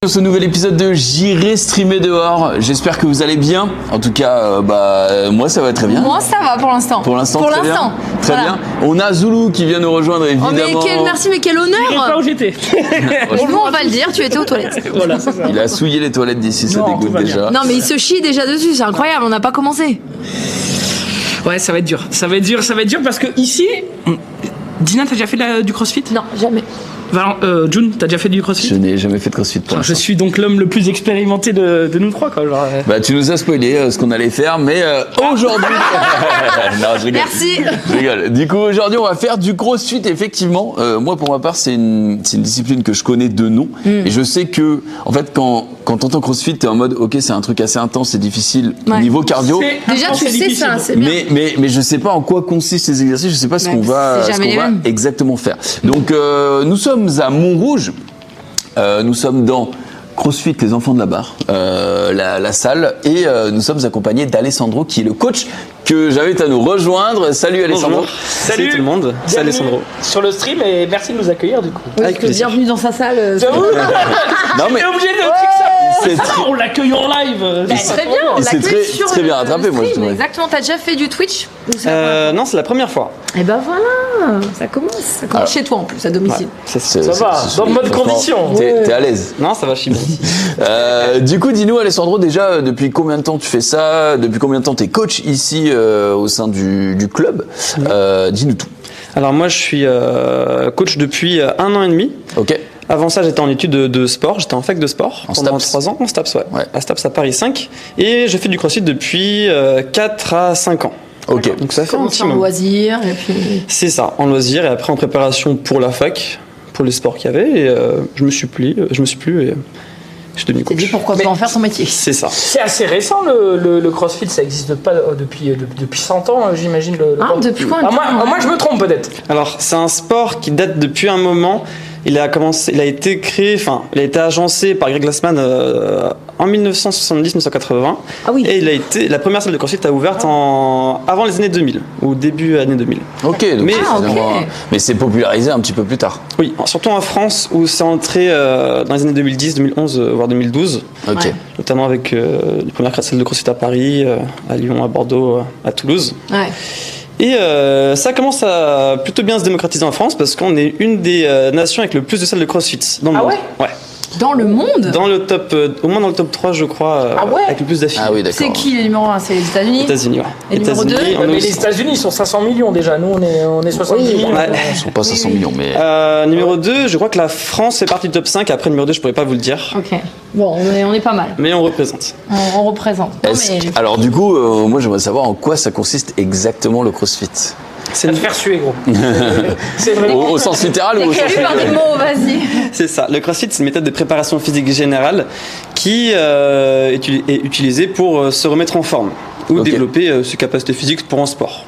Ce nouvel épisode de J'irai streamer dehors. J'espère que vous allez bien. En tout cas, moi ça va très bien. Moi ça va pour l'instant. Pour l'instant, très bien. Très bien. On a Zoulou qui vient nous rejoindre évidemment. Merci, mais quel honneur. Pas où j'étais. Nous on va le dire, tu étais aux toilettes. Voilà, c'est ça. Il a souillé les toilettes d'ici, ça dégoûte déjà. Non mais il se chie déjà dessus, c'est incroyable, on n'a pas commencé. Ouais, ça va être dur. Ça va être dur parce que ici, Dina, t'as déjà fait du crossfit? Non, jamais. June, t'as déjà fait du crossfit? Je n'ai jamais fait de crossfit pour Je suis donc l'homme le plus expérimenté de nous trois, quoi. Genre, tu nous as spoilé ce qu'on allait faire, mais aujourd'hui... Non, je rigole. Merci. Je rigole. Du coup, aujourd'hui, on va faire du crossfit, effectivement. Moi, pour ma part, c'est une discipline que je connais de nom. Et je sais que, en fait, quand t'entends crossfit, t'es en mode, ok, c'est un truc assez intense, c'est difficile au niveau cardio. Déjà, tu sais ça, c'est bien. Mais je sais pas en quoi consistent ces exercices, je sais pas ce qu'on va exactement faire. Donc, nous sommes à Montrouge, nous sommes dans CrossFit Les Enfants de la Barre, la salle, et nous sommes accompagnés d'Alessandro qui est le coach que j'invite à nous rejoindre. Salut Alessandro. Bonjour. Salut tout le monde, c'est Alessandro. Sur le stream et merci de nous accueillir du coup. Avec plaisir. Bienvenue dans sa salle. Non mais obligé de on l'accueille en live. Très bien, on c'est très bien rattrapé, moi je trouve. Exactement, t'as déjà fait du Twitch? Non, c'est la première fois. Et ben voilà, ça commence chez toi en plus, à domicile. Ouais, ça va, dans de bonnes conditions. T'es à l'aise. Non, ça va, je suis bien. Du coup, dis-nous Alessandro, déjà, depuis combien de temps tu fais ça? Depuis combien de temps t'es coach ici au sein du club? Dis-nous tout. Alors moi, je suis coach depuis 1 an et demi. Ok. Avant ça, j'étais en études de sport, j'étais en fac de sport pendant 3 ans, en STAPS, ouais. À STAPS à Paris 5. Et je fais du crossfit depuis 4 à 5 ans. Ok. Donc ça fait un petit en moment. loisir et puis... C'est ça, en loisir et après en préparation pour la fac, pour les sports qu'il y avait. Et je me suis plu et je suis devenu coach. Tu t'es dit pourquoi pas en faire ton métier. C'est ça. C'est assez récent le crossfit, ça n'existe pas depuis 100 ans, j'imagine. Depuis quand moi je me trompe peut-être. Alors c'est un sport qui date depuis un moment. Il a été agencé par Greg Glassman en 1970-1980. Ah oui. Et la première salle de crossfit a ouvert avant les années 2000, ou début années 2000. Ok, donc mais c'est popularisé un petit peu plus tard. Oui, surtout en France où c'est entré dans les années 2010, 2011, voire 2012. Ok. Notamment avec les premières salles de crossfit à Paris, à Lyon, à Bordeaux, à Toulouse. Ouais. Et ça commence à plutôt bien se démocratiser en France parce qu'on est une des nations avec le plus de salles de crossfit dans le monde. Ouais. Dans le monde? Dans le top, au moins dans le top 3 je crois, avec le plus d'affiliés. Ah oui, d'accord. C'est qui les numéros 1? C'est les États-Unis? États-Unis, ouais. Et numéro 2? Mais les États-Unis ils sont 500 millions déjà, nous on est 70 millions. Ouais. Ils sont pas 500 millions, mais... Numéro 2, je crois que la France fait partie du top 5. Après numéro 2, je pourrais pas vous le dire. Ok. Bon, on est pas mal. Mais on représente. On représente. Alors du coup, moi j'aimerais savoir en quoi ça consiste exactement le crossfit. C'est Ça te faire suer gros. C'est vraiment... Au sens littéral ou au sens Décris par des mots, vas-y. C'est ça. Le CrossFit, c'est une méthode de préparation physique générale qui est utilisée pour se remettre en forme ou développer ses capacités physiques pour un sport.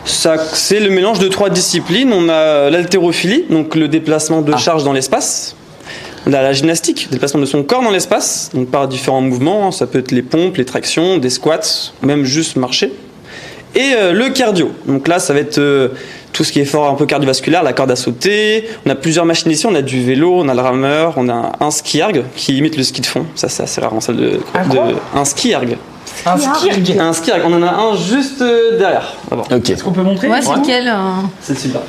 Ça, c'est le mélange de 3 disciplines. On a l'haltérophilie, donc le déplacement de charge dans l'espace. On a la gymnastique, le déplacement de son corps dans l'espace, donc par différents mouvements. Ça peut être les pompes, les tractions, des squats, même juste marcher. Et le cardio. Donc là, ça va être tout ce qui est fort un peu cardiovasculaire, la corde à sauter. On a plusieurs machines ici. On a du vélo, on a le rameur, on a un ski erg qui imite le ski de fond. Ça, c'est assez rare en salle un ski erg. Un ski. Un ski erg. On en a un juste derrière. D'abord. Ok. Est-ce qu'on peut montrer? Ouais, c'est lequel C'est celui-là.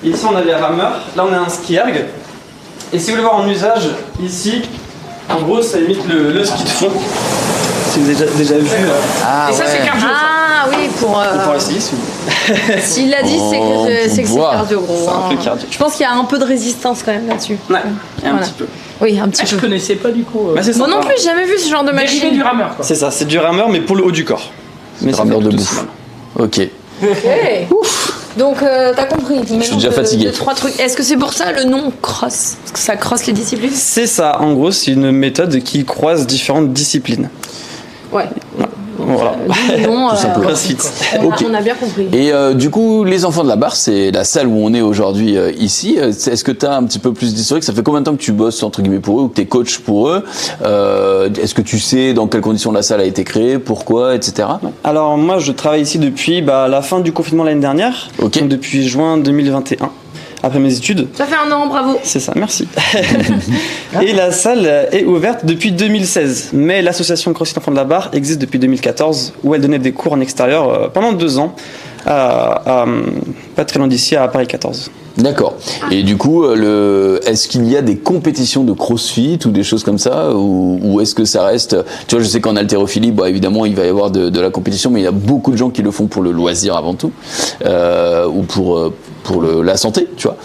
Ici, on a les rameurs. Là, on a un ski erg. Et si vous voulez voir en usage, ici, en gros, ça imite le ski de fond. Si vous avez déjà vu. Et ça, c'est cardio. Ah oui, pour essayer, s'il l'a dit, c'est que c'est cardio gros. C'est un peu cardio. Je pense qu'il y a un peu de résistance quand même là-dessus. Ouais, un petit peu. Oui, un petit Je peu. connaissais pas du coup. Bah, c'est ça. Moi non plus, j'ai jamais vu ce genre de Dérivé machine. du rameur quoi. C'est ça, c'est du rameur, mais pour le haut du corps. Mais Rameur ça fait debout. tout aussi mal. Ok. Ouf. Donc t'as compris. Je suis déjà fatigué. 3 trucs. Est-ce que c'est pour ça le nom cross? Parce que ça crosse les disciplines? C'est ça, en gros, c'est une méthode qui croise différentes disciplines. Ouais. Voilà. Tout simplement. CrossFit. On a bien compris. Et du coup, les Enfants de la Barre, c'est la salle où on est aujourd'hui ici. Est-ce que tu as un petit peu plus d'historique? Ça fait combien de temps que tu bosses entre guillemets pour eux ou que tu es coach pour eux? Est-ce que tu sais dans quelles conditions la salle a été créée, pourquoi, etc. Alors moi, je travaille ici depuis la fin du confinement l'année dernière, Ok. donc depuis juin 2021. après mes études. Ça fait 1 an, bravo. C'est ça, merci. Et la salle est ouverte depuis 2016. Mais l'association CrossFit Enfants de la Barre existe depuis 2014, où elle donnait des cours en extérieur pendant 2 ans, pas très loin d'ici, à Paris 14. D'accord. Et du coup, est-ce qu'il y a des compétitions de CrossFit ou des choses comme ça, ou est-ce que ça reste... Tu vois, je sais qu'en haltérophilie, évidemment, il va y avoir de la compétition, mais il y a beaucoup de gens qui le font pour le loisir avant tout, ou pour la santé, tu vois.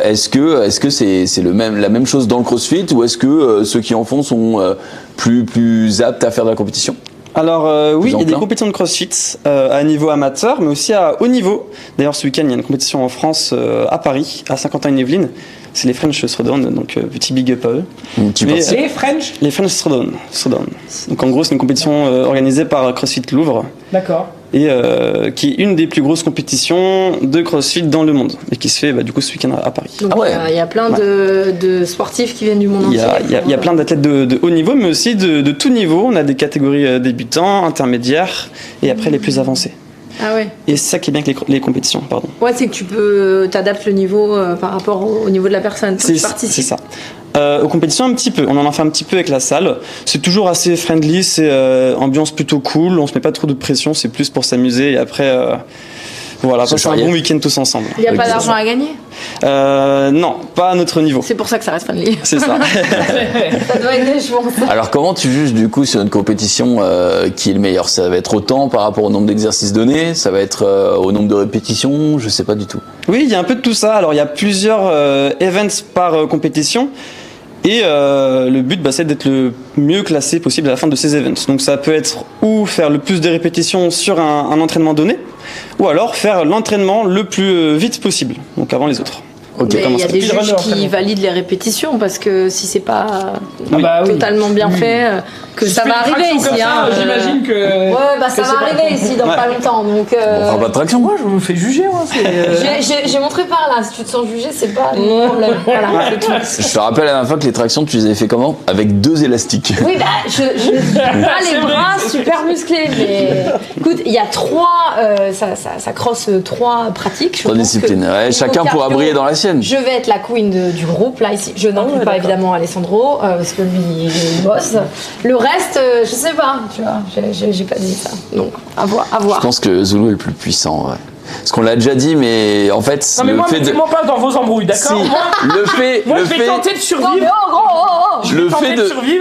Est-ce que c'est la même chose dans le CrossFit, ou est-ce que ceux qui en font sont plus aptes à faire de la compétition? Alors oui, il y a des compétitions de CrossFit à un niveau amateur, mais aussi à haut niveau. D'ailleurs, ce week-end, il y a une compétition en France, à Paris, à Saint-Quentin-en-Yvelines. C'est les French Throwdown, donc petit big up à eux. Les French Throwdown. Donc en gros, c'est une compétition organisée par CrossFit Louvre. D'accord. Et qui est une des plus grosses compétitions de CrossFit dans le monde, et qui se fait du coup ce week-end à Paris. Donc il y a plein de sportifs qui viennent du monde entier. Il y a plein d'athlètes de haut niveau, mais aussi de tout niveau. On a des catégories débutants, intermédiaires, et après les plus avancés. Ah ouais. Et c'est ça qui est bien avec les compétitions, pardon. Ouais, c'est que tu t'adaptes le niveau par rapport au niveau de la personne. C'est ça. Aux compétitions, un petit peu. On en fait un petit peu avec la salle. C'est toujours assez friendly, c'est ambiance plutôt cool. On se met pas trop de pression, c'est plus pour s'amuser. Et après, voilà, passer un bon week-end tous ensemble. Il n'y a pas d'argent à gagner? Non, pas à notre niveau. C'est pour ça que ça reste friendly. C'est ça. Ça doit aider, je pense. Alors comment tu juges du coup sur une compétition qui est le meilleur? Ça va être au temps par rapport au nombre d'exercices donnés? Ça va être au nombre de répétitions? Je sais pas du tout. Oui, il y a un peu de tout ça. Alors il y a plusieurs events par compétition. Et le but, c'est d'être le mieux classé possible à la fin de ces events. Donc ça peut être ou faire le plus de répétitions sur un entraînement donné, ou alors faire l'entraînement le plus vite possible, donc avant les autres. Okay. Mais il y a des juges qui valident les répétitions, parce que si c'est pas totalement bien fait, que si ça va arriver ici. J'imagine que... Ouais, ça va arriver ici dans pas longtemps. Donc, on fera pas de traction. Moi, je me fais juger. J'ai montré par là. Si tu te sens jugé, c'est pas le problème. Voilà, c'est tout. Je te rappelle la dernière fois que les tractions, tu les avais fait comment? Avec 2 élastiques. Oui, je pas les bras super musclés. Mais écoute, il y a 3, ça crosse 3 pratiques. 3 disciplines. Ouais, chacun pourra briller dans la sienne. Je vais être la queen du groupe, là, ici. Je n'inclus pas évidemment Alessandro, parce que lui, il bosse. Le reste, je sais pas, tu vois, j'ai pas dit ça. Donc, à voir. Je pense que Zulu est le plus puissant, ouais. Parce qu'on l'a déjà dit, mais en fait, non, mais moi, mettez-moi pas dans vos embrouilles, d'accord? Si, moi, je vais tenter de survivre.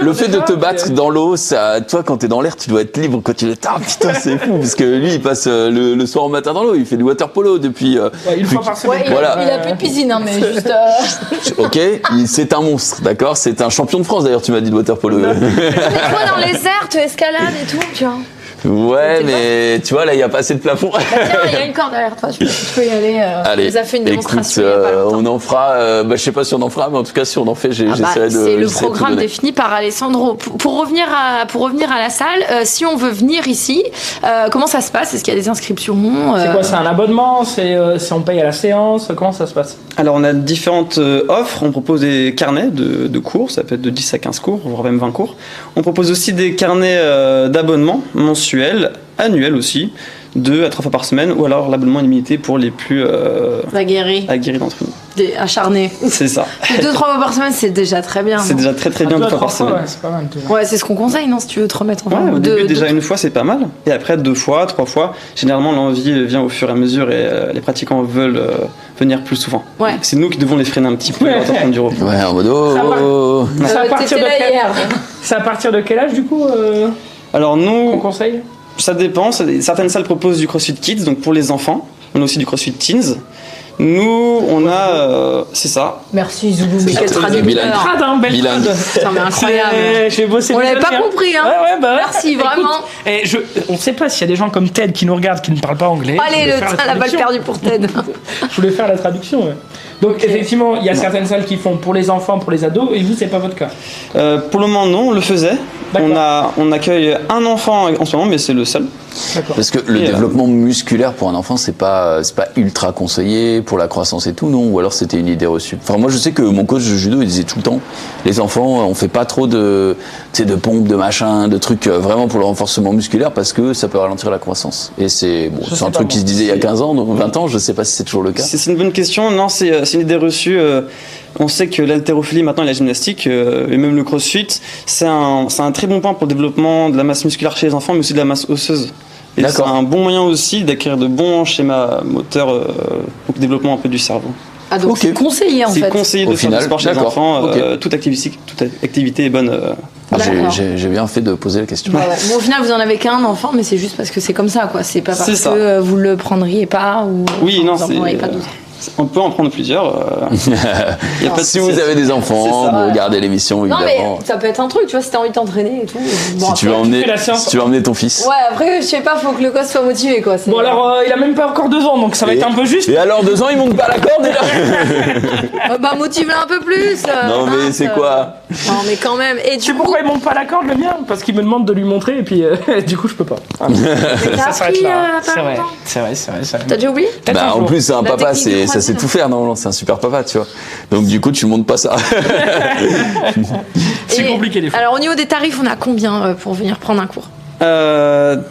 Le fait de te battre dans l'eau, ça, toi, quand t'es dans l'air, tu dois être libre. Quand tu es, putain, c'est fou, parce que lui, il passe le soir au matin dans l'eau. Il fait du water polo depuis. Une fois par semaine. Ouais, il a plus de piscine, hein, mais juste. Ok, c'est un monstre, d'accord. C'est un champion de France, d'ailleurs. Tu m'as dit de water polo. Mais toi, dans les airs, tu escalades et tout, tu vois. Ouais, mais tu vois, là, il n'y a pas assez de plafond. Tiens, il y a une corde derrière toi, tu peux y aller. Allez, on nous a fait une démonstration. Écoute, on en fera, je sais pas si on en fera, mais en tout cas, si on en fait, j'essaierai de. C'est le programme défini par Alessandro. Pour revenir à la salle, si on veut venir ici, comment ça se passe? Est-ce qu'il y a des inscriptions? C'est quoi? C'est un abonnement? C'est on paye à la séance? Comment ça se passe? Alors, on a différentes offres. On propose des carnets de cours, ça peut être de 10 à 15 cours, voire même 20 cours. On propose aussi des carnets d'abonnement mensuels, annuels aussi, 2 à 3 fois par semaine, ou alors l'abonnement illimité pour les plus aguerris d'entre nous. Des acharnés. C'est ça. 2-3 fois par semaine, c'est déjà très bien. C'est déjà très bien 2 fois par semaine. Ouais, c'est pas mal. Ouais, c'est ce qu'on conseille, non, si tu veux te remettre en forme. Au début, déjà une fois, c'est pas mal. Et après, 2 fois, 3 fois. Généralement, l'envie vient au fur et à mesure, et les pratiquants veulent venir plus souvent. Ouais. C'est nous qui devons les freiner un petit peu en train du repos. Ouais, en mode C'est à partir de quel âge, du coup Alors, nous. On conseille? Ça dépend. Certaines salles proposent du CrossFit Kids, donc pour les enfants. On a aussi du CrossFit Teens. Nous, on a... c'est ça. Merci Zoulou, mais quel traducteur. Bilingue. C'est incroyable. J'ai bossé. On l'avait pas compris, hein. Merci, vraiment. Écoute, on ne sait pas s'il y a des gens comme Ted qui nous regardent, qui ne parlent pas anglais. Allez, la balle perdue pour Ted. Je voulais faire la traduction, ouais. Donc effectivement, il y a certaines salles qui font pour les enfants, pour les ados, et vous, c'est pas votre cas? Pour le moment, non, on le faisait. On accueille un enfant en ce moment, mais c'est le seul. Parce que le développement musculaire pour un enfant, c'est pas ultra conseillé pour la croissance et tout, non? Ou alors c'était une idée reçue? Enfin, moi, je sais que mon coach de judo, il disait tout le temps, les enfants, on fait pas trop de pompes, de machin, de trucs vraiment pour le renforcement musculaire, parce que ça peut ralentir la croissance. Et c'est un truc qui se disait il y a 15 ans, donc 20 ans, je sais pas si c'est toujours le cas. C'est une bonne question. Non, c'est c'est une idée reçue. On sait que l'haltérophilie maintenant et la gymnastique, et même le crossfit, c'est un très bon point pour le développement de la masse musculaire chez les enfants, mais aussi de la masse osseuse. Et c'est un bon moyen aussi d'acquérir de bons schémas moteurs pour le développement un peu du cerveau. Ah donc c'est conseillé en fait. C'est conseillé de faire du sport chez les enfants. Toute activité est bonne. J'ai bien fait de poser la question. Bon, au final, vous en avez qu'un enfant, mais c'est juste parce que c'est comme ça, quoi. C'est pas parce que vous le prendriez pas ou oui, non, vous en prendriez pas d'autres. On peut en prendre plusieurs. Y a pas si vous avez des enfants, vous regardez l'émission, évidemment. Non, mais ça peut être un truc, tu vois, si t'as envie de t'entraîner et tout. Bon, si tu veux emmener ton fils. Ouais, après, je sais pas, faut que le gosse soit motivé, quoi. Bon, alors, il a même pas encore 2 ans, donc ça va être un peu juste. Et alors, 2 ans, il monte pas la corde déjà. Bah, motive-le un peu plus. Non, mais c'est quoi? Non, mais quand même. Et tu sais pourquoi il monte pas la corde, le mien? Parce qu'il me demande de lui montrer, et puis du coup, je peux pas. Ça s'arrête là. C'est vrai. T'as déjà oublié? Bah, en plus, c'est un papa, ça sait tout faire, non? C'est un super papa, tu vois. Donc du coup, tu montes pas ça. C'est compliqué des fois. Alors au niveau des tarifs, on a combien pour venir prendre un cours?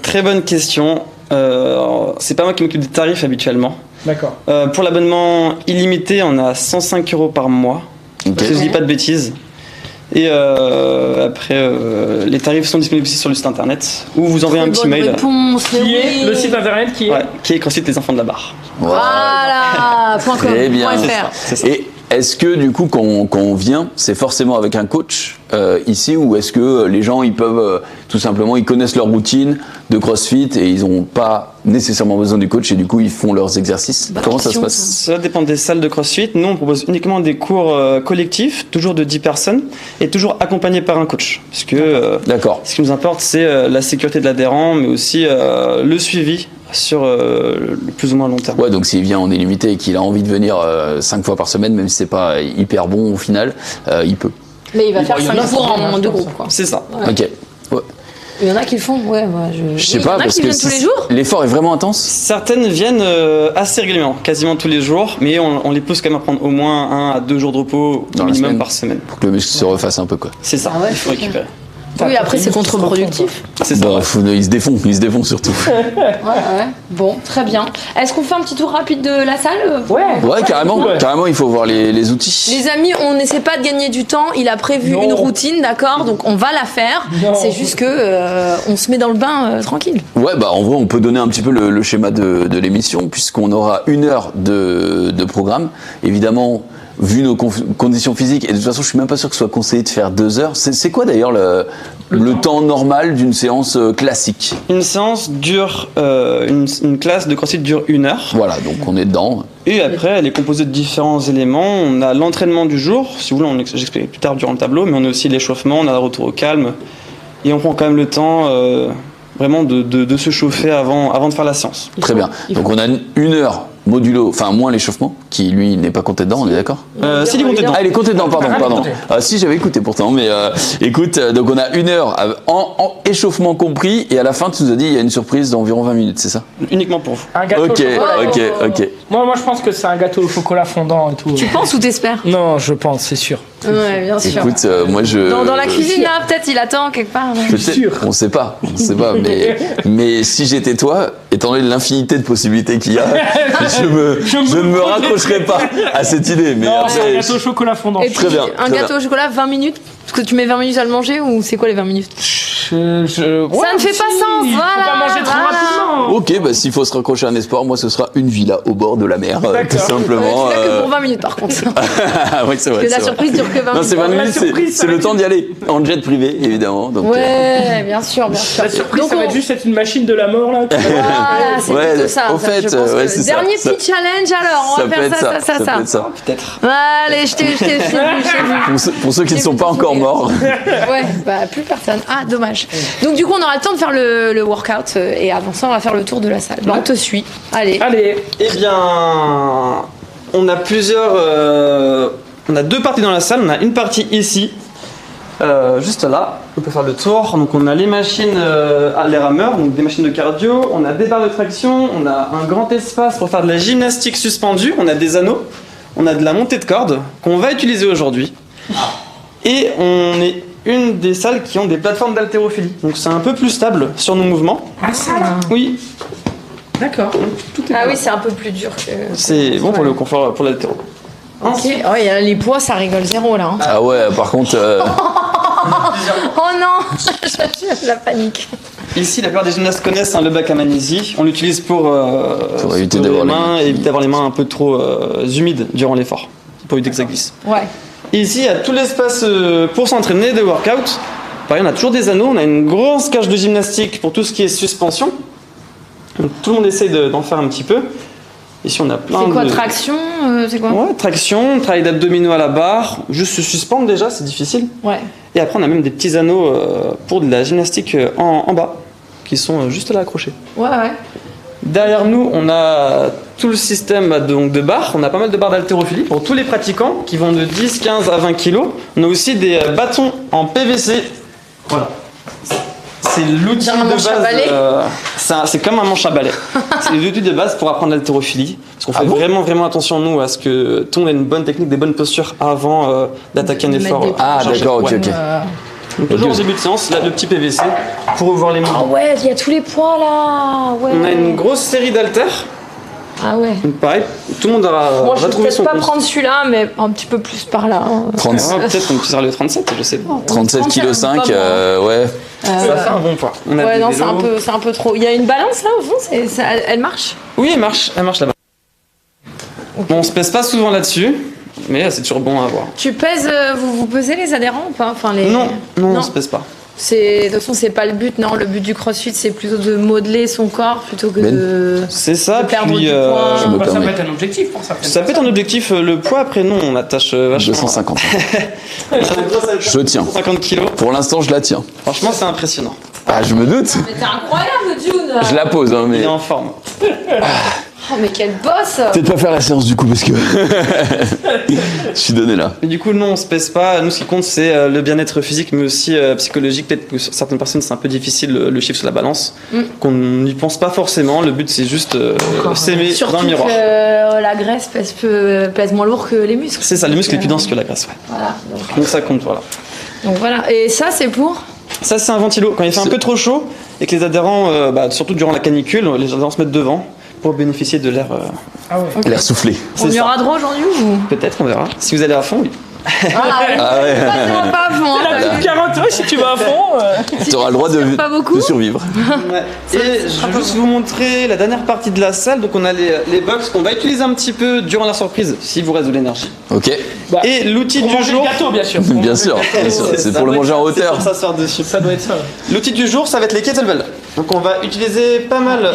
Très bonne question. C'est pas moi qui m'occupe des tarifs habituellement. D'accord. Pour l'abonnement illimité, on a 105 € par mois. Si je dis pas de bêtises. Et après, les tarifs sont disponibles aussi sur le site internet où vous envoyez un petit mail. Qui est le site internet qui est CrossFit les enfants de la barre. Voilà. Très bien. .fr. Et est-ce que du coup, quand on vient, c'est forcément avec un coach ici, ou est-ce que les gens ils peuvent tout simplement ils connaissent leur routine de CrossFit et ils n'ont pas nécessairement besoin du coach et du coup ils font leurs exercices? Comment ça se passe? Ça dépend des salles de CrossFit. Nous on propose uniquement des cours collectifs, toujours de 10 personnes et toujours accompagnés par un coach. Parce que ce qui nous importe c'est la sécurité de l'adhérent mais aussi le suivi sur le plus ou moins long terme. Ouais, donc s'il vient en illimité et qu'il a envie de venir 5 fois par semaine, même si c'est pas hyper bon au final, il peut. Mais il va faire 5 cours en deux groupes, quoi. C'est ça. Ouais. Ok. Ouais. Il y en a qui le font, je sais pas, parce que tous les jours. L'effort est vraiment intense. Certaines viennent assez régulièrement, quasiment tous les jours, mais on les pousse quand même à prendre au moins 1 à 2 jours de repos au minimum par semaine. Pour que le muscle se refasse un peu, quoi. C'est ça, il faut récupérer. Oui, après c'est contre-productif. C'est ça. Il se défend surtout. Ouais. Bon, très bien. Est-ce qu'on fait un petit tour rapide de la salle? Ouais, carrément. Carrément, il faut voir les outils. Les amis, on n'essaie pas de gagner du temps. Il a prévu une routine, d'accord? Donc on va la faire. C'est juste que on se met dans le bain tranquille. Ouais, bah en vrai, on peut donner un petit peu le schéma de l'émission, puisqu'on aura 1 heure de programme. Évidemment, vu nos conditions physiques, et de toute façon, je suis même pas sûr que ce soit conseillé de faire 2 heures. C'est quoi d'ailleurs le temps normal d'une séance classique? Une séance dure, une classe de CrossFit dure 1 heure. Voilà, donc on est dedans. Et après, elle est composée de différents éléments. On a l'entraînement du jour, si vous voulez, j'explique plus tard durant le tableau, mais on a aussi l'échauffement, on a le retour au calme. Et on prend quand même le temps vraiment de se chauffer avant de faire la séance. Très bien. Donc on a 1 heure modulo, enfin moins l'échauffement, qui lui n'est pas compté dedans, on est d'accord? Si, il est compté dedans. Ah, il est compté dedans, pardon. Ah, si, j'avais écouté pourtant, mais écoute, donc on a 1 heure en échauffement compris, et à la fin, tu nous as dit, il y a une surprise d'environ 20 minutes, c'est ça? Uniquement pour vous. Un gâteau au chocolat. Ok. Moi, je pense que c'est un gâteau au chocolat fondant et tout. Tu penses ou t'espères? Non, je pense, c'est sûr. Ouais, bien sûr. Écoute, moi Dans la cuisine, là, peut-être il attend quelque part. Sûr. On sait pas, mais si j'étais toi, étant donné l'infinité de possibilités qu'il y a, je ne me raccrocherai pas à cette idée. Mais non, après, c'est un gâteau au chocolat fondant. Et puis, un gâteau au chocolat, 20 minutes? Parce que tu mets 20 minutes à le manger ou c'est quoi les 20 minutes? Ça ne fait pas sens, il faut pas manger trop rapidement. Ok, bah s'il faut se raccrocher à un espoir, moi ce sera une villa au bord de la mer, tout simplement. Tu l'as que pour 20 minutes par contre. Oui, c'est vrai. Parce que la surprise dure que 20 minutes. Non, c'est 20 minutes, c'est le temps d'y aller. En jet privé, évidemment. Donc, ouais, bien sûr. La surprise, ça va être juste être une machine de la mort, là. Voilà, c'est plutôt ça. Au fait, c'est ça. Dernier petit challenge alors, on va faire ça. Peut-être. Allez, je t'ai vu. Pour ceux qui ne sont pas encore morts. Ouais, bah plus personne. Ah, dommage. Donc du coup, on aura le temps de faire le workout et avant ça, on va faire le tour de la salle. Bah, on te suit. Allez. Eh bien, on a plusieurs... on a 2 parties dans la salle. On a une partie ici, juste là. On peut faire le tour. Donc on a les machines à les rameurs, donc des machines de cardio. On a des barres de traction. On a un grand espace pour faire de la gymnastique suspendue. On a des anneaux. On a de la montée de corde qu'on va utiliser aujourd'hui. Et on est une des salles qui ont des plateformes d'haltérophilie. Donc c'est un peu plus stable sur nos mouvements. Ah, ça là? Oui. D'accord. Oui, c'est un peu plus dur que... C'est bon pour le confort, pour l'haltéro. Ok. Oh, les poids, ça rigole zéro là. Hein. Ah ouais, par contre. Oh non, j'ai la panique. Ici, la plupart des gymnastes connaissent le bac à magnésie. On l'utilise pour éviter d'avoir les mains et éviter d'avoir les mains un peu trop humides durant l'effort, pour éviter que ça glisse. Ouais. Et ici, il y a tout l'espace pour s'entraîner, de workout. Pareil, on a toujours des anneaux, on a une grosse cage de gymnastique pour tout ce qui est suspension. Donc, tout le monde essaye d'en faire un petit peu. Ici, on a plein de... C'est quoi, traction c'est quoi? Ouais, traction, travail d'abdominaux à la barre. Juste se suspendre déjà, c'est difficile. Ouais. Et après, on a même des petits anneaux pour de la gymnastique en bas, qui sont juste là accrochés. Ouais. Derrière nous, on a tout le système donc, de barres. On a pas mal de barres d'haltérophilie pour tous les pratiquants qui vont de 10, 15 à 20 kg. On a aussi des bâtons en PVC. Voilà. C'est l'outil de base. C'est comme un manche à balai. C'est l'outil de base pour apprendre l'haltérophilie. Parce qu'on fait vraiment attention, nous, à ce que tout le monde ait une bonne technique, des bonnes postures avant d'attaquer un effort. Ah, d'accord, ok. Donc, toujours au début de séance, là, le petit PVC pour voir les mouvements. Ah ouais, il y a tous les poids là. Ouais. On a une grosse série d'haltères. Ah ouais. Donc, pareil, tout le monde aura Moi, je vais trouvé son peut-être pas compte. prendre celui-là, mais un petit peu plus par là. Hein. 37 Peut-être qu'on utilisera le 37, je sais pas. 37,5 kg, ouais. Ça fait un bon poids. On a Ouais, des non, vélos. c'est un peu trop. Il y a une balance là au fond, elle marche? Oui, elle marche là-bas. Okay. Bon, on se pèse pas souvent là-dessus, mais c'est toujours bon à avoir. Tu pèses, vous pesez les adhérents ou pas? Enfin, Non, on se pèse pas. De toute façon, c'est pas le but, non. Le but du crossfit, c'est plutôt de modeler son corps plutôt que de. C'est ça, de perdre puis du poids. Ça peut être un objectif pour certaines ça peut être un objectif. Le poids, après, non, on attache vachement. 250. Je tiens. 50 kilos. Pour l'instant, je la tiens. Franchement, c'est impressionnant. Ah, je me doute. Mais t'es incroyable, June! Je la pose, hein, Il mais. est en forme. Oh, mais quel boss! Peut-être pas faire la séance du coup, parce que. Je suis donné là. Et du coup, non, on se pèse pas. Nous, ce qui compte, c'est le bien-être physique, mais aussi psychologique. Peut-être que pour certaines personnes, c'est un peu difficile le chiffre sur la balance, qu'on n'y pense pas forcément. Le but, c'est juste s'aimer dans le miroir. Surtout que la graisse pèse moins lourd que les muscles. C'est ça, les muscles sont plus denses que la graisse, ouais. Voilà. Donc ça compte, voilà. Donc voilà. Et ça, c'est pour? Ça, c'est un ventilo. Quand il fait un peu trop chaud et que les adhérents, surtout durant la canicule, les adhérents se mettent devant pour bénéficier de l'air. L'air soufflé. On y aura droit aujourd'hui ou? Peut-être, on verra. Si vous allez à fond, oui. Ah ouais. Pas à fond. C'est la petite carotte, ouais, si tu vas à fond. Tu auras le droit pas beaucoup. de survivre. Ouais. Et je vais juste vous montrer la dernière partie de la salle. Donc on a les box qu'on va utiliser un petit peu durant la surprise, s'il vous reste de l'énergie. Ok. Et l'outil Pour du manger jour. le gâteau, bien sûr. Bien sûr. C'est pour le manger en hauteur. C'est pour s'asseoir dessus. Ça doit être ça. L'outil du jour, ça va être les kettlebells. Donc on va utiliser pas mal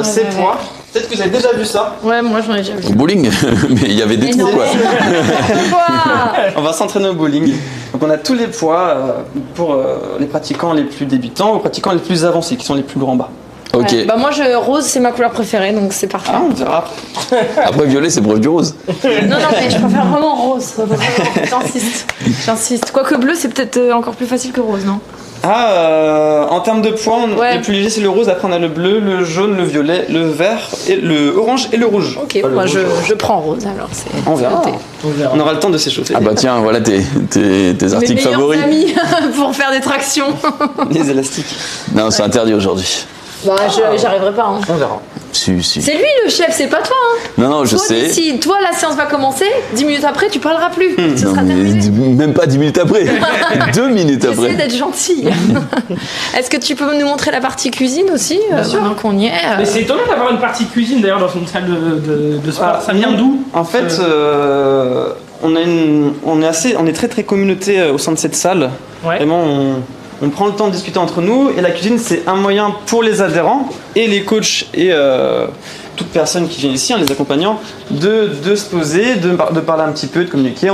ces poids. Peut-être que vous avez déjà vu ça. Ouais, moi j'en ai déjà vu. Au bowling, mais il y avait des trous quoi. On va s'entraîner au bowling. Donc on a tous les poids pour les pratiquants les plus débutants ou pratiquants les plus avancés, qui sont les plus lourds en bas. Ok. Ouais. Bah moi, rose, c'est ma couleur préférée, donc c'est parfait. Ah, on verra. Après violet, c'est proche du rose. Non, mais je préfère vraiment rose. Vraiment, j'insiste. Quoique bleu, c'est peut-être encore plus facile que rose, non? En termes de points, Ouais. le plus léger c'est le rose, après on a le bleu, le jaune, le violet, le vert, et le orange et le rouge. Ok, moi je prends rose alors. On verra. noté. On aura le temps de s'échauffer. Ah bah tiens, voilà tes Mes articles meilleurs favoris. amis pour faire des tractions. Les élastiques. Non, c'est interdit aujourd'hui. Bah, j'arriverai pas. Hein. On verra. Si. C'est lui le chef, c'est pas toi. Hein. Non, je Toi, sais. Si toi la séance va commencer, 10 minutes après, tu parleras plus. Ce Non, sera mais terminé. même pas 10 minutes après. 2 minutes J'essaie après. d'être gentille. Est-ce que tu peux nous montrer la partie cuisine aussi, maintenant qu'on y est Mais c'est étonnant d'avoir une partie cuisine d'ailleurs dans une salle de sport. Ça vient d'où? En fait, on est très très communauté au sein de cette salle. Ouais. Vraiment, on prend le temps de discuter entre nous et la cuisine c'est un moyen pour les adhérents et les coachs et toute personne qui vient ici, les accompagnants, de se poser, de parler un petit peu, de communiquer.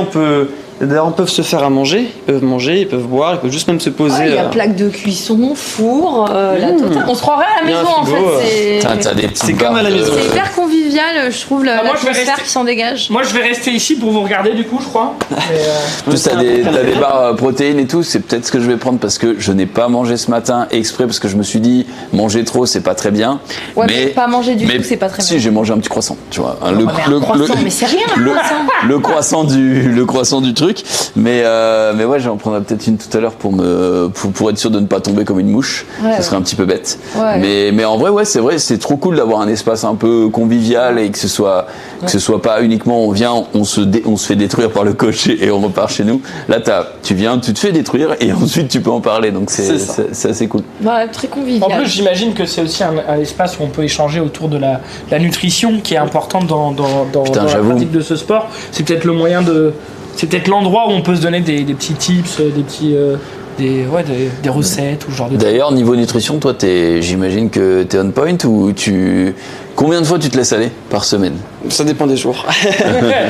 Les adhérents peuvent se faire à manger, ils peuvent boire, ils peuvent juste même se poser. Il y a plaque de cuisson, four, la totale. On se croirait à la Il y a un maison en frigo, fait. T'as des petites C'est comme à la barres, maison. C'est hyper convivial, je trouve, moi, je vais l'atmosphère rester- qui s'en dégage. Moi je vais rester ici pour vous regarder du coup, je crois. En plus, t'as des barres protéines et tout, c'est peut-être ce que je vais prendre parce que je n'ai pas mangé ce matin exprès parce que je me suis dit manger trop c'est pas très bien. Ouais, mais pas manger du tout, c'est pas très si, bien. j'ai mangé un petit croissant, tu vois. Mais un croissant, mais c'est rien un croissant. le croissant du truc. trucs. Mais ouais, j'en prendrai peut-être une tout à l'heure pour être sûr de ne pas tomber comme une mouche. Ça serait un petit peu bête. Mais en vrai, ouais, c'est vrai, c'est trop cool d'avoir un espace un peu convivial et que ce soit pas uniquement on vient, on se fait détruire par le coach et on repart chez nous. Là, tu viens, tu te fais détruire et ensuite tu peux en parler. Donc c'est assez cool. Ouais, très convivial. En plus, j'imagine que c'est aussi un espace où on peut échanger autour de la nutrition qui est importante dans la pratique de ce sport. C'est peut-être le moyen c'est peut-être l'endroit où on peut se donner des petits tips, des recettes ou ce genre de trucs. D'ailleurs, niveau nutrition, toi, j'imagine que t'es on point ou combien de fois tu te laisses aller par semaine? Ça dépend des jours.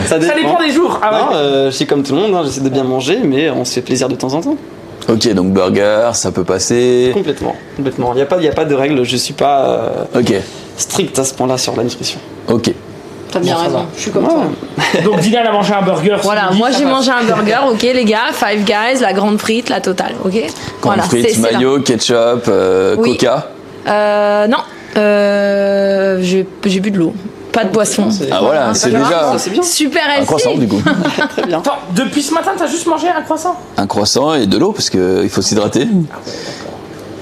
Ça dépend des jours. Ah ouais. Non, je suis comme tout le monde, j'essaie de bien manger, mais on se fait plaisir de temps en temps. Ok, donc burger, ça peut passer. Complètement. Il n'y a pas de règles. Je suis pas strict à ce point-là sur la nutrition. Ok. T'as bien raison, je suis comme toi. Donc Dylan a mangé un burger. Voilà, moi j'ai mangé un burger, ok les gars, Five Guys, la grande frite, la totale, ok. Grande frite, mayo, ketchup, Coca. Non, j'ai bu de l'eau. Pas de boisson. Ah voilà, c'est déjà super healthy. Un croissant du coup. Très bien. Attends, depuis ce matin, t'as juste mangé un croissant? Un croissant et de l'eau parce qu'il faut s'hydrater.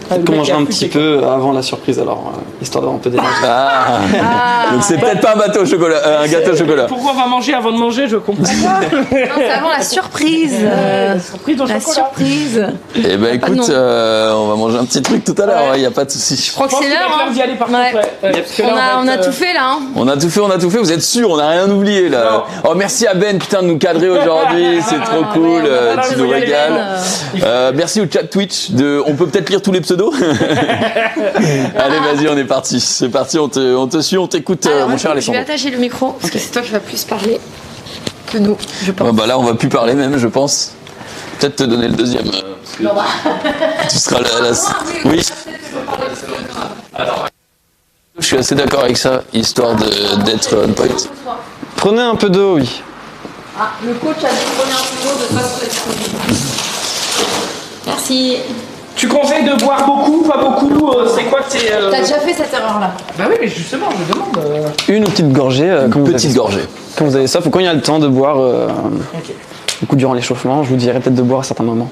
On mangera un petit peu avant la surprise alors, histoire d'avoir un peu d'énergie. Donc c'est peut-être pas un gâteau au chocolat. Pourquoi on va manger avant de manger, je comprends pas. Non, c'est avant la surprise. La surprise au chocolat. Surprise. Eh ben écoute, on va manger un petit truc tout à l'heure, il n'y a pas de souci. Je crois que c'est l'heure. D'y aller par contre. On a tout fait là. On a tout fait, vous êtes sûrs, on n'a rien oublié là. Non. Oh merci à Ben, putain de nous cadrer aujourd'hui, c'est trop cool, tu nous régales. Merci au chat Twitch, on peut peut-être lire tous les pseudos. Allez vas-y, on est parti, c'est parti, on te suit, on t'écoute mon cher Alessandro. Je vais attacher le micro parce que c'est toi qui vas plus parler que nous, je pense. Bah là on va plus parler même, je pense. Peut-être te donner le deuxième. Tu seras là. Oui. Alors, je suis assez d'accord avec ça, histoire d'être on point. Prenez un peu d'eau, oui. Ah, le coach a dit prenez un peu d'eau de façon exclusive. Merci. Tu conseilles de boire beaucoup, pas beaucoup? C'est quoi que t'es. T'as déjà fait cette erreur-là? Bah oui, mais justement, je demande. Une petite gorgée. Gorgée. Quand vous avez soif ou quand il y a le temps de boire. Du coup, durant l'échauffement, je vous dirais peut-être de boire à certains moments.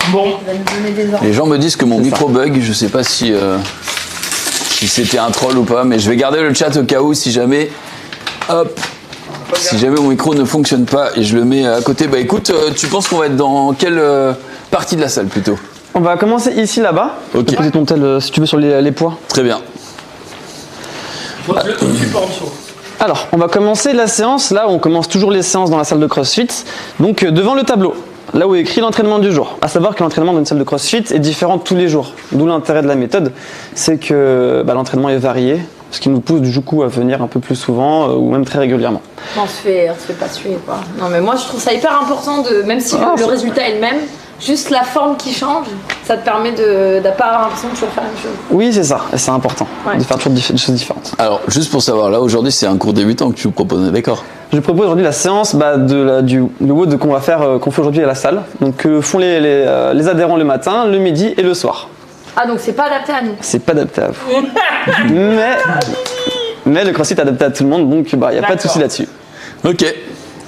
Bon. Il va nous donner des ordres. Les gens me disent que mon micro bug, je sais pas si c'était un troll ou pas, mais je vais garder le chat au cas où si jamais. Hop. Si jamais mon micro ne fonctionne pas et je le mets à côté, bah écoute, tu penses qu'on va être dans quelle partie de la salle plutôt? On va commencer ici, là-bas. Ok. Poser ton tel, si tu veux, sur les poids. Très bien. Le support en dessous. Alors, on va commencer la séance, là où on commence toujours les séances dans la salle de CrossFit, donc devant le tableau, là où est écrit l'entraînement du jour. À savoir que l'entraînement dans une salle de CrossFit est différent tous les jours. D'où l'intérêt de la méthode, c'est que l'entraînement est varié, ce qui nous pousse du coup à venir un peu plus souvent ou même très régulièrement. On se fait pas tuer quoi. Non mais moi je trouve ça hyper important même si le résultat est le même, juste la forme qui change, ça te permet de pas avoir l'impression de toujours faire la même chose. Oui c'est ça, et c'est important de faire toujours des choses différentes. Alors juste pour savoir, là aujourd'hui c'est un cours débutant que tu nous proposes, d'accord? Je propose aujourd'hui la séance du WOD qu'on fait aujourd'hui à la salle, donc que font les adhérents le matin, le midi et le soir. Ah donc c'est pas adapté à nous? C'est pas adapté à vous. mais le CrossFit est adapté à tout le monde, donc il n'y a pas de souci là-dessus. Ok.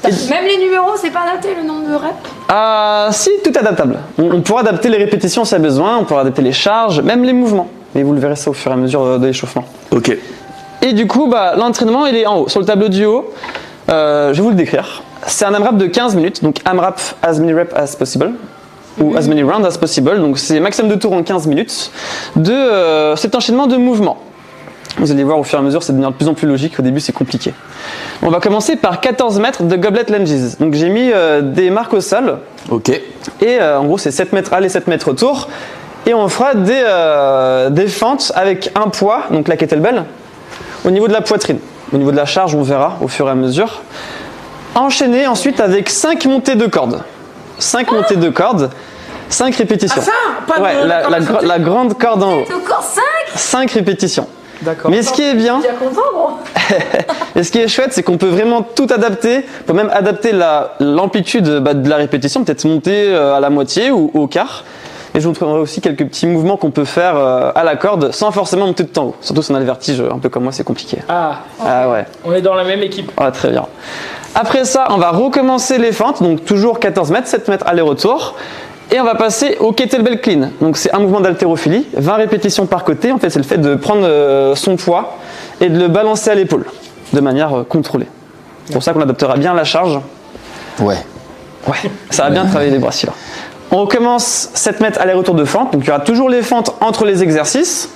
Même les numéros, c'est pas adapté le nombre de reps? Ah si, tout est adaptable. On pourra adapter les répétitions s'il y a besoin, on pourra adapter les charges, même les mouvements. Mais vous le verrez ça au fur et à mesure de l'échauffement. Ok. Et du coup, l'entraînement il est en haut, sur le tableau du haut. Je vais vous le décrire. C'est un AMRAP de 15 minutes, donc AMRAP as many reps as possible. Ou as many rounds as possible, donc c'est maximum de tours en 15 minutes de cet enchaînement de mouvements. Vous allez voir au fur et à mesure, ça devient de plus en plus logique, au début c'est compliqué. On va commencer par 14 mètres de goblet lunges. Donc j'ai mis des marques au sol. Ok. Et en gros c'est 7 mètres aller, 7 mètres autour. Et on fera des fentes avec un poids, donc la kettlebell, au niveau de la poitrine. Au niveau de la charge, on verra au fur et à mesure. Enchaîné ensuite avec 5 montées de cordes. 5 montées de cordes, 5 répétitions. Ah ça, pas de la grande corde en haut. Encore 5? 5 répétitions. D'accord. Mais ce qui est bien, et ce qui est chouette, c'est qu'on peut vraiment tout adapter. On peut même adapter l'amplitude de la répétition, peut-être monter à la moitié ou au quart. Et je vous montrerai aussi quelques petits mouvements qu'on peut faire à la corde sans forcément monter tout en haut. Surtout si on a le vertige, un peu comme moi, c'est compliqué. Ah ouais. On est dans la même équipe. Ah, très bien. Après ça, on va recommencer les feintes, donc toujours 14 mètres, 7 mètres aller-retour. Et on va passer au kettlebell clean. Donc c'est un mouvement d'haltérophilie, 20 répétitions par côté. En fait, c'est le fait de prendre son poids et de le balancer à l'épaule de manière contrôlée. C'est pour ça qu'on adaptera bien la charge. Ouais, ça va bien travailler les bras là. On commence 7 mètres aller-retour de fente. Donc il y aura toujours les fentes entre les exercices.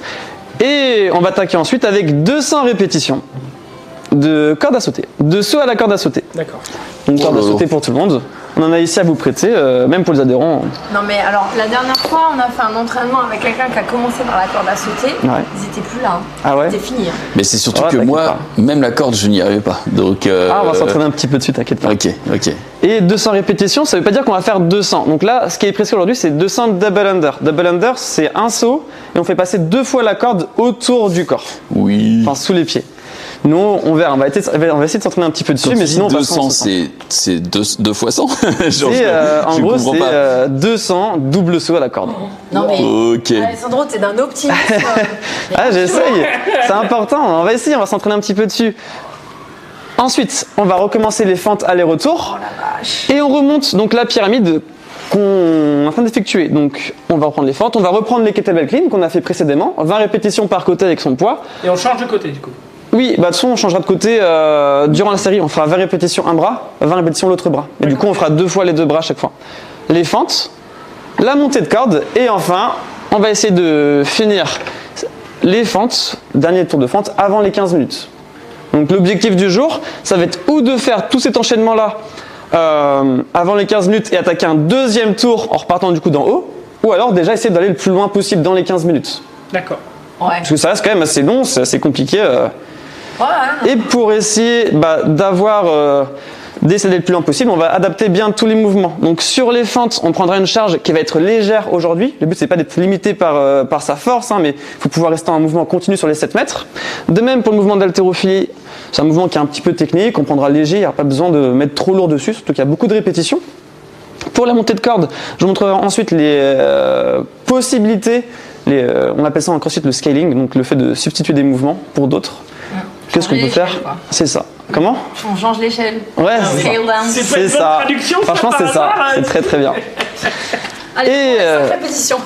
Et on va attaquer ensuite avec 200 répétitions de corde à sauter, de saut à la corde à sauter. D'accord. Une corde à sauter pour tout le monde. On en a ici à vous prêter, même pour les adhérents. Non mais alors, la dernière fois, on a fait un entraînement avec quelqu'un qui a commencé par la corde à sauter. Ouais. Ils étaient plus là. Ah ouais? C'était fini. mais c'est surtout Ouais, que t'inquiète moi, pas. même la corde, je n'y arrivais pas. Donc, On va s'entraîner un petit peu dessus, t'inquiète pas. Ok. Et 200 répétitions, ça veut pas dire qu'on va faire 200. Donc là, ce qui est prescrit aujourd'hui, c'est 200 double under. Double under, c'est un saut et on fait passer 2 fois la corde autour du corps, Oui. enfin sous les pieds. Nous, on verra, on va essayer de s'entraîner un petit peu dessus, Quand mais tu dis sinon, on va 200, c'est 2 fois 100. Genre, en gros, c'est 200 double saut à la corde. Non mais. Ok. Alessandro, t'es d'un optimisme. Ah, j'essaye, c'est important, on va essayer, on va s'entraîner un petit peu dessus. Ensuite, on va recommencer les fentes aller-retour. Et on remonte donc la pyramide qu'on est en train d'effectuer. Donc, on va reprendre les fentes, on va reprendre les kettlebell clean qu'on a fait précédemment, 20 répétitions par côté avec son poids. Et on change de côté du coup. Oui, de toute façon, on changera de côté durant la série. On fera 20 répétitions un bras, 20 répétitions l'autre bras. Et du coup, on fera 2 fois les 2 bras à chaque fois. Les fentes, la montée de corde, et enfin, on va essayer de finir les fentes, dernier tour de fente, avant les 15 minutes. Donc l'objectif du jour, ça va être ou de faire tout cet enchaînement-là avant les 15 minutes et attaquer un deuxième tour en repartant du coup d'en haut, ou alors déjà essayer d'aller le plus loin possible dans les 15 minutes. D'accord. Ouais. Parce que ça reste quand même assez long, c'est assez compliqué. Ouais. Et pour essayer d'essayer d'être le plus lent possible, on va adapter bien tous les mouvements. Donc sur les fentes, on prendra une charge qui va être légère aujourd'hui. Le but c'est pas d'être limité par sa force, mais il faut pouvoir rester en mouvement continu sur les 7 mètres. De même pour le mouvement d'haltérophilie, c'est un mouvement qui est un petit peu technique, on prendra léger, il n'y a pas besoin de mettre trop lourd dessus, surtout qu'il y a beaucoup de répétitions. Pour la montée de corde, je vous montrerai ensuite les possibilités, on appelle ça en CrossFit le scaling, donc le fait de substituer des mouvements pour d'autres. Qu'est-ce qu'on peut faire? C'est ça. Comment? On change l'échelle. Ouais, Scale down. c'est ça. Franchement, c'est ça. C'est très très bien. Allez, 5 répétitions.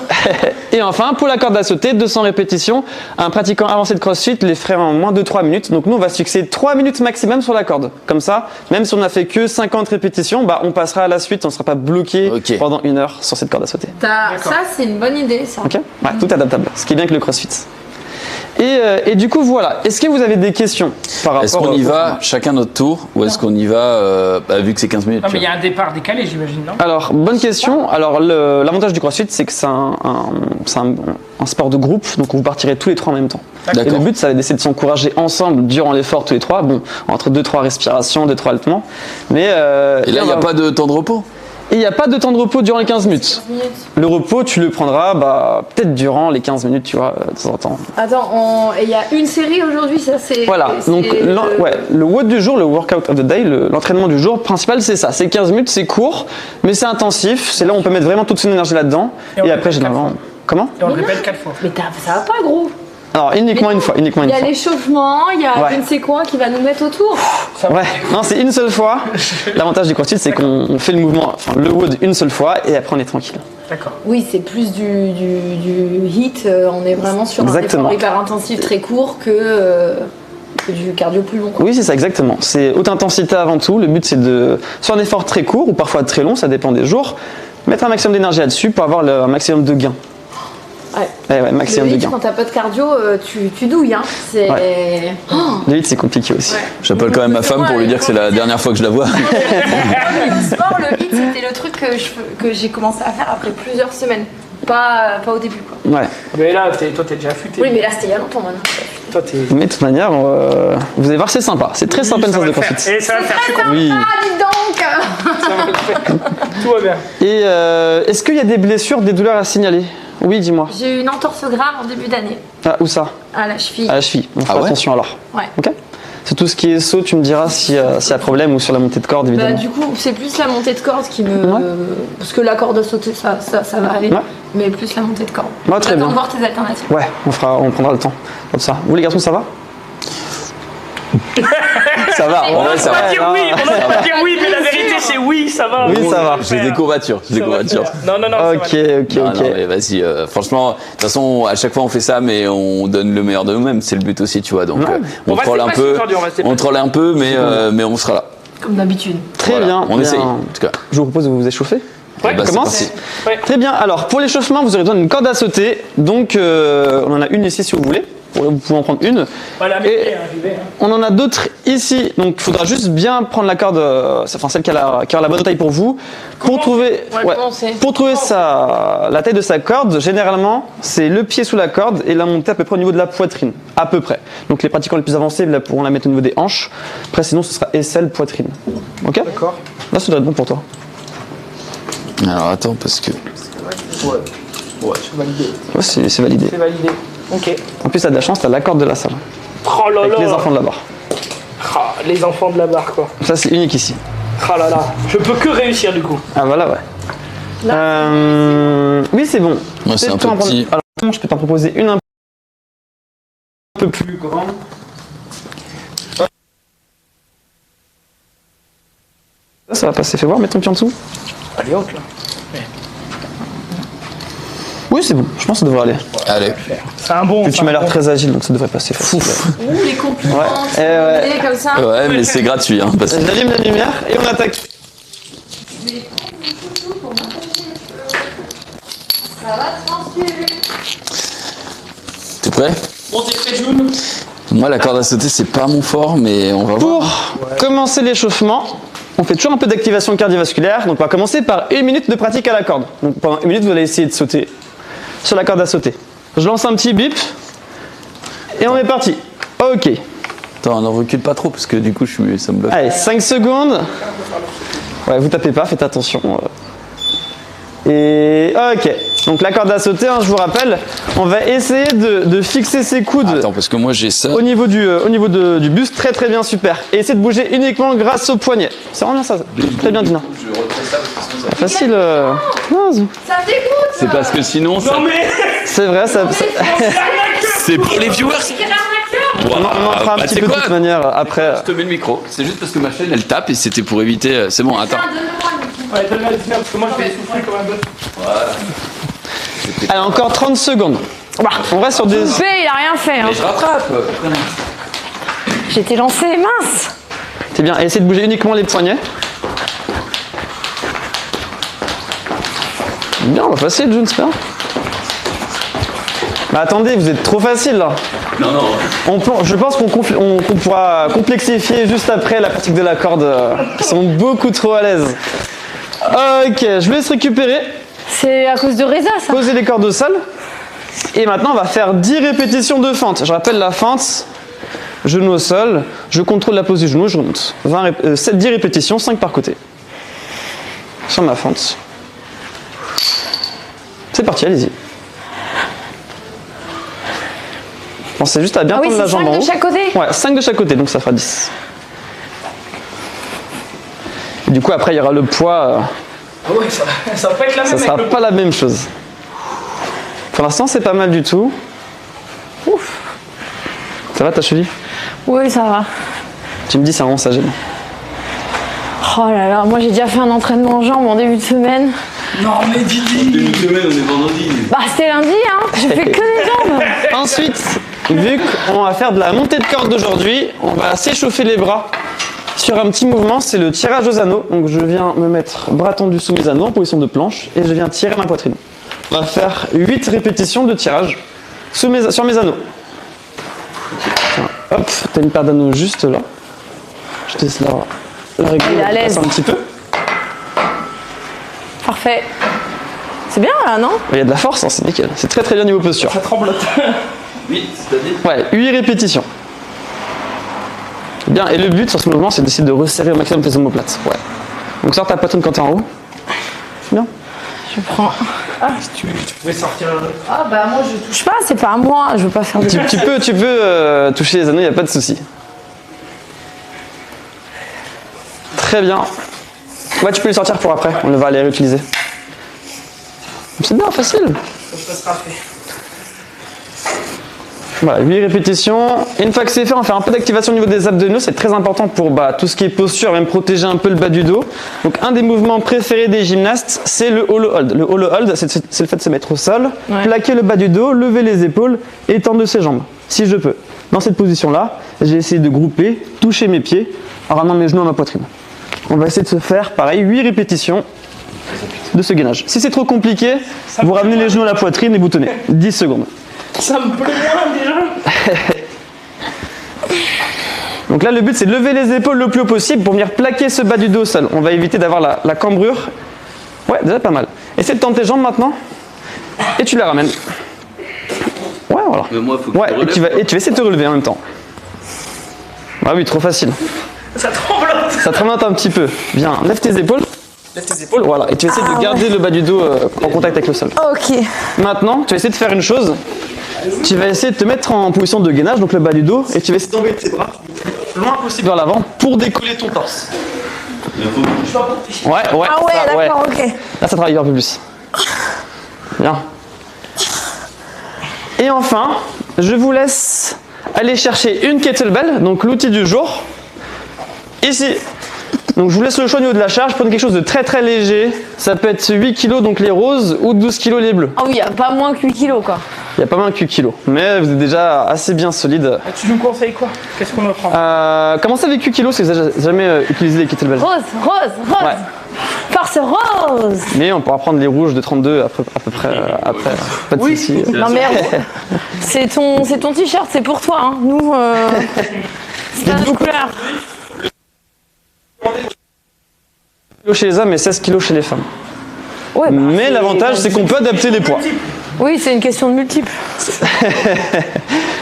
Et enfin, pour la corde à sauter, 200 répétitions. Un pratiquant avancé de CrossFit les ferait en moins de 3 minutes. Donc nous, on va se fixer 3 minutes maximum sur la corde. Comme ça, même si on n'a fait que 50 répétitions, on passera à la suite. On ne sera pas bloqué pendant 1 heure sur cette corde à sauter. Ça, c'est une bonne idée, ça. Ok. Ouais, tout adaptable. Ce qui est bien avec le CrossFit. Et du coup, voilà. Est-ce que vous avez des questions par rapport? Est-ce qu'on y va chacun notre tour ou est-ce qu'on y va vu que c'est 15 minutes? Non, mais il y a un départ décalé, j'imagine, non? Alors, bonne question. Alors, l'avantage du CrossFit, c'est que c'est un sport de groupe, donc vous partirez tous les 3 en même temps. Et le but, ça va d'essayer de s'encourager ensemble durant l'effort tous les 3. Bon, entre 2-3 respirations, 2-3 haltements. Mais, et là, il n'y a pas de temps de repos? Et il n'y a pas de temps de repos durant les 15 minutes. Le repos, tu le prendras peut-être durant les 15 minutes, tu vois, de temps en temps. Attends, il y a une série aujourd'hui, ça c'est... Voilà, donc le WOD du jour, le Workout of the Day, l'entraînement du jour principal, c'est ça. C'est 15 minutes, c'est court, mais c'est intensif. C'est là où on peut mettre vraiment toute son énergie là-dedans. Et après, généralement... Comment? Et on le répète 4 fois. Mais ça va pas, gros. Alors, uniquement une fois. Il y a l'échauffement, il y a je ne sais quoi qui va nous mettre autour. Ouais, non, c'est une seule fois. L'avantage du CrossFit, c'est qu'on fait le mouvement, le WOD une seule fois et après on est tranquille. D'accord. Oui, c'est plus du HIIT, on est vraiment sur un effort hyper intensif très court que du cardio plus long. Oui, c'est ça, exactement. C'est haute intensité avant tout. Le but, c'est de, sur un effort très court ou parfois très long, ça dépend des jours, mettre un maximum d'énergie là-dessus pour avoir un maximum de gains. Ouais. Maximum de gains. Quand t'as pas de cardio, tu douilles. Hein. Le HIIT, c'est compliqué aussi. J'appelle quand même ma femme pour lui dire que c'est la dernière fois que je la vois. Le sport, le HIIT, c'était le truc que j'ai commencé à faire après plusieurs semaines. Pas au début, quoi. Ouais. Mais là, toi, t'es déjà affûté. Oui, mais là, c'était il y a longtemps maintenant. Mais de toute manière, vous allez voir, c'est sympa. C'est très sympa une séance de CrossFit. Et ça va le faire. C'est très sympa, dis donc. Ça va le faire. Tout va bien. Et est-ce qu'il y a des blessures, des douleurs à signaler? Oui, dis-moi. J'ai eu une entorse grave en début d'année. Ah, où ça? À la cheville. À la cheville. On fera attention alors. Ouais. Ok. Sur tout ce qui est saut, tu me diras s'il y a problème ou sur la montée de corde, évidemment. Bah, du coup, c'est plus la montée de corde qui me. Ouais. Parce que la corde à sauter, ça va aller. Ouais. Mais plus la montée de corde. Ouais, très bien. On va voir tes alternatives. Ouais, on prendra le temps. Comme ça. Vous, les garçons, ça va? Ça va, on va dire oui, mais la vérité c'est oui, ça va. Oui, ça va. J'ai des courbatures. Non. Ok. Non, mais vas-y, franchement, de toute façon, à chaque fois on fait ça, mais on donne le meilleur de nous-mêmes, c'est le but aussi, tu vois. Donc on troll un peu, mais on sera là. Comme d'habitude. Très bien. On essaye, en tout cas. Je vous propose de vous échauffer. Ouais, bah, commence. Ouais. Très bien. Alors pour l'échauffement, vous aurez besoin d'une corde à sauter. Donc on en a une ici si vous voulez. Vous pouvez en prendre une. Voilà, on en a d'autres ici. Donc il faudra juste bien prendre la corde, enfin celle qui a la bonne taille pour vous. Pour trouver la taille de sa corde, généralement c'est le pied sous la corde et la montée à peu près au niveau de la poitrine. À peu près. Donc les pratiquants les plus avancés pourront la mettre au niveau des hanches. Après sinon ce sera aisselle, poitrine. Ok ? D'accord. Là ça doit être bon pour toi. Alors attends parce que. Ouais, c'est validé. Ouais, c'est validé. C'est validé. Ok. En plus, t'as de la chance, t'as la corde de la salle. Oh là avec là. les enfants de la barre. Ah, les enfants de la barre, quoi. Ça, c'est unique ici. Ah là là. Je peux que réussir, du coup. Ah, voilà, ouais. Oui, c'est bon. Moi, c'est un peu petit. Alors, je peux t'en proposer une un peu plus grande. Ça va passer. Fais voir, mets ton pied en dessous. Allez, hop, là. Oui, c'est bon. Je pense que ça devrait aller. Allez. C'est un bon. Tu m'as l'air très agile, donc ça devrait passer facile. Les compliments, ouais. Comme ça. Ouais, mais c'est gratuit. Hein, parce que... J'allume la lumière et on attaque. Ça va transpirer. T'es prêt? Bon, t'es prêt, June? Moi, la corde à sauter, c'est pas mon fort, mais on va voir. Pour commencer l'échauffement, on fait toujours un peu d'activation cardiovasculaire. Donc, on va commencer par 1 minute de pratique à la corde. Donc, pendant 1 minute, vous allez essayer de sauter sur la corde à sauter. Je lance un petit bip et on est parti. Ok. Attends, on en recule pas trop parce que du coup, ça me bloque. Allez, 5 secondes. Ouais, vous tapez pas, faites attention. Et ok. Donc la corde à sauter, hein, je vous rappelle, on va essayer de fixer ses coudes. Attends, parce que moi j'ai ça. Au niveau du buste, très très bien, super. Et essayez de bouger uniquement grâce au poignet. C'est vraiment bien ça. Très bien, Dina. Je retrouve ça parce que sinon ça. Facile. Ça dégoûte. C'est parce que sinon ça. Non mais. C'est vrai, ça. C'est pour les viewers. On en fera un petit peu de toute manière après. Je te mets le micro. C'est juste parce que ma chaîne elle tape et c'était pour éviter. C'est bon, attends. Ouais, donne-moi le parce que moi je vais souffler comme un bœuf. Voilà. Allez, encore 30 secondes. On reste sur des. Poupée, il a rien fait. Hein. Mais je rattrape. J'étais lancé, mince. C'est bien. Et essayez de bouger uniquement les poignets. Bien, facile, June, c'est bien. Bah attendez, vous êtes trop facile là. Non. Je pense qu'on pourra complexifier juste après la pratique de la corde. Ils sont beaucoup trop à l'aise. Ok, je vous laisse récupérer. C'est à cause de Reza, ça. Posez les cordes au sol. Et maintenant, on va faire 10 répétitions de fente. Je rappelle la fente. Genou au sol. Je contrôle la pose du genou, je remonte. 10 répétitions, 5 par côté. Sur ma fente. C'est parti, allez-y. Pensez juste à bien tendre la jambe en haut. 5 de chaque côté? Ouais, 5 de chaque côté, donc ça fera 10. Et du coup, après, il y aura le poids. Ouais, ça va pas être la même. Ça sera pas la même chose. Pour l'instant, c'est pas mal du tout. Ouf. Ça va ta cheville? Oui, ça va. Tu me dis, c'est vraiment ça gêne. Oh là là, moi j'ai déjà fait un entraînement en jambes en début de semaine. Non mais Didi. Début de semaine, on est vendredi. Bah c'était lundi, hein. J'ai fait que des jambes. Ensuite, vu qu'on va faire de la montée de corde aujourd'hui, on va s'échauffer les bras sur un petit mouvement, c'est le tirage aux anneaux. Donc je viens me mettre bras tendus sous mes anneaux en position de planche et je viens tirer ma poitrine. On va faire 8 répétitions de tirage sur mes anneaux. Tiens, hop, t'as une paire d'anneaux juste là. Je te laisse la régler, il est à l'aise. un petit peu. Parfait. C'est bien là, non? Il y a de la force, hein, c'est nickel. C'est très très bien niveau posture. Ça tremble. 8, c'est-à-dire? Ouais, 8 répétitions. Bien, et le but sur ce mouvement, c'est d'essayer de resserrer au maximum tes omoplates. Ouais. Donc sors ta poitrine quand t'es en haut. Bien. Je prends. Ah, si tu pouvais sortir. Ah bah moi je touche pas, c'est pas à moi, je veux pas faire de. Tu peux toucher les anneaux, il n'y a pas de souci. Très bien. Ouais, tu peux les sortir pour après, on va les réutiliser. C'est bien, facile. Ça sera fait. Voilà, 8 répétitions. Et une fois que c'est fait, on va faire un peu d'activation au niveau des abdominaux. C'est très important pour tout ce qui est posture, même protéger un peu le bas du dos. Donc un des mouvements préférés des gymnastes, c'est le hollow hold. Le hollow hold, c'est le fait de se mettre au sol, plaquer le bas du dos, lever les épaules et tendre ses jambes, si je peux. Dans cette position-là, j'ai essayé de grouper, toucher mes pieds, en ramenant mes genoux à ma poitrine. On va essayer de se faire, pareil, 8 répétitions de ce gainage. Si c'est trop compliqué, vous ramenez les genoux à la poitrine et vous tenez 10 secondes. Ça me plaît moins déjà. Donc là, le but, c'est de lever les épaules le plus haut possible pour venir plaquer ce bas du dos au sol. On va éviter d'avoir la cambrure. Ouais, déjà pas mal. Essaie de tendre tes jambes maintenant. Et tu la ramènes. Ouais, voilà. Mais moi, faut que et tu vas essayer de te relever en même temps. Ah oui, trop facile. Ça tremblote. Ça tremblote un petit peu. Bien, lève tes épaules. Lève tes épaules, voilà. Et tu vas essayer de garder le bas du dos en contact avec le sol. Ok. Maintenant, tu vas essayer de faire une chose. Tu vas essayer de te mettre en position de gainage, donc le bas du dos, et tu vas essayer d'envoyer tes bras le loin possible vers l'avant pour décoller ton torse. Ouais, Ah ouais, d'accord, ok. Là, ça travaille un peu plus. Bien. Et enfin, je vous laisse aller chercher une kettlebell, donc l'outil du jour, ici. Donc je vous laisse le choix au niveau de la charge, prenez quelque chose de très très léger, ça peut être 8 kg donc les roses ou 12 kg les bleus. Ah oui, il n'y a pas moins que 8 kilos quoi. Il n'y a pas moins que 8 kg, mais vous êtes déjà assez bien solide. Tu nous conseilles quoi? Qu'est-ce qu'on doit prendre? Commencez avec 8 kg si vous n'avez jamais utilisé les kettlebells. Rose. Ouais. Force rose. Mais on pourra prendre les rouges de 32 à peu près après. Pas de soucis. Non mais c'est ton t-shirt, c'est pour toi. Hein. Nous, c'est pas notre couleur. kg chez les hommes et 16 kg chez les femmes. Ouais, mais l'avantage, c'est qu'on peut adapter les poids. Oui, c'est une question de multiples.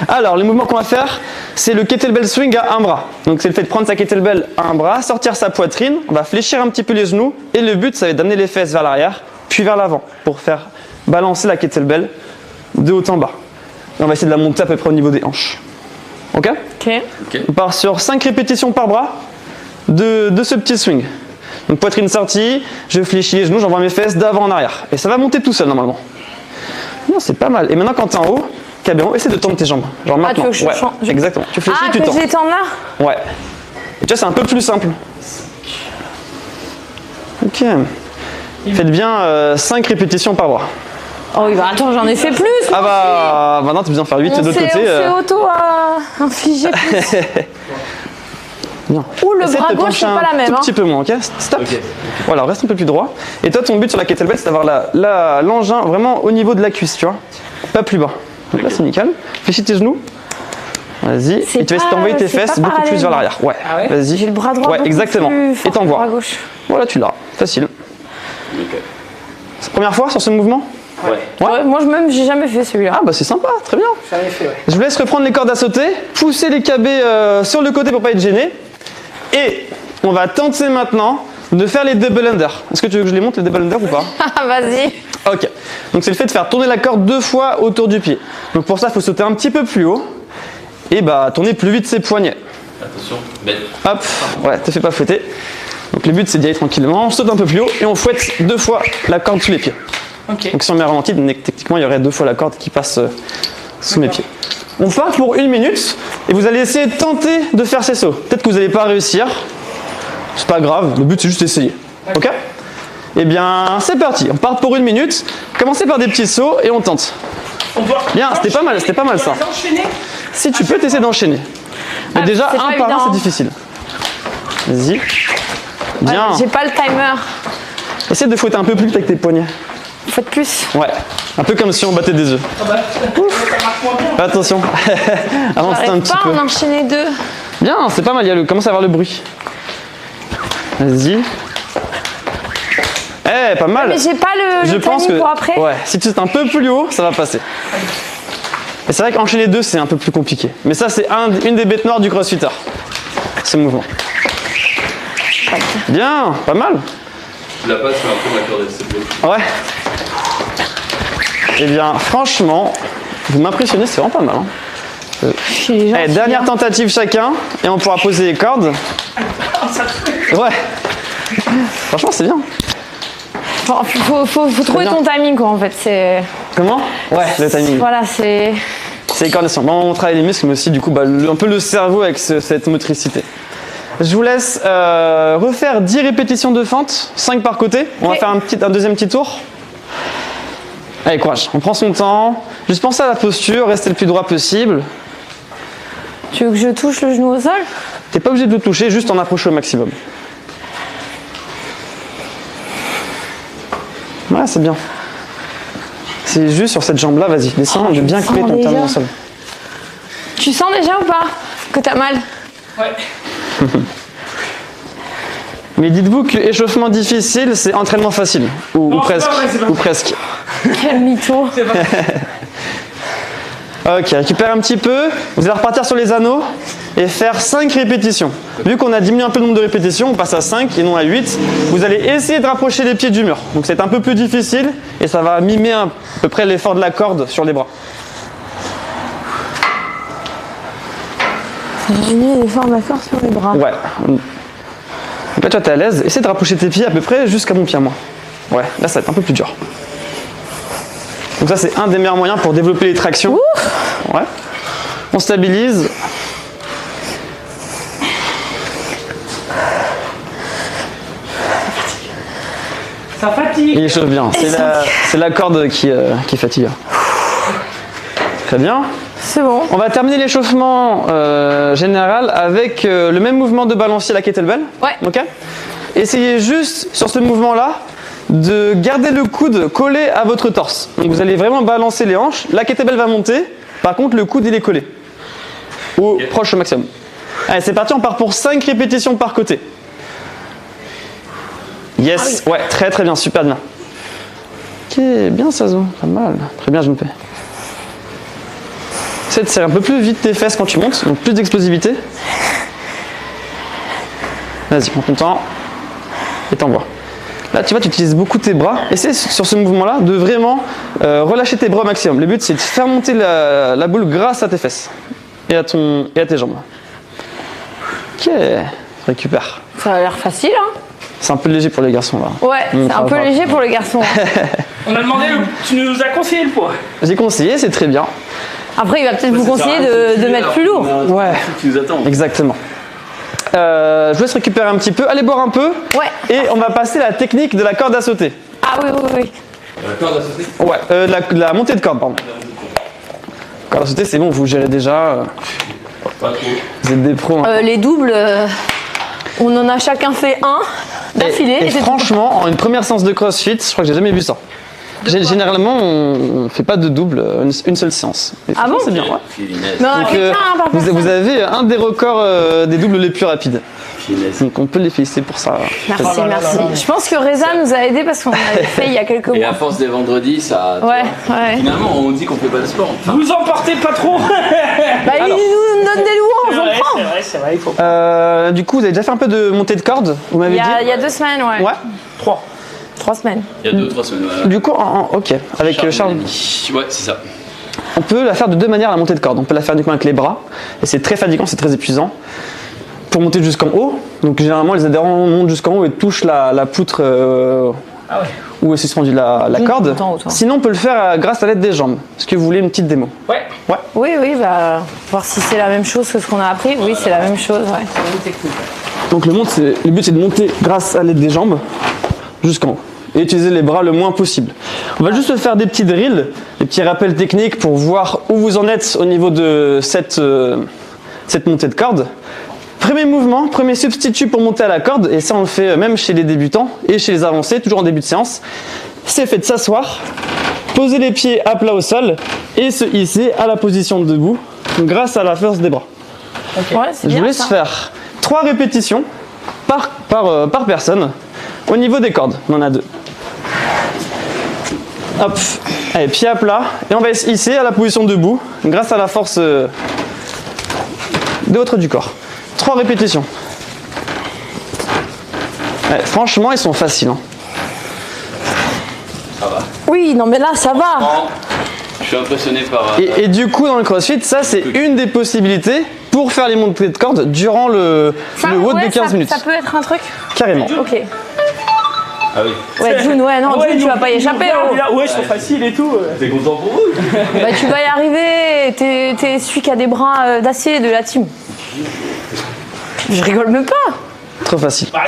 Alors, le mouvement qu'on va faire, c'est le kettlebell swing à un bras. Donc, c'est le fait de prendre sa kettlebell à un bras, sortir sa poitrine, on va fléchir un petit peu les genoux, et le but, ça va être d'amener les fesses vers l'arrière, puis vers l'avant, pour faire balancer la kettlebell de haut en bas. Et on va essayer de la monter à peu près au niveau des hanches. Ok? On part sur 5 répétitions par bras de ce petit swing. Donc, poitrine sortie, je fléchis les genoux, j'envoie mes fesses d'avant en arrière. Et ça va monter tout seul, normalement. Non, c'est pas mal. Et maintenant, quand t'es en haut, Cabéron, essaie de tendre tes jambes. Genre maintenant. Tu veux que je change exactement. Tu fléchis, tu tends. Que je les tende là? Ouais. Et tu vois, c'est un peu plus simple. Ok. Faites bien 5 répétitions par bras. Oh oui, bah attends, j'en ai fait plus. Ah bah, maintenant, tu as besoin de faire 8 de l'autre côté. On s'est auto-infligé plus. Bien. Ouh, le bras gauche, c'est pas la même. Un tout petit peu moins, ok? Stop. Okay. Voilà, reste un peu plus droit. Et toi, ton but sur la kettlebell, c'est d'avoir l'engin vraiment au niveau de la cuisse, tu vois? Pas plus bas. Donc là, c'est nickel. Fléchis tes genoux. Vas-y. Et tu vas essayer d'envoyer tes fesses beaucoup plus vers l'arrière. Ouais. Ah ouais, vas-y. J'ai le bras droit. Ouais, exactement. Plus fort et t'envoies. Voilà, tu l'as. Facile. Okay. C'est la première fois sur ce mouvement? Ouais. Moi, j'ai jamais fait celui-là. Ah bah c'est sympa, très bien. J'en ai fait, ouais. Je vous laisse reprendre les cordes à sauter, pousser les cabés sur le côté pour pas être gêné. Et on va tenter maintenant de faire les double under. Est-ce que tu veux que je les monte les double under ou pas? Vas-y. Ok. Donc c'est le fait de faire tourner la corde 2 fois autour du pied. Donc pour ça, il faut sauter un petit peu plus haut et tourner plus vite ses poignets. Attention, bête. Hop, ouais, te fais pas fouetter. Donc le but c'est d'y aller tranquillement, on saute un peu plus haut et on fouette 2 fois la corde sous les pieds. Ok. Donc si on met ralenti, techniquement il y aurait 2 fois la corde qui passe sous mes pieds. On part pour 1 minute et vous allez essayer de tenter de faire ces sauts. Peut-être que vous n'allez pas réussir, c'est pas grave, le but c'est juste d'essayer. Ok? Eh bien c'est parti, on part pour 1 minute. Commencez par des petits sauts et on tente. Bien, c'était pas mal ça. Si tu peux, t'essaies d'enchaîner. Mais déjà un par un c'est difficile. Vas-y. Bien. J'ai pas le timer. Essaie de fouetter un peu plus vite avec tes poignets. Faites plus. Ouais, un peu comme si on battait des œufs. Attention. Avance un petit peu. On enchaîner 2. Bien, c'est pas mal, commence à avoir le bruit. Vas-y. Pas mal. Mais j'ai pas le timing pour après. Ouais, si tu es un peu plus haut, ça va passer. Et c'est vrai qu'enchaîner 2, c'est un peu plus compliqué. Mais ça, c'est une des bêtes noires du crossfitter. Ce mouvement. Bien, pas mal. Tu l'as pas sur un peu la corde de cette gauche. Ouais. Eh bien, franchement, vous m'impressionnez, c'est vraiment pas mal. Hein. Dernière tentative chacun, et on pourra poser les cordes. Ouais. Franchement, c'est bien. Faut trouver ton timing, quoi, en fait. C'est... Comment? Ouais, le timing. Voilà, c'est... C'est les coordinations. Bon, on travaille les muscles, mais aussi, du coup, un peu le cerveau avec cette motricité. Je vous laisse refaire 10 répétitions de fente, 5 par côté. On va faire un deuxième petit tour. Allez, courage. On prend son temps. Juste pensez à la posture, restez le plus droit possible. Tu veux que je touche le genou au sol? T'es pas obligé de le toucher, juste en approcher au maximum. Ouais, c'est bien. C'est juste sur cette jambe-là, vas-y, descends, de bien couper ton talon au sol. Tu sens déjà ou pas que t'as mal? Ouais. Mais dites-vous que échauffement difficile, c'est entraînement facile. Ou presque. Ou presque. Quel mytho. Ok, récupère un petit peu. Vous allez repartir sur les anneaux et faire 5 répétitions. Vu qu'on a diminué un peu le nombre de répétitions, on passe à 5 et non à 8. Vous allez essayer de rapprocher les pieds du mur. Donc c'est un peu plus difficile et ça va mimer à peu près l'effort de la corde sur les bras. J'ai mis l'effort de la corde sur les bras. Ouais. Donc là, toi, t'es à l'aise. Essaie de rapprocher tes pieds à peu près jusqu'à mon pied à moi. Ouais, là, ça va être un peu plus dur. Donc ça, c'est un des meilleurs moyens pour développer les tractions. Ouh. Ouais. On stabilise. Ça fatigue. Il échauffe bien. C'est la corde qui fatigue. Très bien. C'est bon. On va terminer l'échauffement général avec le même mouvement de balancier à la kettlebell. Ouais. Ok. Essayez juste sur ce mouvement-là de garder le coude collé à votre torse. Donc vous allez vraiment balancer les hanches. La kettlebell va monter. Par contre, le coude il est collé. Ou proche au maximum. Allez, c'est parti. On part pour 5 répétitions par côté. Yes. Ouais, très très bien, super bien. Ok, bien Sazo, pas mal. Très bien, Junpei. Essaie de serrer un peu plus vite tes fesses quand tu montes, donc plus d'explosivité. Vas-y, prends ton temps et t'envoies. Là, tu vois, tu utilises beaucoup tes bras. Essaie sur ce mouvement-là de vraiment relâcher tes bras au maximum. Le but, c'est de faire monter la boule grâce à tes fesses et à tes jambes. Ok, récupère. Ça a l'air facile, hein? C'est un peu léger pour les garçons, là. Ouais, c'est un peu léger pour les garçons. On a demandé, tu nous as conseillé le poids. J'ai conseillé, c'est très bien. Après, il va peut-être vous conseiller de mettre plus lourd. Ouais, tu nous attends. Exactement. Je vous laisse récupérer un petit peu. Allez boire un peu. Ouais. Et on va passer à la technique de la corde à sauter. Ah oui, oui, oui. La corde à sauter? Ouais, la montée de corde, pardon. Corde à sauter, c'est bon, vous gérez déjà. Pas trop. Vous êtes des pros. Hein. Les doubles, on en a chacun fait un d'affilée. Et franchement, en une première séance de CrossFit, je crois que j'ai jamais vu ça. Généralement, on ne fait pas de double, une seule séance. Ah bon? C'est bien, ouais. Mais on a fait qu'un par personne. Vous avez un des records des doubles les plus rapides. Donc on peut les féliciter pour ça. Merci, merci. Je pense que Reza nous a aidés parce qu'on avait fait il y a quelques mois. Et à force des vendredis, ça. Ouais, tu vois, ouais. Finalement, on dit qu'on fait pas de sport. Enfin, Vous en portez pas trop. Bah, il nous donne des louanges, on prend. C'est vrai, il faut. Du coup, vous avez déjà fait un peu de montée de corde, vous m'avez dit? Il y a 2 semaines, ouais. Ouais. 3 semaines. il y a 2-3 semaines. Voilà. Du coup, ok, avec Charles, Ouais, c'est ça. on peut la faire de 2 manières la montée de corde. On peut la faire uniquement avec les bras, et c'est très fatigant, c'est très épuisant. Pour monter jusqu'en haut, donc généralement les adhérents montent jusqu'en haut et touchent la poutre où est suspendue la corde. Sinon, on peut le faire grâce à l'aide des jambes. Est-ce que vous voulez une petite démo? Ouais. Oui, bah, voir si c'est la même chose que ce qu'on a appris. Oui, c'est la même chose, ouais. Donc le but c'est de monter grâce à l'aide des jambes jusqu'en haut. Et utiliser les bras le moins possible. On va juste faire des petits drills, des petits rappels techniques pour voir où vous en êtes au niveau de cette montée de corde. Premier mouvement, premier substitut pour monter à la corde, et ça on le fait même chez les débutants et chez les avancés, toujours en début de séance. C'est fait de s'asseoir, poser les pieds à plat au sol et se hisser à la position de debout grâce à la force des bras. Okay. Ouais, Je vous laisse faire 3 répétitions par personne au niveau des cordes. On en a 2. Hop, allez, pied à plat, et on va se hisser à la position de debout grâce à la force de votre du corps. 3 répétitions. Ouais, franchement, ils sont faciles. Hein. Ça va. Oui, non mais là, ça va. Je suis impressionné par. Et du coup, dans le CrossFit, ça c'est une des possibilités pour faire les montées de corde durant le WOD de 15 minutes. Ça peut être un truc. Carrément. Ok. Ah oui. Ouais, June, June, tu vas pas y échapper. Ouais, ils sont faciles et tout. T'es content pour vous? Bah, tu vas y arriver. T'es celui qui a des bras d'acier de la team. Je rigole même pas. Trop facile. Bah,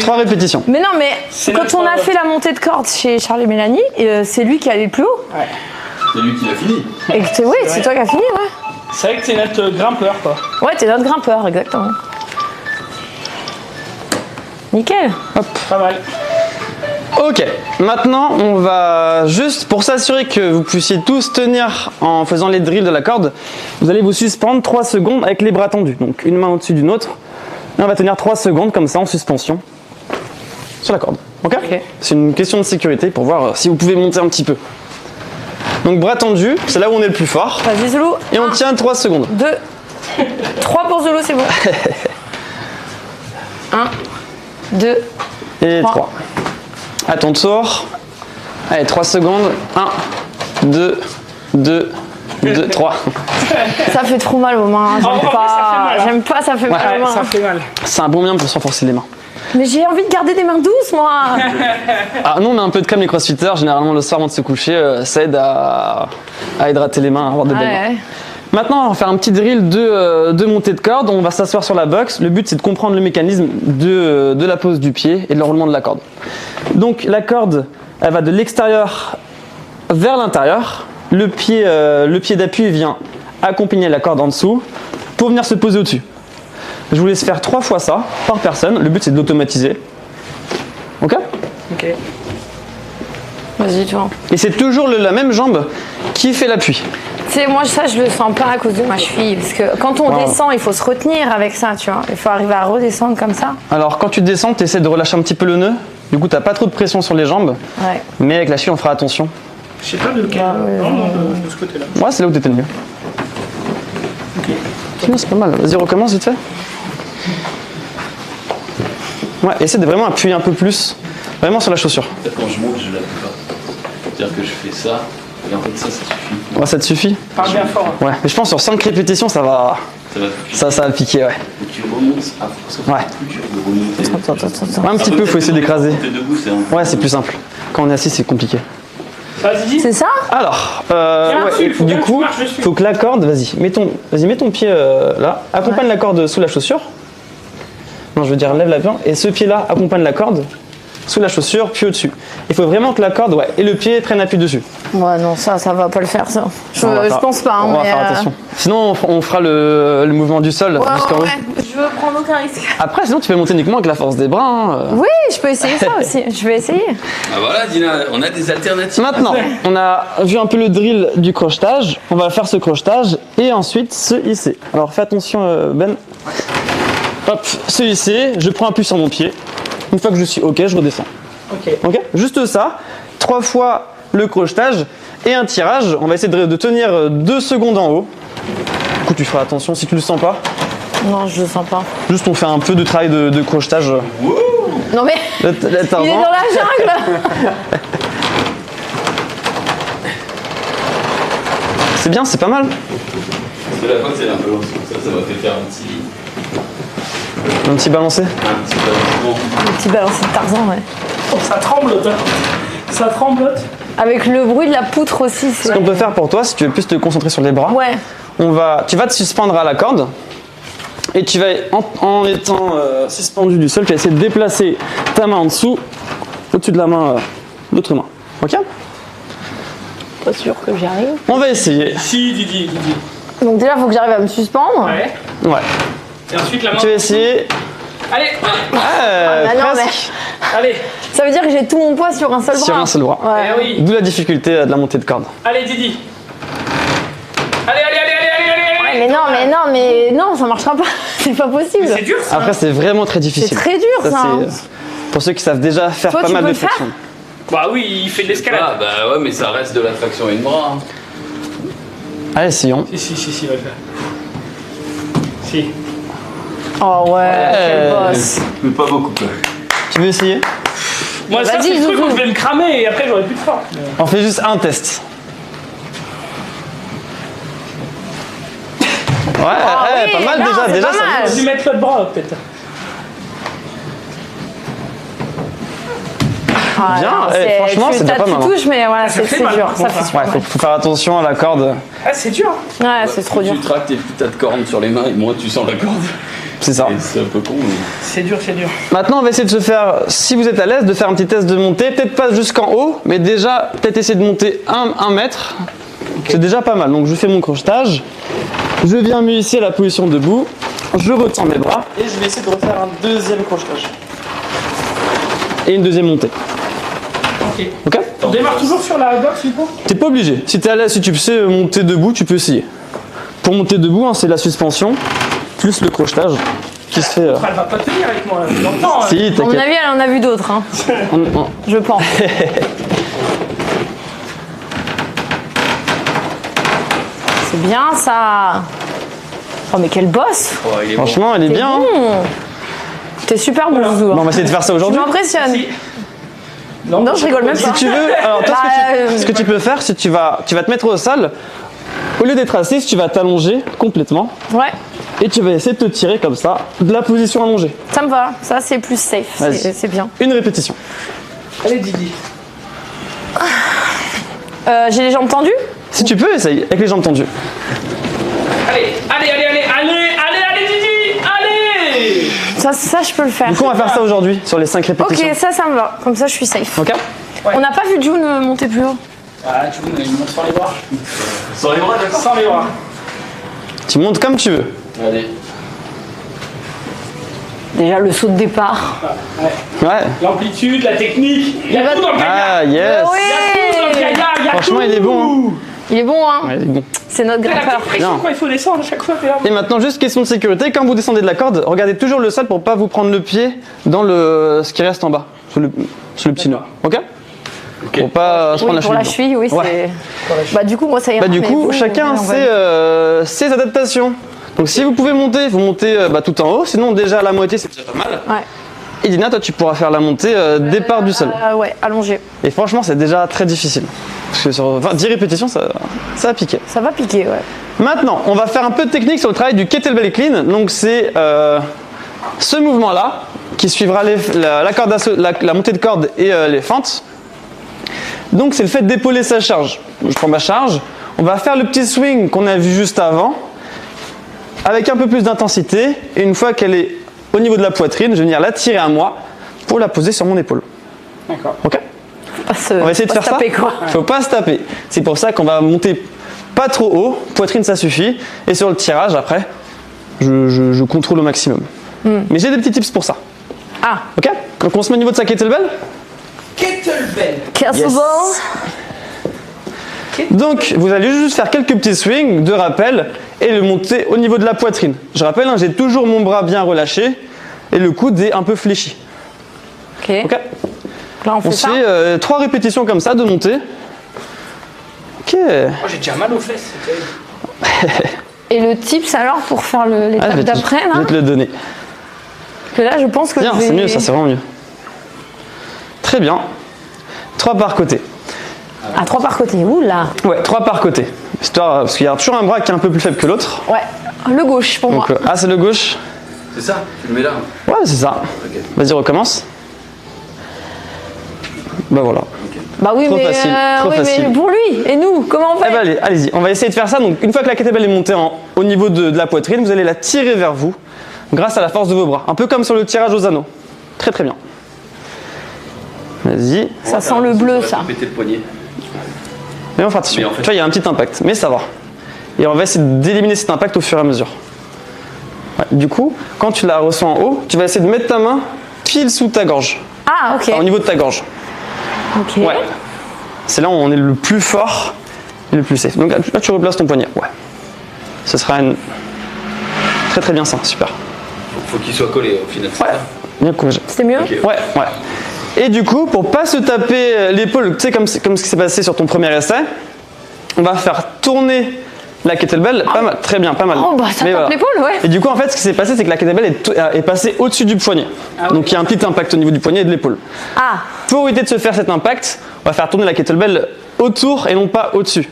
3 répétitions. Mais non, mais quand on a fait la montée de corde chez Charles et Mélanie, c'est lui qui est allé le plus haut. Ouais. C'est lui qui l'a fini. Et oui, c'est toi qui as fini, ouais. C'est vrai que t'es notre grimpeur, quoi. Ouais, t'es notre grimpeur, exactement. Nickel. Hop. Pas mal. Ok, maintenant on va juste, pour s'assurer que vous puissiez tous tenir en faisant les drills de la corde, vous allez vous suspendre 3 secondes avec les bras tendus. Donc une main au-dessus d'une autre. Et on va tenir 3 secondes comme ça en suspension sur la corde. Ok, c'est une question de sécurité pour voir si vous pouvez monter un petit peu. Donc bras tendus, c'est là où on est le plus fort. Vas-y Zoulou. Et on tient 3 secondes. 2, 3 pour Zoulou, c'est bon. 1, 2, et 3. À ton tour. Allez, 3 secondes. 1, 2, 3. Ça fait trop mal aux mains. J'aime pas, ça fait mal aux mains. Ça fait mal. C'est un bon moyen pour se renforcer les mains. Mais j'ai envie de garder des mains douces, moi. Ah, nous, on met un peu de crème les crossfitters. Généralement, le soir avant de se coucher, ça aide à hydrater les mains, à avoir de belles mains. Maintenant, on va faire un petit drill de montée de corde. On va s'asseoir sur la box. Le but, c'est de comprendre le mécanisme de la pose du pied et de l'enroulement de la corde. Donc, la corde, elle va de l'extérieur vers l'intérieur. Le pied d'appui vient accompagner la corde en dessous pour venir se poser au-dessus. Je vous laisse faire 3 fois ça par personne. Le but, c'est de l'automatiser. Ok ? Ok. Vas-y, tu vois. Et c'est toujours la même jambe qui fait l'appui. Tu sais, moi, ça, je le sens pas à cause de ma cheville. Parce que quand on descend, il faut se retenir avec ça, tu vois. Il faut arriver à redescendre comme ça. Alors, quand tu descends, tu essaies de relâcher un petit peu le nœud. Du coup, tu n'as pas trop de pression sur les jambes. Ouais. Mais avec la cheville, on fera attention. Je sais pas de quel. Non, de ce côté-là. Ouais, c'est là où tu étais le mieux. Ok. Sinon, c'est pas mal. Vas-y, recommence vite fait. Ouais, essaie de vraiment appuyer un peu plus. Vraiment sur la chaussure. Quand je monte, je l'appuie pas. C'est-à-dire que je fais ça, et en fait, ça suffit. Ouais, ça te suffit? Parle bien fort. Ouais, mais je pense sur 5 répétitions, ça va. Ça va piquer, ouais. Et tu remontes, Ouais. plus dur de remonter. Attends. Ouais, un petit peu, faut essayer d'écraser. T'es debout, c'est un... Ouais, c'est plus simple. Quand on est assis, c'est compliqué. Vas-y. C'est ça? Alors, dessus, faut du bien que coup, tu marches dessus. faut que la corde, mets ton pied là, accompagne la corde sous la chaussure. Non, je veux dire, lève la bien, et ce pied-là accompagne la corde sous la chaussure, puis au-dessus. Il faut vraiment que la corde, et le pied prennent appui dessus. Ouais, non, ça va pas le faire, ça. Je pense pas, on va faire attention. Sinon, on fera le mouvement du sol jusqu'en haut. Je veux prendre aucun risque. Après, sinon, tu peux monter uniquement avec la force des bras. Hein. Oui, je peux essayer ça aussi. Je vais essayer. Ah voilà, Dina, on a des alternatives. Maintenant, on a vu un peu le drill du crochetage. On va faire ce crochetage et ensuite se hisser. Alors, fais attention, Ben. Hop, se hisser. Je prends appui sur mon pied. Une fois que je suis OK, je redescends. Ok. Juste ça. 3 fois le crochetage et un tirage. On va essayer de tenir 2 secondes en haut. Du coup, tu feras attention si tu le sens pas. Non, je le sens pas. Juste, on fait un peu de travail de crochetage. Non mais, il est dans la jungle. C'est bien, c'est pas mal. Parce que la fois, c'est un peu long. Ça m'a fait faire Un petit balancé. un petit balancement. Le petit balancier de Tarzan, ouais. Oh, ça tremblote. Ça tremblote. Avec le bruit de la poutre aussi. Ce qu'on peut faire pour toi, si tu veux plus te concentrer sur les bras, Ouais. tu vas te suspendre à la corde et tu vas, en étant suspendu du sol, tu vas essayer de déplacer ta main en dessous, au-dessus de la main, l'autre main. Ok? Pas sûr que j'y arrive. On va essayer. Si, Didi. Donc déjà, il faut que j'arrive à me suspendre. Ouais. Ouais. Et ensuite, la main. Tu vas essayer. Allez. Non, Presque. Allez. Ça veut dire que j'ai tout mon poids sur un seul bras. Sur un seul bras. Ouais. Eh oui. D'où la difficulté de la montée de corde. Allez, Didi. Allez. Mais non, ça marchera pas. C'est pas possible. C'est dur, ça. Après, c'est vraiment très difficile. C'est très dur, ça. C'est, pour ceux qui savent déjà faire Toi, pas tu mal peux de le faire flexion. Bah oui, il fait de l'escalade. Ah bah ouais, mais ça reste de la traction et une bras. Hein. Allez, essayons. Si, va le faire. Si. Oh ouais, quel boss. Mais pas beaucoup quoi. Tu veux essayer? Moi, ça, Vas-y, c'est le truc Zouzou. où je vais me cramer et après, j'aurai plus de force. On fait juste un test. Ouais, oui, pas mal non, déjà. Pas mal. Je vais mettre l'autre bras peut-être. Bien, franchement, c'est déjà pas mal. Tu touches, mais voilà, c'est dur. Ça fait super Ouais, faut faire attention à la corde. Ah, c'est dur. Ouais, c'est trop dur. Tu traques tes tas de cordes sur les mains et moins tu sens la corde. C'est ça. C'est un peu con. Mais... C'est dur. Maintenant, on va essayer de se faire, si vous êtes à l'aise, de faire un petit test de montée. Peut-être pas jusqu'en haut, mais déjà, peut-être essayer de monter 1 mètre. Okay. C'est déjà pas mal. Donc, je fais mon crochetage. Je viens me hisser à la position debout. Je retends mes bras. Et je vais essayer de refaire un deuxième crochetage. Et une deuxième montée. Ok. On démarre toujours sur la boxe du coup. T'es pas obligé. Si t'es à l'aise, si tu sais monter debout, tu peux essayer. Pour monter debout, hein, c'est la suspension plus le crochetage qui se fait. Elle va pas tenir avec moi longtemps. Si, à mon avis, elle en a vu d'autres. Hein. Je pense. C'est bien ça. Oh mais quel boss. Franchement, elle est bien. Bon. T'es super bon, Zouzou. Bon, on va essayer de faire ça aujourd'hui. Tu m'impressionnes. Non, je rigole même pas. Si tu veux, alors toi, ce que tu peux faire, c'est que tu vas te mettre au sol. Au lieu d'être assis, tu vas t'allonger complètement. Ouais. Et tu vas essayer de te tirer comme ça, de la position allongée. Ça me va, ça c'est plus safe, c'est bien. Une répétition. Allez Didi. J'ai les jambes tendues? Si tu peux, essaye, avec les jambes tendues. Allez Didi, allez. Ça je peux le faire. Du coup, on va faire ça aujourd'hui, sur les 5 répétitions. Ok, ça me va, comme ça je suis safe. Ok. Ouais. On n'a pas vu June monter plus haut. Ah, tu veux, il monte sans les bras. Sans les bras, d'accord. Sans les bras. Tu montes comme tu veux. Allez. Déjà le saut de départ. Ouais. L'amplitude, la technique. Il y a tout dans le gaillard. Ah, yes. Oui. Franchement, il est bon. Hein. Il est bon, hein. Ouais, il est bon. C'est notre grimpeur. Quand il faut descendre à chaque fois. Et maintenant, juste question de sécurité, quand vous descendez de la corde, regardez toujours le sol pour pas vous prendre le pied dans ce qui reste en bas, sur le petit nœud. Ok? Pour pas se prendre la cheville. Pour la cheville, oui. Ouais. Bah du coup, moi ça ira. Bah du coup, chacun ses adaptations. Donc si vous pouvez monter, vous montez tout en haut. Sinon déjà à la moitié, c'est déjà pas mal. Ouais. Et Dina, toi tu pourras faire la montée départ du sol. Ouais, allongé. Et franchement, c'est déjà très difficile. Parce que sur 10 répétitions, ça va piquer. Ça va piquer, ouais. Maintenant, on va faire un peu de technique sur le travail du kettlebell clean. Donc c'est ce mouvement-là qui suivra la montée de corde et les fentes. Donc c'est le fait d'épauler sa charge. Je prends ma charge, on va faire le petit swing qu'on a vu juste avant, avec un peu plus d'intensité, et une fois qu'elle est au niveau de la poitrine, je vais venir la tirer à moi pour la poser sur mon épaule. D'accord. Ok. On va essayer de faire ça. Faut pas se taper. C'est pour ça qu'on va monter pas trop haut, poitrine ça suffit, et sur le tirage après, je contrôle au maximum. Mais j'ai des petits tips pour ça. Ah. Ok. Donc on se met au niveau de sa kettlebell. Kettlebell. Donc, vous allez juste faire quelques petits swings de rappel et le monter au niveau de la poitrine. Je rappelle, hein, j'ai toujours mon bras bien relâché et le coude est un peu fléchi. Ok. Là, on fait 3 répétitions comme ça de montée. Ok. Oh, j'ai déjà mal aux fesses. Et le tips alors pour faire l'étape d'après là? Je vais te le donner. Parce que là, je pense que c'est mieux, ça c'est vraiment mieux. Très bien. 3 par côté. Ah, 3 par côté, oula. Ouais, 3 par côté. Histoire, parce qu'il y a toujours un bras qui est un peu plus faible que l'autre. Ouais, le gauche pour moi. C'est le gauche. C'est ça, tu le mets là. Ouais, c'est ça. Okay. Vas-y, recommence. Bah voilà. Okay. Bah oui, trop facile. Mais pour lui, et nous, comment on fait? Eh ben, allez-y, on va essayer de faire ça. Donc, une fois que la kettlebell est montée au niveau de la poitrine, vous allez la tirer vers vous grâce à la force de vos bras. Un peu comme sur le tirage aux anneaux. Très très bien. Vas-y. Ça sent le bleu, ça. Péter le poignet. Mais on fera attention. Tu vois, il y a un petit impact, mais ça va. Et on va essayer d'éliminer cet impact au fur et à mesure. Ouais, du coup, quand tu la reçois en haut, tu vas essayer de mettre ta main pile sous ta gorge. Ah, ok. Au niveau de ta gorge. Ok. Ouais. C'est là où on est le plus fort et le plus safe. Donc là, tu replaces ton poignet. Ouais. Ce sera très très bien ça. Super. Faut qu'il soit collé au final. Ouais. Bien corrigé. C'était mieux? Okay. Ouais. Et du coup, pour pas se taper l'épaule, tu sais, comme ce qui s'est passé sur ton premier essai, on va faire tourner la kettlebell, pas mal, très bien, pas mal. Oh bah ça tape l'épaule, ouais. Et du coup, en fait, ce qui s'est passé, c'est que la kettlebell est passée au-dessus du poignet. Donc il y a un petit impact au niveau du poignet et de l'épaule. Ah. Pour éviter de se faire cet impact, on va faire tourner la kettlebell autour et non pas au-dessus.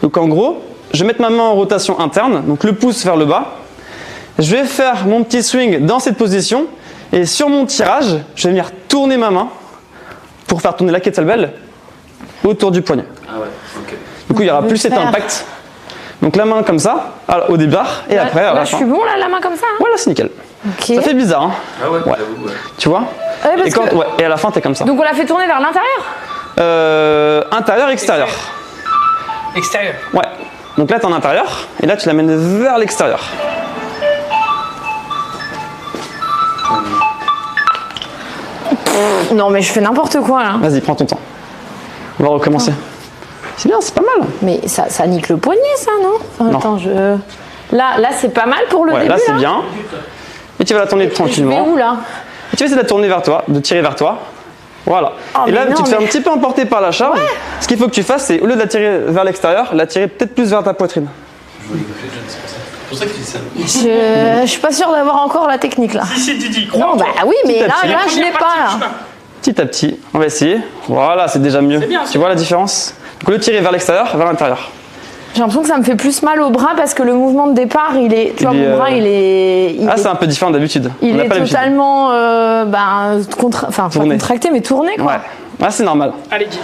Donc en gros, je vais mettre ma main en rotation interne, donc le pouce vers le bas, Je vais faire mon petit swing dans cette position et sur mon tirage, je vais venir tourner ma main pour faire tourner la kettlebell autour du poignet. Ah ouais, ok. Du coup, il n'y aura plus cet impact. Donc la main comme ça, au départ, et après à la fin. Je suis bon là, la main comme ça hein. Voilà, c'est nickel. Okay. Ça fait bizarre, hein. Ah ouais, ouais. Tu vois et à la fin, t'es comme ça. Donc on la fait tourner vers l'intérieur intérieur, extérieur. Extérieur. Ouais. Donc là, t'es en intérieur, et là, tu l'amènes vers l'extérieur. Non mais je fais n'importe quoi là. Vas-y, prends ton temps. On va recommencer. C'est bien, c'est pas mal. Mais ça nique le poignet ça, non, enfin, non. Attends, Là c'est pas mal pour le début. Là c'est bien. Et tu vas la tourner tranquillement. Je vais où là? Et tu vas essayer de la tourner vers toi, de tirer vers toi. Voilà. Oh, et là, tu te fais un petit peu emporter par la charge. Ouais. Ce qu'il faut que tu fasses, c'est au lieu de la tirer vers l'extérieur, la tirer peut-être plus vers ta poitrine. Je vois les League of Legends, c'est pour ça que tu dis ça. Je suis pas sûre d'avoir encore la technique là. Si, tu dis. Non, bah oui, mais là je l'ai pas là. Petit à petit, on va essayer. Voilà, c'est déjà mieux. Bien, tu vois la différence? Donc au lieu de tirer vers l'extérieur, vers l'intérieur. J'ai l'impression que ça me fait plus mal au bras parce que le mouvement de départ, tu vois, mon bras, c'est un peu différent d'habitude. Il est totalement contracté, mais tourné, quoi. Ouais, c'est normal. Allez, Didi.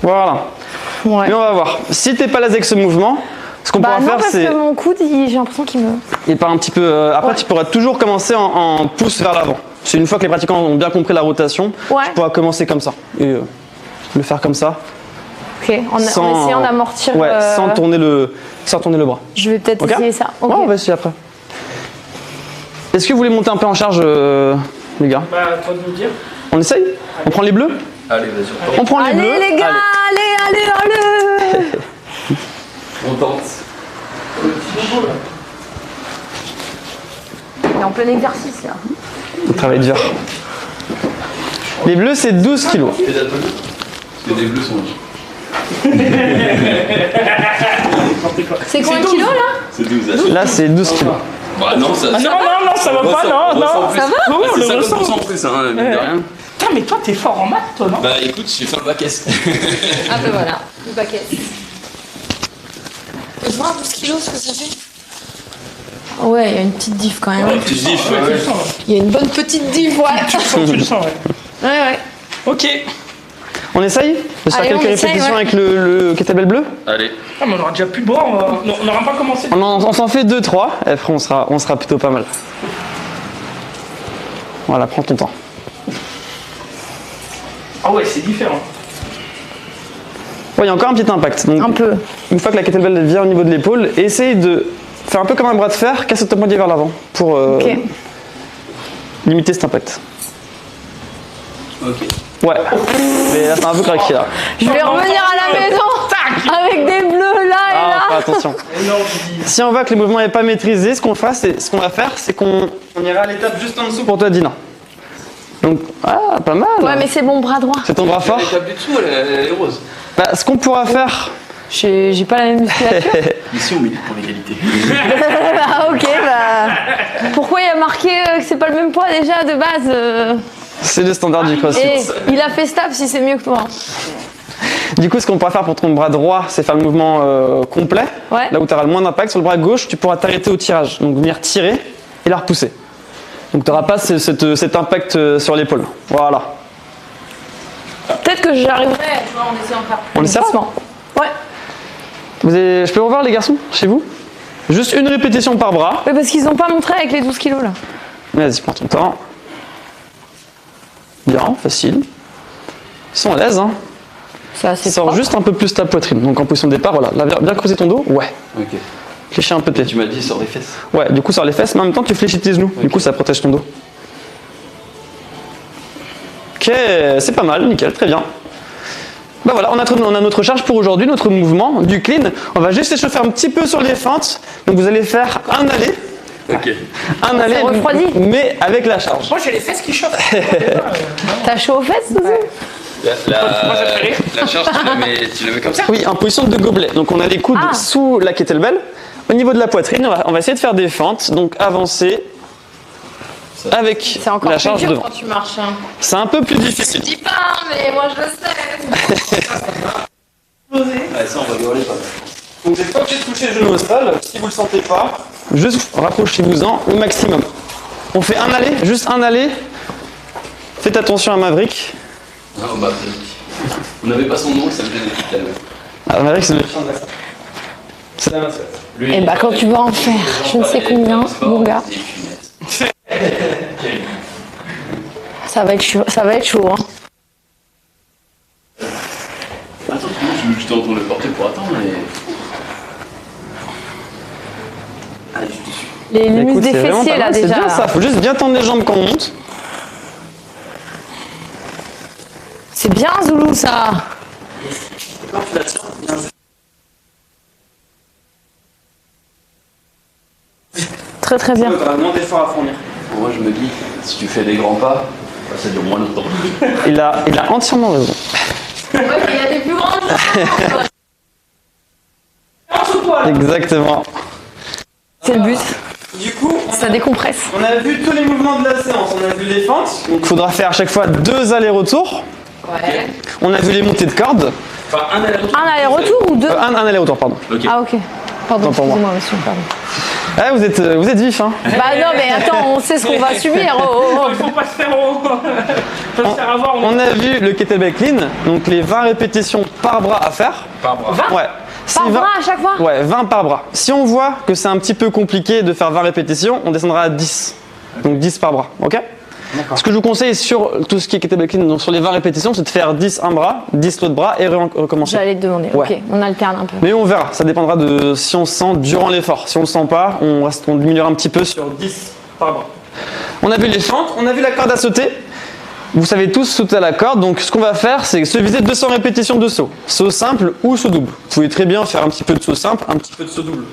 Voilà. Ouais. Mais on va voir. Si t'es pas à l'aise avec ce mouvement, ce qu'on pourra faire, c'est... parce que mon coude, j'ai l'impression qu'il me... Il part un petit peu... Après, tu pourras toujours commencer en pouce vers l'avant. C'est une fois que les pratiquants ont bien compris la rotation, tu pourras commencer comme ça. Et le faire comme ça. Ok, en essayant d'amortir... Ouais, sans tourner le bras. Je vais peut-être essayer ça. Okay. Ouais, on va essayer après. Est-ce que vous voulez monter un peu en charge, les gars? Bah, toi de nous dire. On essaye? On prend les bleus? Allez, vas-y. On prend les bleus. Allez, les gars, allez. On tente. On est en plein exercice, là. On travaille dur. Les bleus, c'est 12 kilos. Parce que les bleus sont... C'est combien de kilos là? C'est 12. Là c'est 12 kilos. Bah non, ça va. Non, ça va pas, non. Ça va? C'est 50% plus, hein, mine de rien. Putain, mais toi t'es fort en maths, toi, non? Bah écoute, j'ai fait un bac S. Ah bah voilà, le paquet. Je vois 12 kilos ce que ça fait. Ouais, il y a une petite diff quand même. Une petite diff, ouais. Il y a une bonne petite diff, ouais. Tu le sens, ouais. Ouais. Ok. On essaye de faire quelques répétitions avec le kettlebell bleu? Allez. Ah, mais on aura déjà pu boire, on n'aura pas commencé. On s'en fait 2-3, et après on sera plutôt pas mal. Voilà, prends ton temps. Ah ouais, c'est différent. Ouais, il y a encore un petit impact. Donc, un peu. Une fois que la kettlebell vient au niveau de l'épaule, essaye de faire un peu comme un bras de fer, casser ton poignet vers l'avant pour limiter cet impact. Ok. Ouais, mais là c'est un peu craqué là. Je vais revenir à la maison avec des bleus là et là. Attention. Si on voit que le mouvement n'est pas maîtrisé, ce qu'on va faire, c'est qu'on ira à l'étape juste en dessous pour toi, Dina. Donc, pas mal. Ouais, mais c'est mon bras droit. C'est ton bras fort. L'étape du dessous, elle est rose. Bah, ce qu'on pourra faire. J'ai pas la même musculature. Ici, on milite pour l'égalité. Ah, ok, bah. Pourquoi il y a marqué que c'est pas le même poids déjà de base C'est le standard du CrossFit. Et il a fait stable si c'est mieux que toi. Du coup, ce qu'on pourra faire pour ton bras droit, c'est faire le mouvement complet. Ouais. Là où tu auras le moins d'impact. Sur le bras gauche, tu pourras t'arrêter au tirage. Donc venir tirer et la repousser. Donc tu n'auras pas cet impact sur l'épaule. Voilà. Peut-être que j'arriverai, tu vois, en essayant de faire. On essaie? Ouais. Je peux revoir les garçons, chez vous? Juste une répétition par bras. Oui, parce qu'ils n'ont pas montré avec les 12 kilos là. Vas-y, prends ton temps. Bien, facile. Ils sont à l'aise, hein. C'est assez Sors propre. juste un peu plus ta poitrine. Donc en position de départ, voilà. Là, bien creuser ton dos. Ouais. Ok. Fléchis un peu tes. Tu m'as dit sur les fesses. Ouais, du coup sur les fesses, mais en même temps tu fléchis tes genoux. Du coup ça protège ton dos. Ok, c'est pas mal, nickel, très bien. Bah voilà, on a notre charge pour aujourd'hui, notre mouvement du clean. On va juste échauffer un petit peu sur les feintes. Donc vous allez faire un aller. Ok. Un aller, mais avec la charge. Moi j'ai les fesses qui chauffent. T'as chaud aux fesses, Zouzou? La charge, tu la mets comme ça? Oui, en position de gobelet. Donc on a les coudes sous la kettlebell. Au niveau de la poitrine, on va essayer de faire des feintes. Donc avancer avec la charge devant. Quand tu marches. Hein. C'est un peu plus difficile. Je dis pas, mais moi je le sais. Ah, ça, on va rigoler pas. Donc vous n'êtes pas obligé de toucher le genou au sol. Si vous ne le sentez pas, juste rapprochez-vous-en au maximum. On fait un aller, juste un aller. Faites attention à Maverick. Ah, Maverick. On n'avait pas son nom, ça me gênait tout à l'heure. Ah, Maverick, c'est le chien de la salle. C'est la mascotte. Et bah quand tu vas en faire je ne sais combien, mon gars. Ça va être chaud, hein. Attends, je te retourne le porter pour attendre, mais... Allez, je te suis. Les muscles des fessiers là déjà. C'est bien ça, faut juste bien tendre les jambes quand on monte. C'est bien Zoulou ça. Quand tu la tiens, bien joué. Très très bien. Tu as moins d'efforts à fournir. Moi je me dis, si tu fais des grands pas, ça dure moins longtemps. Il a entièrement raison. Ouais, mais il y a des plus grandes. Exactement. C'est le but. Du coup, ça décompresse. On a vu tous les mouvements de la séance. On a vu les fentes. Donc il faudra faire à chaque fois 2 allers-retours. Ouais. On a vu les montées de cordes. Enfin, un aller-retour. Un aller-retour ou 2 un aller-retour, pardon. Okay. Ah ok. Pardon, excusez-moi, monsieur, pardon. Ah, vous êtes vif, hein. Bah non, mais attends, on sait ce qu'on va subir. Il faut pas se faire avoir. On a vu le kettlebell clean, donc les 20 répétitions par bras à faire. Par bras. 20 Ouais. Par bras à chaque fois? Ouais, 20 par bras. Si on voit que c'est un petit peu compliqué de faire 20 répétitions, on descendra à 10. Donc 10 par bras, ok? Ce que je vous conseille sur tout ce qui est kettlebell clean, donc sur les 20 répétitions, c'est de faire 10 un bras, 10 l'autre bras et recommencer. J'allais te demander, ouais. Ok, on alterne un peu. Mais on verra, ça dépendra de si on se sent durant l'effort. Si on le sent pas, on diminuera un petit peu sur 10 par bras. On a vu les fentes, on a vu la corde à sauter. Vous savez tous sauter à la corde, donc ce qu'on va faire, c'est se viser 200 répétitions de saut. Saut simple ou saut double. Vous pouvez très bien faire un petit peu de saut simple, un petit peu de saut double.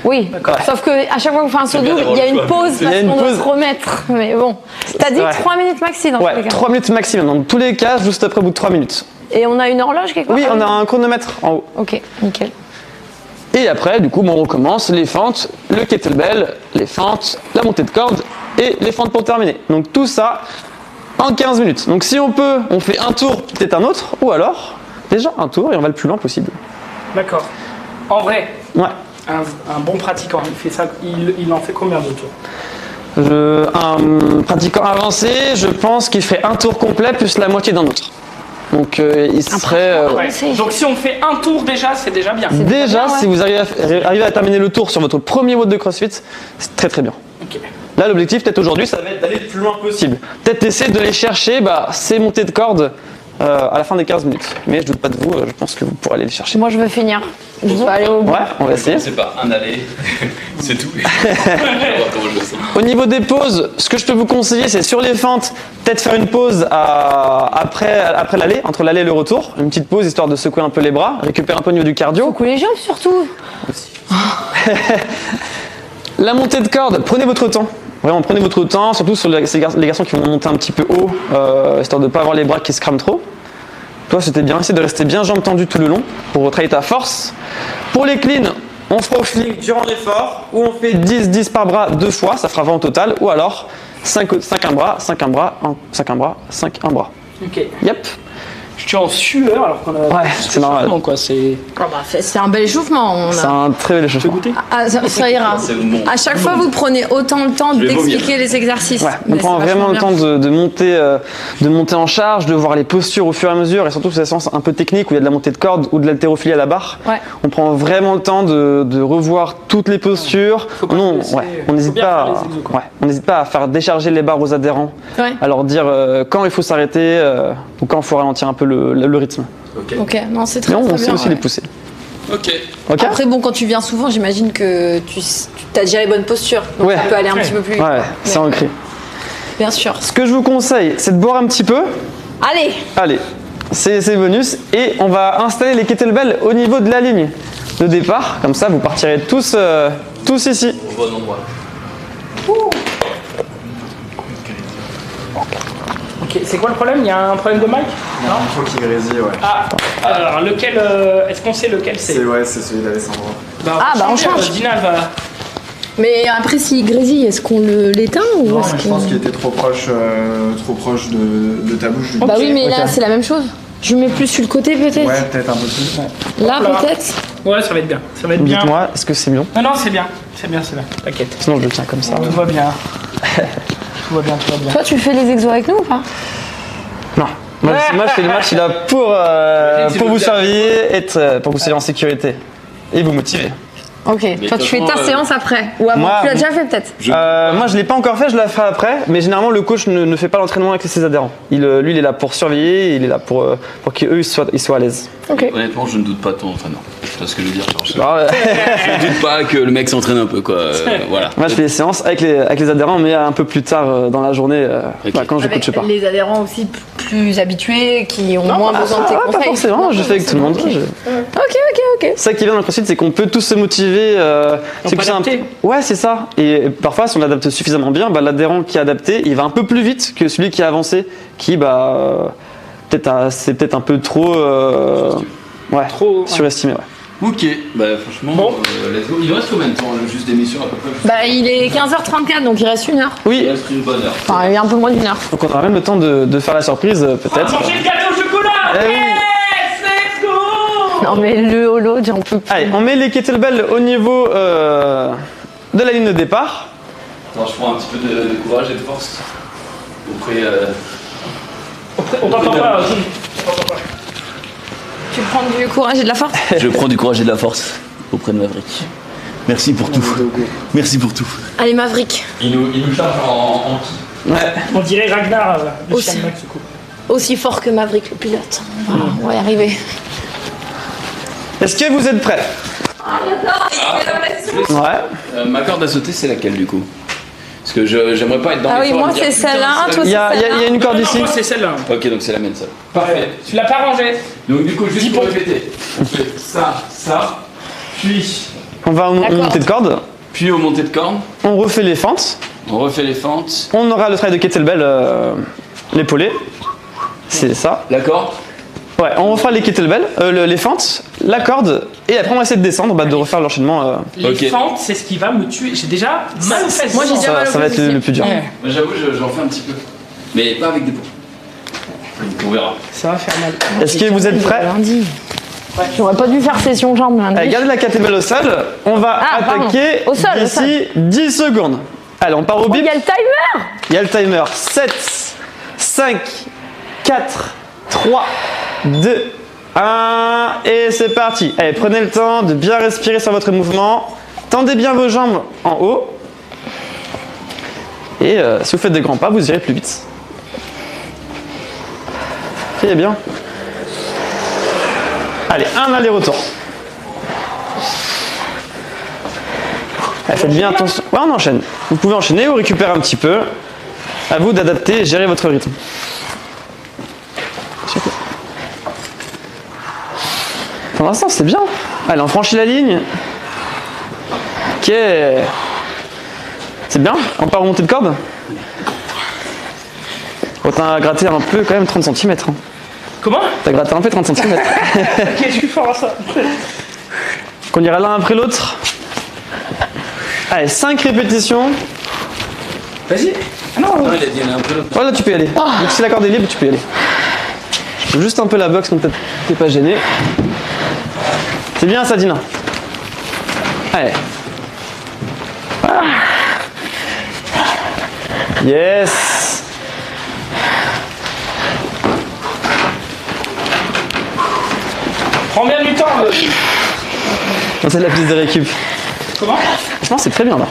Oui, sauf que à chaque fois qu'on fait un saut double, il y a une pause parce qu'on doit se remettre. Mais bon, t'as dit 3 minutes maxi dans tous les cas. 3 minutes maximum. Dans tous les cas, juste après au bout de 3 minutes. Et on a une horloge quelque part? Oui, on a un chronomètre en haut. Ok, nickel. Et après, du coup, on recommence les fentes, le kettlebell, les fentes, la montée de corde et les fentes pour terminer. Donc tout ça en 15 minutes. Donc si on peut, on fait un tour, peut-être un autre, ou alors déjà un tour et on va le plus loin possible. D'accord. En vrai, ouais. Un bon pratiquant, il fait ça, il en fait combien de tours? Un pratiquant avancé, je pense qu'il ferait un tour complet plus la moitié d'un autre. Donc il serait... Donc si on fait un tour déjà, c'est déjà bien. Déjà, si vous arrivez à terminer le tour sur votre premier WOD de CrossFit, c'est très très bien. Okay. Là, l'objectif peut-être aujourd'hui, ça va être d'aller le plus loin possible. Peut-être essayer de les chercher, ces montées de corde à la fin des 15 minutes. Mais je doute pas de vous, je pense que vous pourrez aller les chercher. Moi je veux finir. Je veux aller au bout. Ouais, on va essayer. C'est pas un aller, c'est tout. Au niveau des pauses, ce que je peux vous conseiller, c'est sur les fentes, peut-être faire une pause après l'aller, entre l'aller et le retour. Une petite pause histoire de secouer un peu les bras, récupérer un peu au niveau du cardio. Secouer les jambes surtout. La montée de corde, prenez votre temps. Vraiment, prenez votre temps, surtout sur les garçons qui vont monter un petit peu haut, histoire de ne pas avoir les bras qui se crament trop. Toi, c'était bien, essayer de rester bien jambes tendues tout le long pour travailler ta force. Pour les cleans, on fera au feeling durant l'effort, ou on fait 10 par bras 2 fois, ça fera 20 au total, ou alors 5 un bras, 5 un bras, 5 un bras, 5 un bras. Ok. Yep. Je suis en sueur alors qu'on a. Ouais, c'est normal. Quoi, c'est un bel échauffement. C'est un très bel échauffement. Ça ira. À chaque fois, vous prenez autant le temps d'expliquer les exercices. Ouais, on prend vraiment le temps de monter en charge, de voir les postures au fur et à mesure, et surtout ces séances un peu techniques où il y a de la montée de corde ou de l'haltérophilie à la barre. Ouais. On prend vraiment le temps de revoir toutes les postures. On n'hésite pas à faire décharger les barres aux adhérents, à leur dire quand il faut s'arrêter ou quand il faut ralentir un peu le rythme. Ok, non, c'est très, très bien. On sait aussi les pousser. Ok. Après, bon, quand tu viens souvent, j'imagine que tu as déjà les bonnes postures. Donc ça peut aller un petit peu plus vite. Ouais, c'est ancré. Bien sûr. Ce que je vous conseille, c'est de boire un petit peu. Allez, c'est bonus. Et on va installer les kettlebells au niveau de la ligne de départ. Comme ça, vous partirez tous ici. Au bon endroit. Ok, c'est quoi le problème? Il y a un problème de mic? Non, il faut qu'il grésille, ouais. Ah, alors lequel, est-ce qu'on sait lequel c'est? C'est celui d'Alessandro. On change. Dina va... Mais après, s'il grésille, est-ce qu'on l'éteint ou Non, je pense qu'il était trop proche de ta bouche. Bah oui, mais là, c'est la même chose. Je mets plus sur le côté peut-être. Ouais, peut-être un peu plus. Ouais. Là peut-être. Ouais, ça va être bien. Ça va être bien. Dites-moi, est-ce que c'est mieux? Non, c'est bien. C'est bien. T'inquiète. Sinon, je le tiens comme ça. Tout va bien. Tout va bien. Toi, tu fais les exos avec nous ou pas? Non. Moi, je fais le match là pour vous servir, pour vous servir en sécurité et vous motiver. Ok, toi tu fais ta séance après. Ou avant, tu l'as déjà fait peut-être? Moi je l'ai pas encore fait, je la ferai après, mais généralement le coach ne fait pas l'entraînement avec ses adhérents. Lui il est là pour surveiller, il est là pour qu'eux ils soient à l'aise. Okay. Honnêtement, je ne doute pas de ton entraînement. Tu vois ce que je veux dire, je ne doute pas que le mec s'entraîne un peu, quoi. Voilà. Moi je fais les séances avec les adhérents, mais un peu plus tard dans la journée, quand je coache pas. Les adhérents aussi plus habitués, qui ont moins besoin de tes conseils. Pas forcément, je fais avec tout le monde. Ok. Ça qui est bien dans le CrossFit, c'est qu'on peut tous se motiver. On peut adapter. Ouais, c'est ça. Et parfois, si on adapte suffisamment bien, l'adhérent qui est adapté, il va un peu plus vite que celui qui a avancé, qui c'est peut-être un peu trop, surestimé. Ouais. Ok, franchement, let's go. Il reste combien de temps, juste d'émission à peu près? Il est 15h34, donc il reste 1 heure. Oui. Il reste une bonne heure. Enfin, il y a un peu moins d'1 heure. Donc on aura même le temps de faire la surprise, peut-être. Manger le gâteau au chocolat. Oui. Let's go. Non mais le holo, j'en peux plus. Allez, on met les kettlebells au niveau de la ligne de départ. Attends, je prends un petit peu de courage et de force. Auprès, On t'entend pas, Tu prends du courage et de la force? Je prends du courage et de la force auprès de Maverick. Merci pour tout. Merci pour tout. Allez Maverick. Il nous charge en qui? Ouais. On dirait Ragnar de Aussi. Shyamalan, ce coup. Aussi fort que Maverick le pilote. Voilà, on va y arriver. Est-ce que vous êtes prêts? Ouais. Ma corde à sauter, c'est laquelle du coup? Parce que j'aimerais pas être dans les oui, moi c'est celle-là, toi Il y c'est a celle-là. une corde ici. Moi, c'est celle-là. Ok, donc c'est la mienne ça. Parfait. Tu l'as pas rangée. Donc du coup, juste pour répéter, on fait ça, puis On va monter de corde. Puis aux montées de cornes, On refait les fentes. on refait les fentes. On aura le travail de kettlebell, l'épaulé. C'est ça. D'accord. Ouais, on refera les kettlebells, les fentes, la corde, et après on va essayer de descendre, de refaire l'enchaînement. Les fentes, c'est ce qui va me tuer. J'ai déjà mal aux fesses. Moi, j'ai déjà mal aux Ça va être fesses le plus dur. Ouais. Moi, j'avoue, j'en fais un petit peu. Mais pas avec des pots. On verra. Ça va faire mal. Est-ce que vous êtes prêts? Lundi. J'aurais pas dû faire session jambes lundi. Allez, gardez la kettlebell au sol. On va attaquer Au sol, au sol. d'ici 10 secondes. Allez, on part au Il bip. y a le timer. Il y a le timer. 7, 5, 4, 3, 2, 1. Et c'est parti. Allez, prenez le temps de bien respirer sur votre mouvement. Tendez bien vos jambes en haut. Et si vous faites des grands pas, vous irez plus vite. Priez bien. Allez, un aller-retour. Allez, faites bien attention. Ouais, on enchaîne. Vous pouvez enchaîner ou récupérer un petit peu. À vous d'adapter et gérer votre rythme. Pour l'instant, c'est bien. Allez, on franchit la ligne. Ok. C'est bien. On part remonter de corde. Oh, t'as gratté un peu quand même 30 cm. Hein. Comment? T'as gratté un peu 30 cm. Ok, je suis fort à ça. Qu'on ira l'un après l'autre. Allez, 5 répétitions. Vas-y. Non, il a dit il y en a un peu l'autre. Voilà, tu peux y aller. Donc si la corde est libre, tu peux y aller. Juste un peu la boxe, donc t'es pas gêné. C'est bien ça, Dina. Allez. Ah. Yes. Prends bien du temps. C'est la piste de récup. Comment? Franchement, c'est très bien là.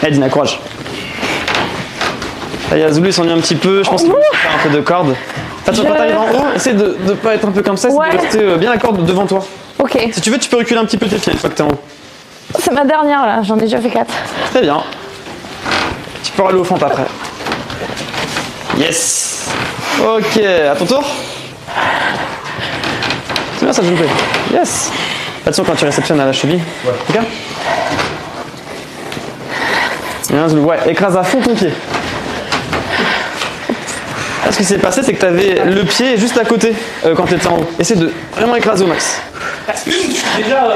Allez, Dina, courage. Allez, Zulu, il s'ennuie un petit peu. Je pense qu'il faut faire un peu de corde. Attention, quand t'arrives en haut, essaie de ne pas être un peu comme ça, Ouais. c'est de rester bien la corde devant toi. Ok. Si tu veux, tu peux reculer un petit peu tes pieds une fois que t'es en haut. C'est ma dernière là, j'en ai déjà fait 4. Très bien. Tu peux aller au fond après. Yes. Ok, à ton tour. C'est bien ça, je me plais. Yes. Attention quand tu réceptionnes à la cheville. Ouais. Ok. Bien, Zulu. Ouais, écrase à fond ton pied. Là, ce qui s'est passé, c'est que tu avais le pied juste à côté quand tu étais en haut. Essaie de vraiment écraser au max. Déjà.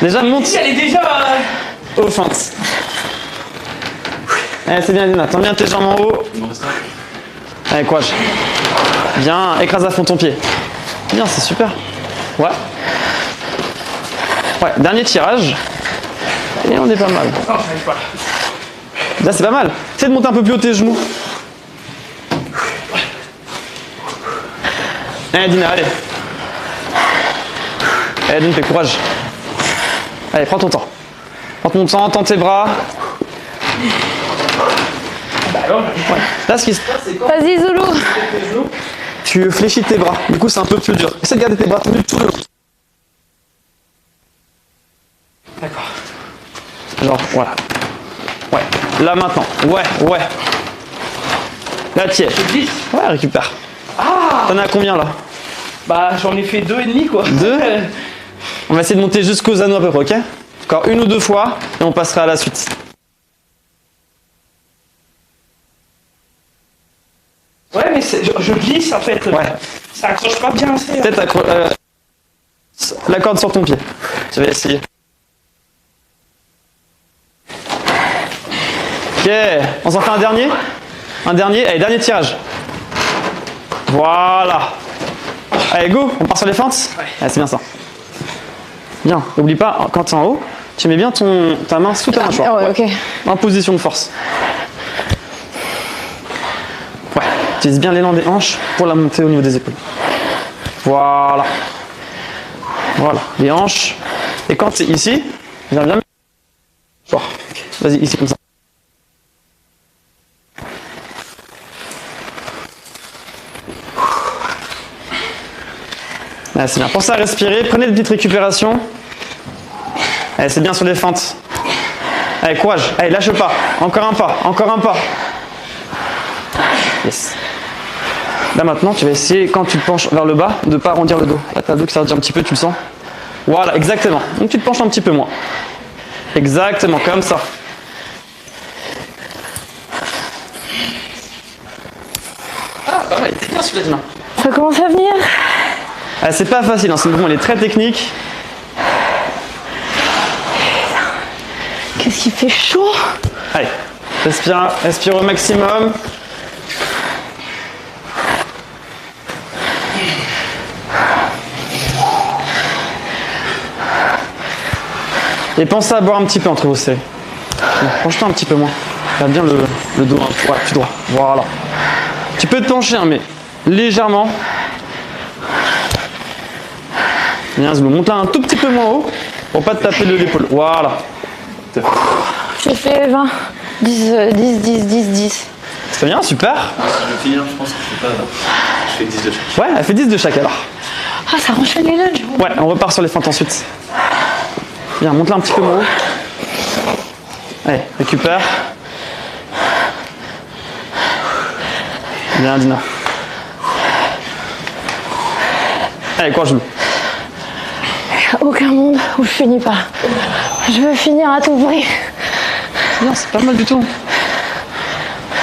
Déjà, monte Elle est déjà. aux feintes. Allez, c'est bien, Dina. Tends bien tes jambes en haut. Allez, courage. Bien, écrase à fond ton pied. Bien, c'est super. Ouais. Ouais, dernier tirage. Et on est pas mal. Non, j'arrive pas. Là, c'est pas mal. Essaye de monter un peu plus haut tes genoux. Allez, Dina, allez. Allez, Dina, fais courage. Allez, prends ton temps. Prends ton temps, tends tes bras. Bah alors, Ouais. Là, ce qui se passe, c'est quand Vas-y, Zoulou. tu fléchis tes bras. Du coup, c'est un peu plus dur. Essaye de garder tes bras tendus tout le long. d'accord. Genre, voilà. Ouais. Là, maintenant. Ouais, ouais. Là, tiens. Je glisse. Ouais, récupère. Ah, T'en as combien, là? bah j'en ai fait 2,5 quoi. 2. On va essayer de monter jusqu'aux anneaux à peu près, ok? Encore 1 ou 2 fois, et on passera à la suite. Ouais, mais je glisse en fait. Ouais. Ça accroche pas bien assez. Peut-être la corde sur ton pied. Je vais essayer. Ok, on s'en fait un dernier? Un dernier, allez, dernier tirage. Voilà. Allez, go, on part sur les fentes? Ouais. Allez, c'est bien ça. Bien, n'oublie pas, quand tu es en haut, tu mets bien ta main sous ta mâchoire. Ouais, ok. En position de force. Ouais, utilise bien l'élan des hanches pour la montée au niveau des épaules. Voilà. Voilà, les hanches. Et quand tu es ici, viens bien. Vas-y, ici comme ça. Là, c'est bien. Pensez à respirer, prenez des petites récupérations. Allez, c'est bien sur les fentes. Allez, courage. Allez, lâche pas. Encore un pas, encore un pas. Yes. Là maintenant, tu vas essayer, quand tu te penches vers le bas, de ne pas arrondir le dos. Là, t'as le dos qui s'arrondit un petit peu, tu le sens? Voilà, exactement. Donc tu te penches un petit peu moins. Exactement, comme ça. Ah, pas mal, t'es bien sur les mains. Ça commence à venir. Ah, c'est pas facile, hein, ce mouvement il est très technique. Qu'est-ce qui fait chaud? Allez, respire, respire au maximum. Et pensez à boire un petit peu entre vos séries. Penche-toi un petit peu moins. Garde bien le dos, hein. Ouais, plus droit. Voilà. Tu peux te pencher, hein, mais légèrement. Bien, Zoulou. Monte là un tout petit peu moins haut pour pas te taper de l'épaule. Voilà. J'ai fait 20. 10, 10, 10, 10, 10. C'est bien, super. Je vais finir, je pense que je fais pas. Je fais 10 de chaque. Ouais, elle fait 10 de chaque alors. Ah, ça enchaîne les lunges. Ouais, on repart sur les fentes ensuite. Bien, monte là un petit peu moins haut. Allez, récupère. Bien, Dina. Allez, courage, Zoulou. Aucun monde où je finis pas. Je veux finir à tout prix. Non, c'est pas mal du tout.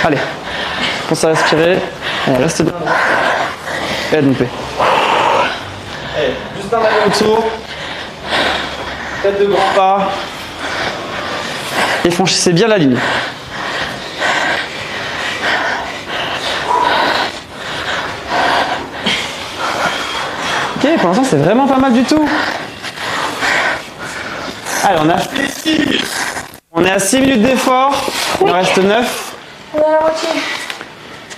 Allez, pense à respirer. Allez, reste bien. Aide une paix. Allez, juste un aller-retour. Faites de grands pas. Et franchissez bien la ligne. Ok, pour l'instant c'est vraiment pas mal du tout. Allez, on est à 6 minutes d'effort. Il en reste 9. On est à la moitié.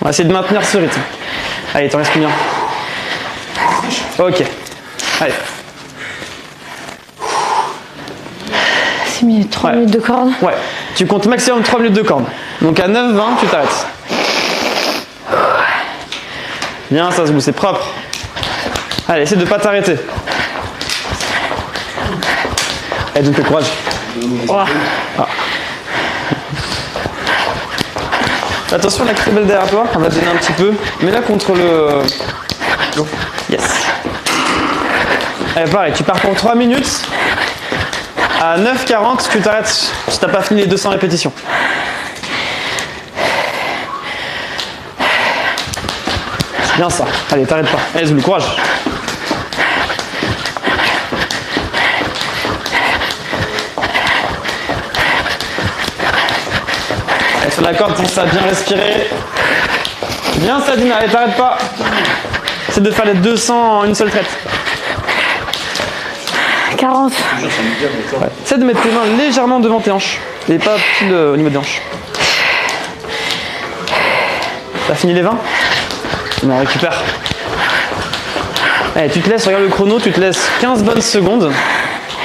On va essayer de maintenir ce rythme. Allez, t'en restes combien? Ok. Allez. 6 minutes, 3 Ouais. minutes de corde. Ouais. Tu comptes maximum 3 minutes de corde. Donc à 9-20, tu t'arrêtes. Bien, ça se bout, c'est propre. Allez, essaie de ne pas t'arrêter. Allez, donc courage. Ah. Attention, la belle derrière toi, on va te gêner un petit peu. Mets-la contre le... Yes. Allez, pareil, tu pars pour 3 minutes. À 9h40, tu t'arrêtes si t'as pas fini les 200 répétitions. C'est bien ça. Allez, t'arrêtes pas. Allez, Zoulou, courage. Allez, sur la corde, pense à bien respirer. Bien ça, Dina, allez, t'arrêtes pas. C'est de faire les 200 en une seule traite. 40. Ouais. Essaie de mettre tes mains légèrement devant tes hanches. Et pas pile au niveau des hanches. T'as fini les 20? Non, récupère. Allez, tu te laisses, regarde le chrono, tu te laisses 15 bonnes secondes.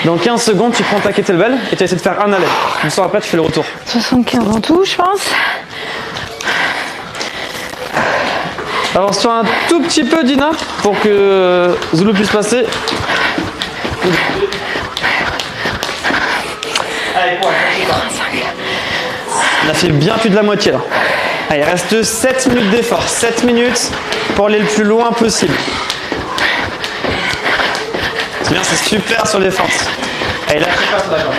Dans 15 secondes, tu prends ta kettlebell et tu essaies de faire un aller. Comme ça, après, tu fais le retour. 75 en tout, je pense. Avance-toi un tout petit peu, Dina, pour que Zulu puisse passer. Allez, quoi? On a fait bien plus de la moitié là. Allez, il reste 7 minutes d'effort. 7 minutes pour aller le plus loin possible. C'est bien, c'est super sur les fentes. Allez, là, je passe d'accord.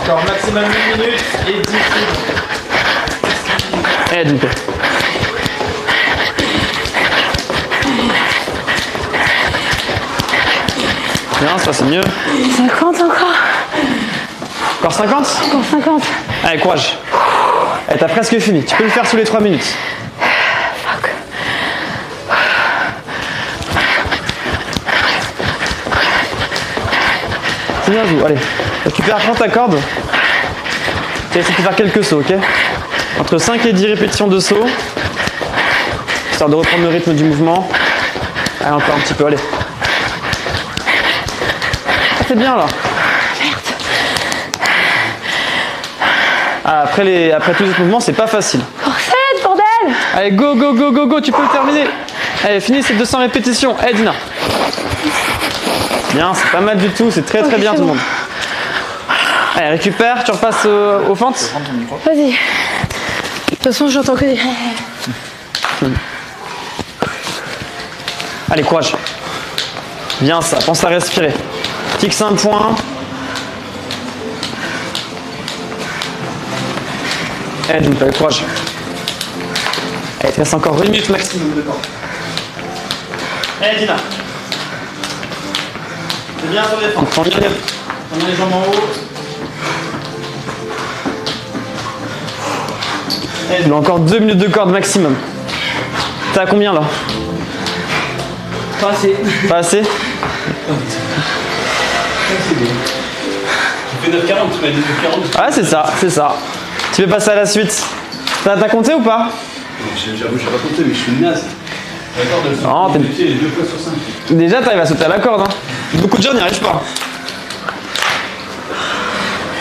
Encore maximum 1 minute et 10 secondes. Allez, du coup. Bien, ça c'est mieux. 50 encore. Encore 50? Encore 50. Allez, courage. Allez, t'as presque fini. Tu peux le faire sous les 3 minutes. Fuck. C'est bien, Zou. Allez, récupère quand ta corde. Tu vas essayer de faire quelques sauts, ok? Entre 5 et 10 répétitions de sauts. Histoire de reprendre le rythme du mouvement. Allez, encore un petit peu, allez. Ah, c'est bien là. Ah, après tous ces mouvements, c'est pas facile. Forcette, bordel! Allez, go, go, go, go, go, tu peux le terminer. Allez, finis ces 200 répétitions. Allez, Dina. Bien, c'est pas mal du tout, c'est très très bien tout le monde. Allez, récupère, tu repasses aux fentes. Vas-y. De toute façon, j'entends que des... Allez, courage. Bien ça, pense à respirer. Fixe un point. Allez, donc, allez, courage. Allez, il te reste encore 1 minute maximum de temps. Allez, Dina. C'est bien sur les fentes. Prends bien les jambes en haut. Allez, il a encore 2 minutes de corde maximum. T'as combien là? Pas assez. Pas assez? Tu fais 9,40, tu m'as dit 9,40. Ouais, c'est ça, c'est ça. Tu veux passer à la suite? T'as compté ou pas? J'avoue, je n'ai pas compté, mais je suis naze. D'accord, de le Non, t'es... les 2 fois sur 5. Déjà, t'arrives à sauter à la corde. Hein. Beaucoup de gens n'y arrivent pas.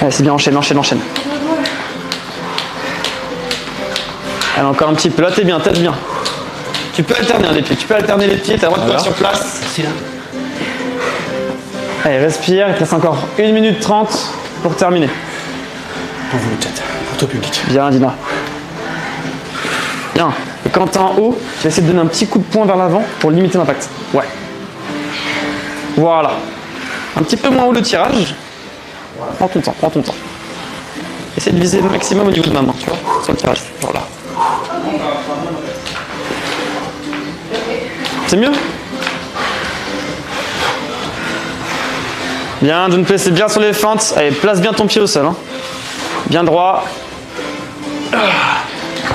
Allez, c'est bien, enchaîne, enchaîne, enchaîne. Allez, encore un petit peu. Là, t'es bien, tête bien. Tu peux alterner les pieds, tu peux alterner les pieds, t'as le droit de faire sur place. C'est là. Allez, respire, il te reste encore 1 minute 30 pour terminer. Pour vous, peut-être. Pour toi, public. Bien, Dina. Bien. Et quand t'es en haut, tu vas essayer de donner un petit coup de poing vers l'avant pour limiter l'impact. Ouais. Voilà. Un petit peu moins haut le tirage. Prends ton temps, prends ton temps. Essaye de viser le maximum au niveau de ma main, tu vois, sur le tirage. Voilà. C'est mieux? Bien, John Play, c'est bien sur les fentes. Allez, place bien ton pied au sol. Hein. Bien droit.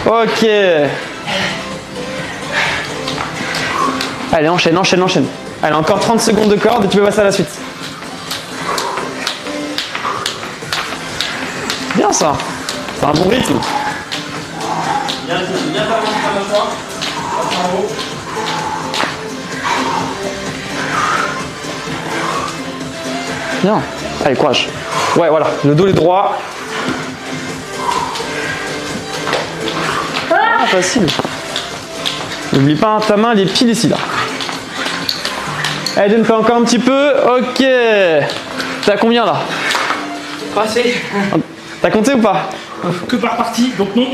Ok. Allez, enchaîne, enchaîne, enchaîne. Allez, encore 30 secondes de corde et tu peux passer à la suite. Bien ça. C'est un bon rythme. Bien, bien t'avancer par la fois. Passe en haut. Bien. Allez, courage. Ouais, voilà. Le dos est droit. Ah, facile. N'oublie pas, ta main, elle est pile ici, là. Allez, donne encore un petit peu. Ok. T'as combien, là? Pas assez. T'as compté ou pas? Que par partie, donc non.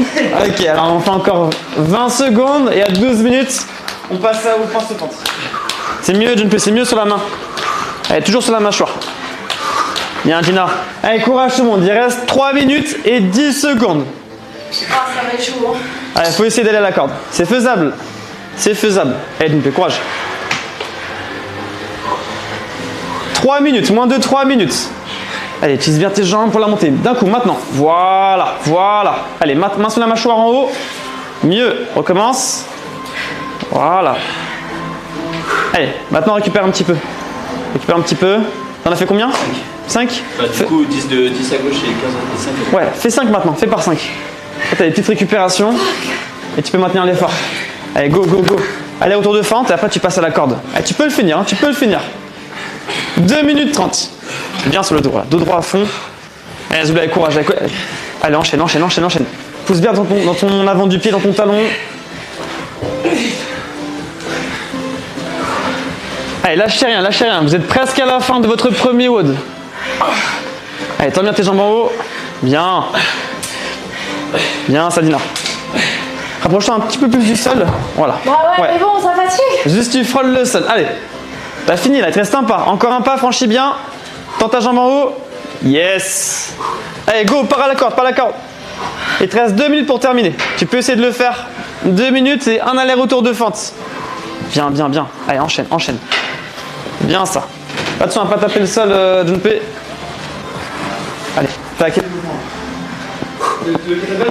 Ok, alors on fait encore 20 secondes et à 12 minutes, on passe aux pinces sautantes. C'est mieux, John Play, c'est mieux sur la main. Allez, toujours sur la mâchoire. Bien, Gina. Allez, courage tout le monde. Il reste 3 minutes et 10 secondes. Ah, ça va être chaud. Hein. Allez, faut essayer d'aller à la corde. C'est faisable. C'est faisable. Allez, John Play, courage. 3 minutes, moins de 3 minutes. Allez, utilise bien tes jambes pour la montée. D'un coup, maintenant. Voilà, voilà. Allez, main sur la mâchoire en haut. Mieux. Recommence. Voilà. Allez, maintenant récupère un petit peu. Récupère un petit peu. T'en as fait combien? 5. Bah, du coup, 10 à gauche et 15 à 5. Ouais, fais 5 maintenant, fais par 5. T'as des petites récupérations et tu peux maintenir l'effort. Allez, go, go, go. Allez, autour de fente et après tu passes à la corde. Allez, tu peux le finir, hein, tu peux le finir. 2 minutes 30. Bien sur le dos, là. Dos droit à fond. Allez, Zoula, avec courage. Allez, enchaîne, enchaîne, enchaîne, enchaîne. Pousse bien dans ton avant du pied, dans ton talon. Allez, lâchez rien, lâchez rien. Vous êtes presque à la fin de votre premier WOD. Allez, tends bien tes jambes en haut. Bien. Bien, Sadina. Rapproche-toi un petit peu plus du sol. Voilà. Bah ouais, mais bon, ça fatigue. Juste tu frôles le sol. Allez. T'as fini là, il te reste un pas. Encore un pas, franchis bien. Tends ta jambe en haut. Yes. Allez, go, pars à la corde, pars à la corde. Il te reste 2 minutes pour terminer. Tu peux essayer de le faire. 2 minutes et un aller-retour de fente. Bien, bien, bien. Allez, enchaîne, enchaîne. Bien ça. Pas de soin, pas taper le sol, Junpei. Allez, tac. Le kettlebell.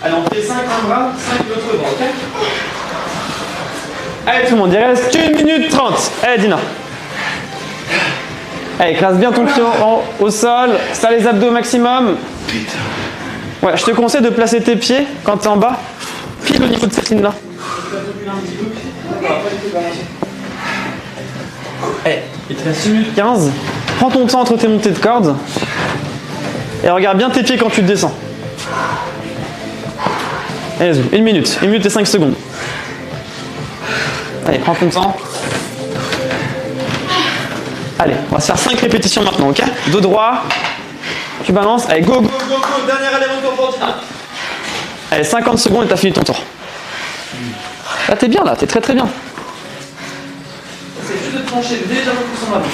Allez, on fait 5 un bras, 5 l'autre bras, ok? Allez tout le monde, il reste 1 minute 30. Allez Dina. Allez, écrase bien ton pied au sol, serre les abdos au maximum. Ouais, je te conseille de placer tes pieds quand tu es en bas, pile au niveau de cette ligne-là. Allez, il te reste 1 minute 15. Prends ton temps entre tes montées de corde. Et regarde bien tes pieds quand tu te descends. Allez, 1 minute et 5 secondes. Allez, prends ton temps. Allez, on va se faire 5 répétitions maintenant, ok? Dos droit, tu balances, allez, go, go, go, go, dernier aller-retour pour Dina. Allez, 50 secondes et t'as fini ton tour. Là, t'es bien, là, t'es très très bien. C'est juste de trancher déjà le pouce en avant.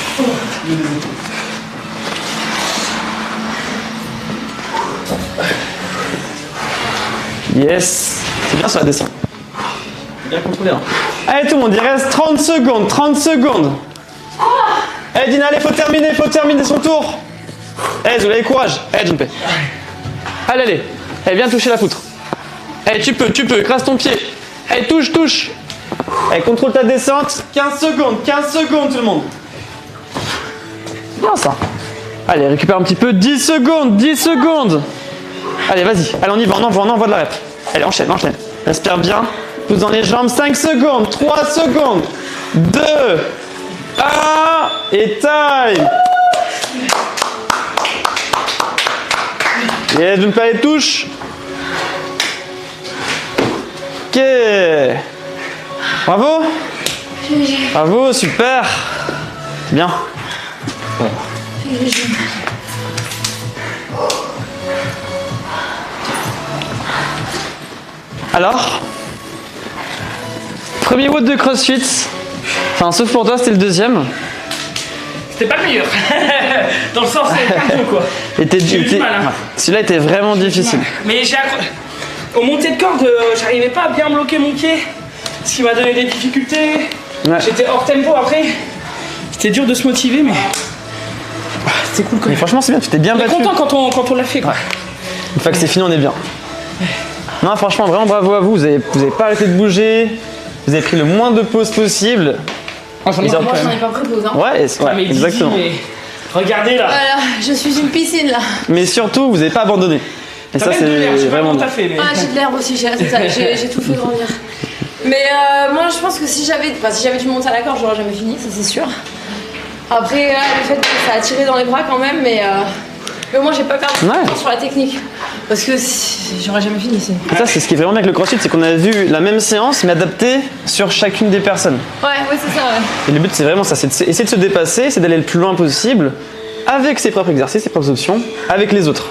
Yes, c'est bien sur la descente. Bien contrôlé, hein. Allez tout le monde, il reste 30 secondes, 30 secondes. Allez Dina, allez, faut terminer son tour. Allez, Zoula, courage. Allez, Junpei. Allez, allez. Allez, viens toucher la poutre. Allez, tu peux, écrase ton pied. Allez, touche. Allez, contrôle ta descente. 15 secondes tout le monde. Bien ça. Allez, récupère un petit peu. 10 secondes. Allez, vas-y. Allez, on y va, on envoie de la rep. Allez, enchaîne. Respire bien. Pousse dans les jambes. 5 secondes. 3 secondes. 2. 1. Et time. Yes, je ne pas les touches. Ok. Bravo, super. Bien. Alors, premier WOD de CrossFit. Enfin, sauf pour toi, c'était le deuxième. C'était pas le meilleur. Dans le sens, c'était cardio quoi. Celui-là était vraiment difficile. Mais au montée de corde, j'arrivais pas à bien bloquer mon pied. Ce qui m'a donné des difficultés. Ouais. J'étais hors tempo après. C'était dur de se motiver, mais c'était cool quand même. Franchement, c'est bien, tu t'es bien battu. On est content quand on l'a fait quoi. Ouais. Une fois que c'est fini, on est bien. Non, franchement, vraiment bravo à vous. Vous avez pas arrêté de bouger. Vous avez pris le moins de pauses possible. Moi, j'en ai pas pris pause. Hein. Ouais, exactement. Regardez là. Voilà, je suis une piscine là. Mais surtout, vous n'avez pas abandonné. Et ça, c'est vraiment bien. J'ai de l'herbe aussi, j'ai tout fait grandir. Mais moi, je pense que si j'avais dû monter à la corde, j'aurais jamais fini, ça c'est sûr. Après, le fait que ça a tiré dans les bras quand même, mais moi, j'ai pas perdu de temps sur la technique. Parce que j'aurais jamais fini. Et ça, c'est ce qui est vraiment bien avec le CrossFit, c'est qu'on a vu la même séance, mais adaptée sur chacune des personnes. Ouais, c'est ça, ouais. Et le but, c'est vraiment ça, c'est d'essayer de se dépasser, c'est d'aller le plus loin possible, avec ses propres exercices, ses propres options, avec les autres.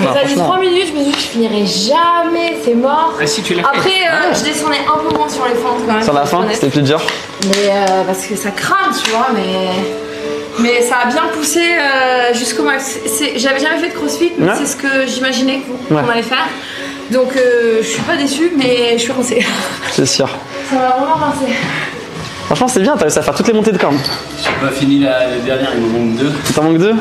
Ça a dit 3 minutes, je me suis dit que je finirais jamais, c'est mort. Si tu l'as Après, je descendais un peu moins sur les fentes quand même. Sur la fin, c'était plus dur. Mais parce que ça crame, tu vois, mais ça a bien poussé jusqu'au max. J'avais jamais fait de CrossFit, mais c'est ce que j'imaginais qu'on allait faire. Donc je suis pas déçue, mais je suis rincée. C'est sûr. Ça m'a vraiment rincée. Franchement, c'est bien, t'as réussi à faire toutes les montées de corde. J'ai pas fini la dernière, il me manque 2. Il t'en manque 2?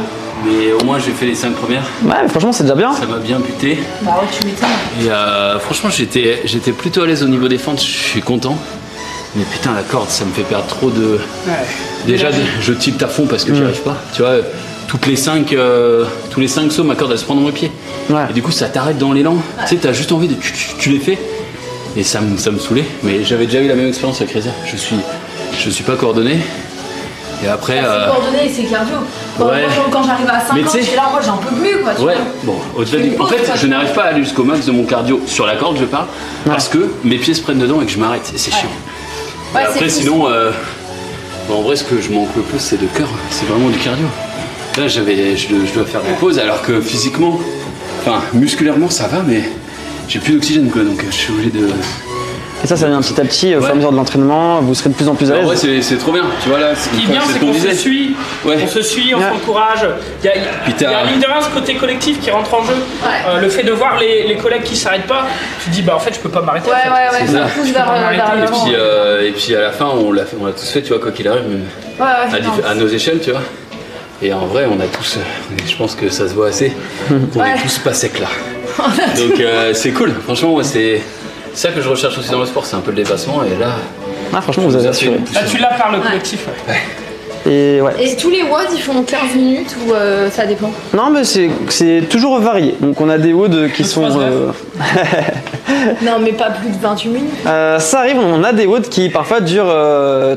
Mais au moins j'ai fait les 5 premières. Ouais, mais franchement, c'est déjà bien. Ça m'a bien buté. Bah ouais, tu m'étonnes. Et franchement, j'étais plutôt à l'aise au niveau des fentes, je suis content. Mais putain, la corde, ça me fait perdre trop de. Ouais. Déjà, je tilte à fond parce que j'y arrive pas. Tu vois, tous les 5 sauts, ma corde elle se prend dans mes pieds. Ouais. Et du coup, ça t'arrête dans l'élan. Tu sais, t'as juste envie de. Tu les fais. Et ça me saoulait. Mais j'avais déjà eu la même expérience avec Reza. Je suis pas coordonné. Et après. C'est coordonné, c'est cardio. Ouais. Quand j'arrive à 50, je suis là, moi j'en peux plus quoi. Ouais, bon, au-delà du. En fait, je n'arrive pas à aller jusqu'au max de mon cardio sur la corde, je parle, parce que mes pieds se prennent dedans et que je m'arrête. Et c'est chiant. Ouais, Et après, sinon, en vrai, ce que je manque le plus, c'est de cœur. C'est vraiment du cardio. Là, je dois faire des pauses, alors que physiquement, enfin, musculairement, ça va, mais j'ai plus d'oxygène, quoi. Donc, je suis obligé de. Et ça vient petit à petit, au fur et à mesure de l'entraînement, vous serez de plus en plus à En vrai, l'aise. c'est trop bien. Tu vois là, Ce qui est bien, c'est qu'on se suit. Ouais. On se suit, on s'encourage. Il y a mine de rien ce côté collectif qui rentre en jeu. Ouais. Le fait de voir les collègues qui s'arrêtent pas, tu te dis bah en fait je peux pas m'arrêter. Ouais, C'est ça ça. pousse vers l'avant. Et puis à la fin, on l'a tous fait, tu vois, quoi qu'il arrive, même à nos échelles, tu vois. Et en vrai, on a tous, je pense que ça se voit assez, on est tous pas secs là. Donc c'est cool, franchement, moi c'est ça que je recherche aussi dans le sport, c'est un peu le dépassement, et là. Ah, franchement, vous avez assuré. Là tu l'as par le collectif. Ouais. Et ouais. Et tous les WOD ils font 15 minutes ou ça dépend? Non, mais c'est toujours varié. Donc on a des WOD qui sont. Non, mais pas plus de 28 minutes. Ça arrive, on a des WOD qui parfois durent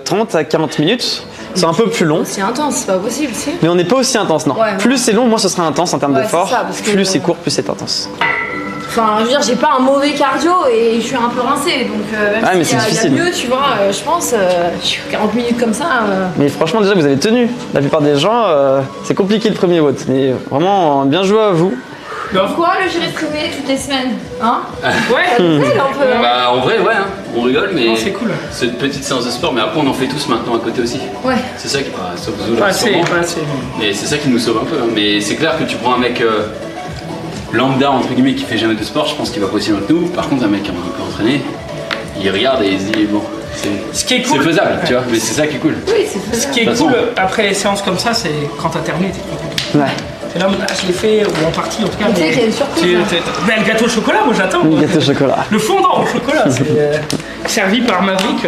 30 à 40 minutes. C'est un peu plus long. C'est intense, c'est pas possible, si. Mais on n'est pas aussi intense, non. Ouais, plus c'est long, moins ce sera intense en termes Ouais, d'effort. c'est ça, parce que- Plus c'est court, plus c'est intense. Enfin, je veux dire, j'ai pas un mauvais cardio et je suis un peu rincée, donc même mais s'il c'est y a difficile. mieux, tu vois, je pense, je suis 40 minutes comme ça. Mais franchement, déjà, vous avez tenu. La plupart des gens, c'est compliqué le premier WOD. Mais vraiment, bien joué à vous. Pourquoi le gérer streamé toutes les semaines, hein? Ouais. Ça nous aide un peu, hein. Bah en vrai, ouais, hein, on rigole, mais Non, c'est cool. c'est une petite séance de sport, mais après on en fait tous maintenant à côté aussi. Ouais. C'est ça qui, sauf vous, Pas là, assez, sûrement. pas assez. Mais c'est ça qui nous sauve un peu. Hein. Mais c'est clair que tu prends un mec lambda entre guillemets qui fait jamais de sport, je pense qu'il va pas aussi loin que nous. Par contre, un mec un peu entraîné, il regarde et il se dit bon, Ce qui est cool. c'est faisable, tu vois. Mais c'est ça qui est cool. Oui, c'est Ce faisable. qui est De toute cool façon. après les séances comme ça, c'est quand t'as terminé, t'es content. Ouais. C'est là, je l'ai fait, ou en partie en tout cas. Tu sais mais qu'il y a une surprise, hein. Ben, le gâteau au chocolat, moi j'attends. Le gâteau au chocolat. Le fondant au chocolat, c'est servi par Maverick.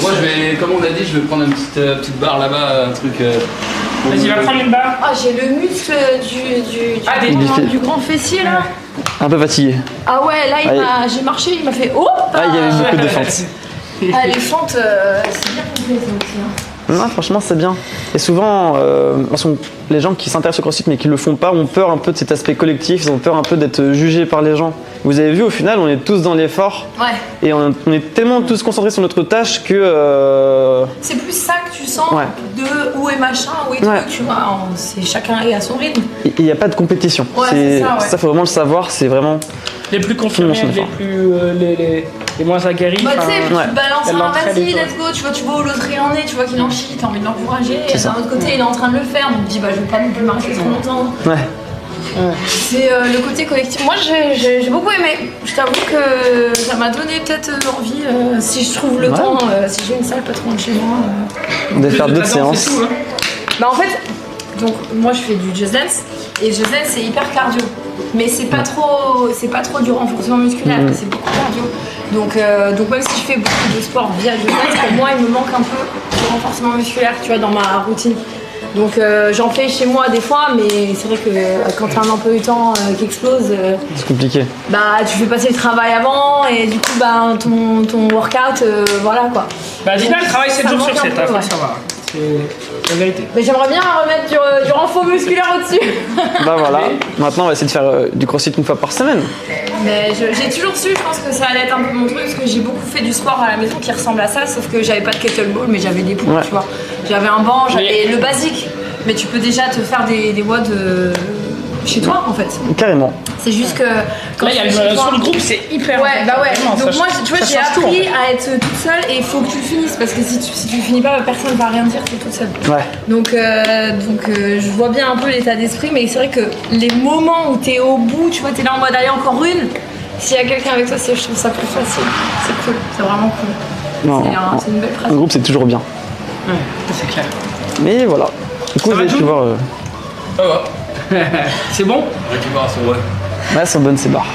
Moi, comme on a dit, je vais prendre une petite barre là-bas, un truc. Vas-y, va prendre une barre. Ah, j'ai le muscle du grand fessier là. Un peu fatigué. Ah ouais, là j'ai marché, il m'a fait oh. Ah, il y avait beaucoup de fentes. Ah, les fentes, c'est bien complet ça aussi. Hein. Non, franchement, c'est bien. Et souvent, les gens qui s'intéressent au CrossFit mais qui le font pas ont peur un peu de cet aspect collectif, ils ont peur un peu d'être jugés par les gens. Vous avez vu, au final, on est tous dans l'effort. Ouais. Et on est tellement tous concentrés sur notre tâche que. C'est plus ça que tu sens Ouais. de où est machin, où est Ouais. truc, tu vois. C'est chacun est à son rythme. Il n'y a pas de compétition. Ouais, c'est ça, ouais. Ça, faut vraiment le savoir. C'est vraiment. Les plus confirmés, Tout le monde s'en les plus les moins aguerris. Bah, tu sais, tu ouais. te balances Elle un l'entraîne vas-y, et tout. let's go, tu vois où l'autre il en est, tu vois qu'il en chie, t'as envie de l'encourager, et ça. d'un autre côté il est en train de le faire, donc tu te dis bah je vais pas non plus marcher trop longtemps. Ouais. C'est le côté collectif. Moi j'ai beaucoup aimé, je t'avoue que ça m'a donné peut-être envie, si je trouve le Ouais. temps, si j'ai une salle pas trop loin de chez moi. De faire De d'autres la danse et séances. tout, hein. Bah en fait, donc moi je fais du Just Dance, et Just Dance c'est hyper cardio. Mais c'est pas trop du renforcement musculaire, c'est beaucoup cardio. Donc même si je fais beaucoup de sport via Just Dance, pour moi il me manque un peu de renforcement musculaire, tu vois, dans ma routine. Donc j'en fais chez moi des fois, mais c'est vrai que quand t'as un emploi du temps qui explose, C'est compliqué. bah tu fais passer le travail avant et du coup bah ton workout, voilà quoi. Bah, Dina, elle travaille 7 Ça jours sur manque un 7, peu, hein, faut ouais. le savoir. C'est la vérité. Mais j'aimerais bien remettre du renfort musculaire au-dessus. Bah voilà. Maintenant, on va essayer de faire du CrossFit une fois par semaine. Mais j'ai toujours su, je pense que ça allait être un peu mon truc, parce que j'ai beaucoup fait du sport à la maison qui ressemble à ça, sauf que j'avais pas de kettlebell, mais j'avais des poids, Ouais. tu vois. J'avais un banc, j'avais le basique, mais tu peux déjà te faire des WOD chez toi, en fait. Carrément. C'est juste que quand Là, il y a tu fais chez toi- sur le groupe, c'est hyper. Ouais, bah ouais. Vraiment, Donc ça moi, change- tu vois, ça j'ai change tout, en appris fait. à être toute seule et il faut que tu le finisses, parce que si tu le finis pas, personne va rien dire, t'es toute seule. Ouais. Donc je vois bien un peu l'état d'esprit, mais c'est vrai que les moments où t'es au bout, tu vois, t'es là en mode allez encore une, s'il y a quelqu'un avec toi, je trouve ça plus facile. C'est cool, c'est vraiment cool. Non, C'est une belle un pratique. groupe, c'est toujours bien. Ouais, c'est clair. Mais voilà. Du coup, vous allez pouvoir. Ça va. C'est bon? Récupération, ouais. Ouais, elles sont bonnes ces barres.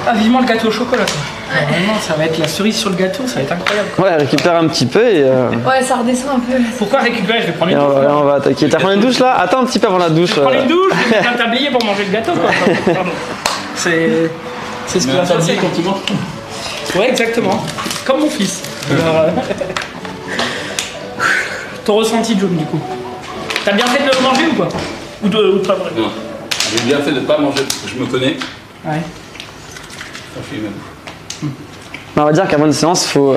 Ah, vivement le gâteau au chocolat, quoi. Vraiment, ça va être la cerise sur le gâteau, ça va être incroyable. Ouais, récupère un petit peu et. Ouais, ça redescend un peu. Pourquoi récupérer? Je vais prendre une Et douche. on va attaquer. T'as pris une douche là? Attends un petit peu avant la douche. Je prends une douche, je vais mettre un tablier pour manger le gâteau, quoi. Pardon. C'est ce qui va se passer quand tu manges. Ouais, exactement. Comme mon fils. Alors, ton ressenti, John, du coup. T'as bien fait de le manger ou quoi? Ou pas vrai? Non. J'ai bien fait de pas manger parce que je me connais. Ouais. Je suis même. On va dire qu'avant une séance, faut,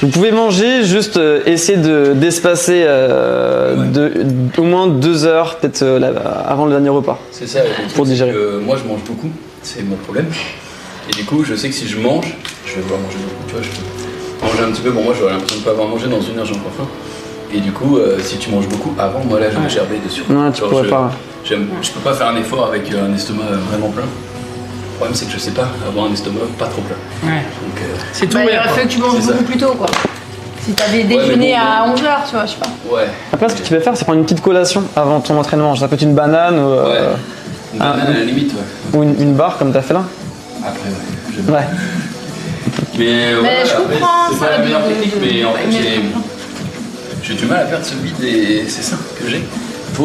vous pouvez manger, juste essayer d'espacer au moins 2 heures, peut-être avant le dernier repas. C'est ça, pour digérer. Moi je mange beaucoup, c'est mon problème. Et du coup, je sais que si je mange, je vais devoir manger beaucoup. Tu vois, je peux manger un petit peu. Bon, moi j'aurais l'impression de ne pas avoir mangé dans 1 heure, j'ai encore faim. Et du coup, si tu manges beaucoup avant, moi là je vais gerber dessus. Non, tu pourrais pas. Je peux pas faire un effort avec un estomac vraiment plein. Le problème c'est que je sais pas avoir un estomac pas trop plein. Ouais. Donc, c'est tout. Bah, il aurait fallu que tu manges beaucoup plus tôt, quoi. Si t'avais déjeuné à 11h, tu vois, je sais pas. Ouais. Après, ce que tu peux faire, c'est prendre une petite collation avant ton entraînement. Ça peut être une banane ou, une banane à la limite, ouais. ou une barre comme t'as fait là. Après, ouais. Ouais. Mais voilà, je comprends, c'est ça, pas la meilleure technique, mais en fait, mais- j'ai du mal à perdre ce vide et c'est ça que j'ai.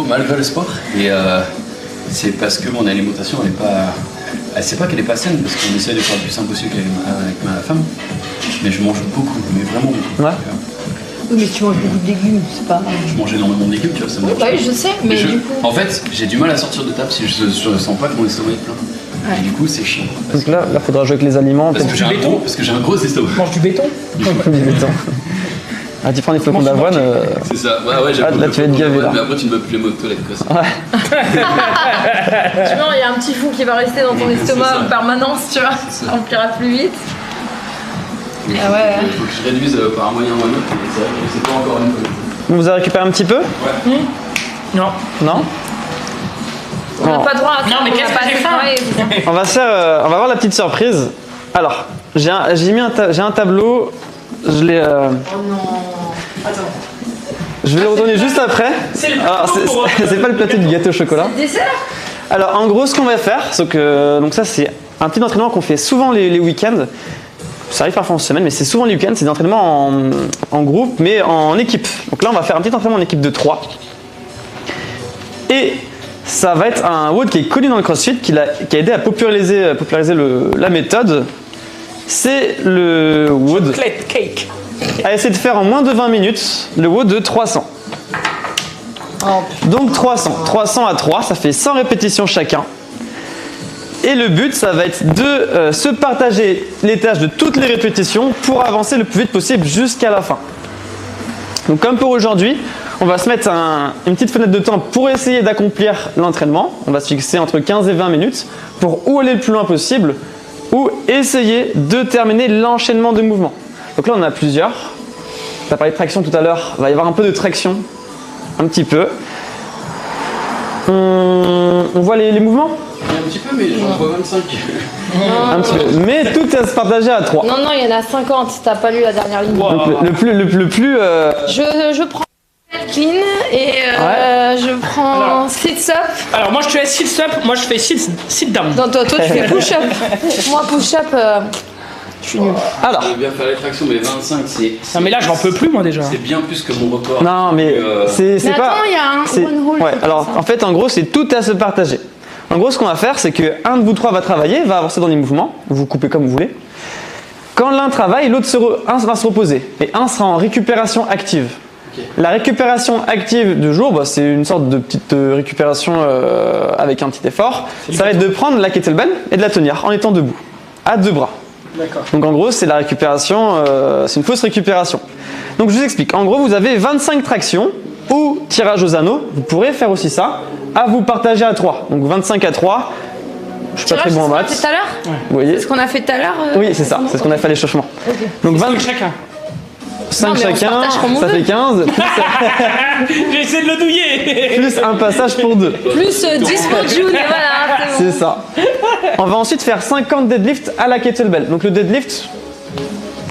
Malgré le sport. Et c'est parce que mon alimentation, elle est pas. C'est pas qu'elle est pas saine, parce qu'on essaie de faire le plus simple possible avec ma femme. Mais je mange beaucoup, mais vraiment beaucoup. Ouais. Oui, mais tu manges beaucoup de légumes, c'est pas. Je mange énormément de légumes, tu vois, ça me dérange Oui, pas. je sais, mais du coup. En fait, j'ai du mal à sortir de table si je sens pas que mon estomac est plein. Ouais. Et du coup, c'est chiant. Donc là, faudra jouer avec les aliments. Parce que j'ai un gros estomac. Mange du béton. Du béton. Ah, tu prends des flocons d'avoine. C'est ça, ouais, j'ai là, tu vas être gavé là. Mais après, tu ne vas plus les mots de toilette, quoi. Ça. Ouais. Tu vois, il y a un petit fou qui va rester dans ton estomac ça. en permanence, tu vois. Ça remplira plus vite. Il Ah ouais. faut que je réduise par un moyen ou un autre, et c'est vrai que c'est pas encore une fois. Vous avez récupéré un petit peu? Ouais. Non. Non? On n'a pas droit à ça. Non, mais on qu'est-ce n'a pas que j'ai assez faim travaillé, c'est ça. On va voir la petite surprise. Alors, j'ai un tableau. Je l'ai. Oh non. Attends. Je vais le retourner juste après. C'est le Alors, plateau pour- c'est pas le plateau du gâteau au chocolat. Dessert. Alors, en gros, ce qu'on va faire, donc ça, c'est un petit entraînement qu'on fait souvent les week-ends. Ça arrive parfois en semaine, mais c'est souvent les week-ends. C'est des entraînements en groupe, mais en équipe. Donc là, on va faire un petit entraînement en équipe de 3. Et ça va être un WOD qui est connu dans le CrossFit, qui a aidé à populariser la méthode. C'est le WOD Chocolate cake. à essayer de faire en moins de 20 minutes, le WOD de 300. Donc 300 à 3, ça fait 100 répétitions chacun. Et le but, ça va être de se partager les tâches de toutes les répétitions pour avancer le plus vite possible jusqu'à la fin. Donc comme pour aujourd'hui, on va se mettre une petite fenêtre de temps pour essayer d'accomplir l'entraînement. On va se fixer entre 15 et 20 minutes pour ou aller le plus loin possible ou essayer de terminer l'enchaînement de mouvements. Donc là, on en a plusieurs. Tu as parlé de traction tout à l'heure, il va y avoir un peu de traction, un petit peu. On voit les mouvements? Un petit peu, mais j'en vois 25. Un petit peu. Mais tout est à se partager à 3. Non, il y en a 50. T'as pas lu la dernière ligne. Donc le plus Je prends clean et je prends sit-up. Alors moi je te laisse sit-up, moi je fais sit-down. Non, toi tu fais push-up. Moi push-up, je suis nul. Alors. Je veux bien faire les tractions, mais 25, c'est. Non mais là j'en peux plus moi déjà. C'est bien plus que mon record. Non, mais c'est Mais pas. attends, il y a un c'est- one hole. Ouais, alors en fait, en gros, c'est tout à se partager. En gros, ce qu'on va faire, c'est que un de vous trois va travailler, va avancer dans les mouvements. Vous coupez comme vous voulez. Quand l'un travaille, l'autre un va se reposer. Et un sera en récupération active. Okay. La récupération active du jour, c'est une sorte de petite récupération avec un petit effort. Ça va être de prendre la kettlebell et de la tenir en étant debout, à 2 bras. D'accord. Donc en gros, c'est la récupération, c'est une fausse récupération. Donc je vous explique. En gros, vous avez 25 tractions ou tirage aux anneaux. Vous pourrez faire aussi ça, à vous partager à 3. Donc 25 à 3. Je suis pas très bon en C'est ce qu'on a fait maths. tout à l'heure. Vous voyez? C'est ce qu'on a fait tout à l'heure. Oui, c'est ça. C'est ce qu'on a fait à l'échauffement. Donc 25 Chacun. Non, mais on se chacun, partage comme on ça veut. fait 15. J'ai essayé de le douiller. Plus un passage pour 2. Plus 10 pour June, et voilà, c'est bon. C'est ça. On va ensuite faire 50 deadlifts à la kettlebell. Donc le deadlift,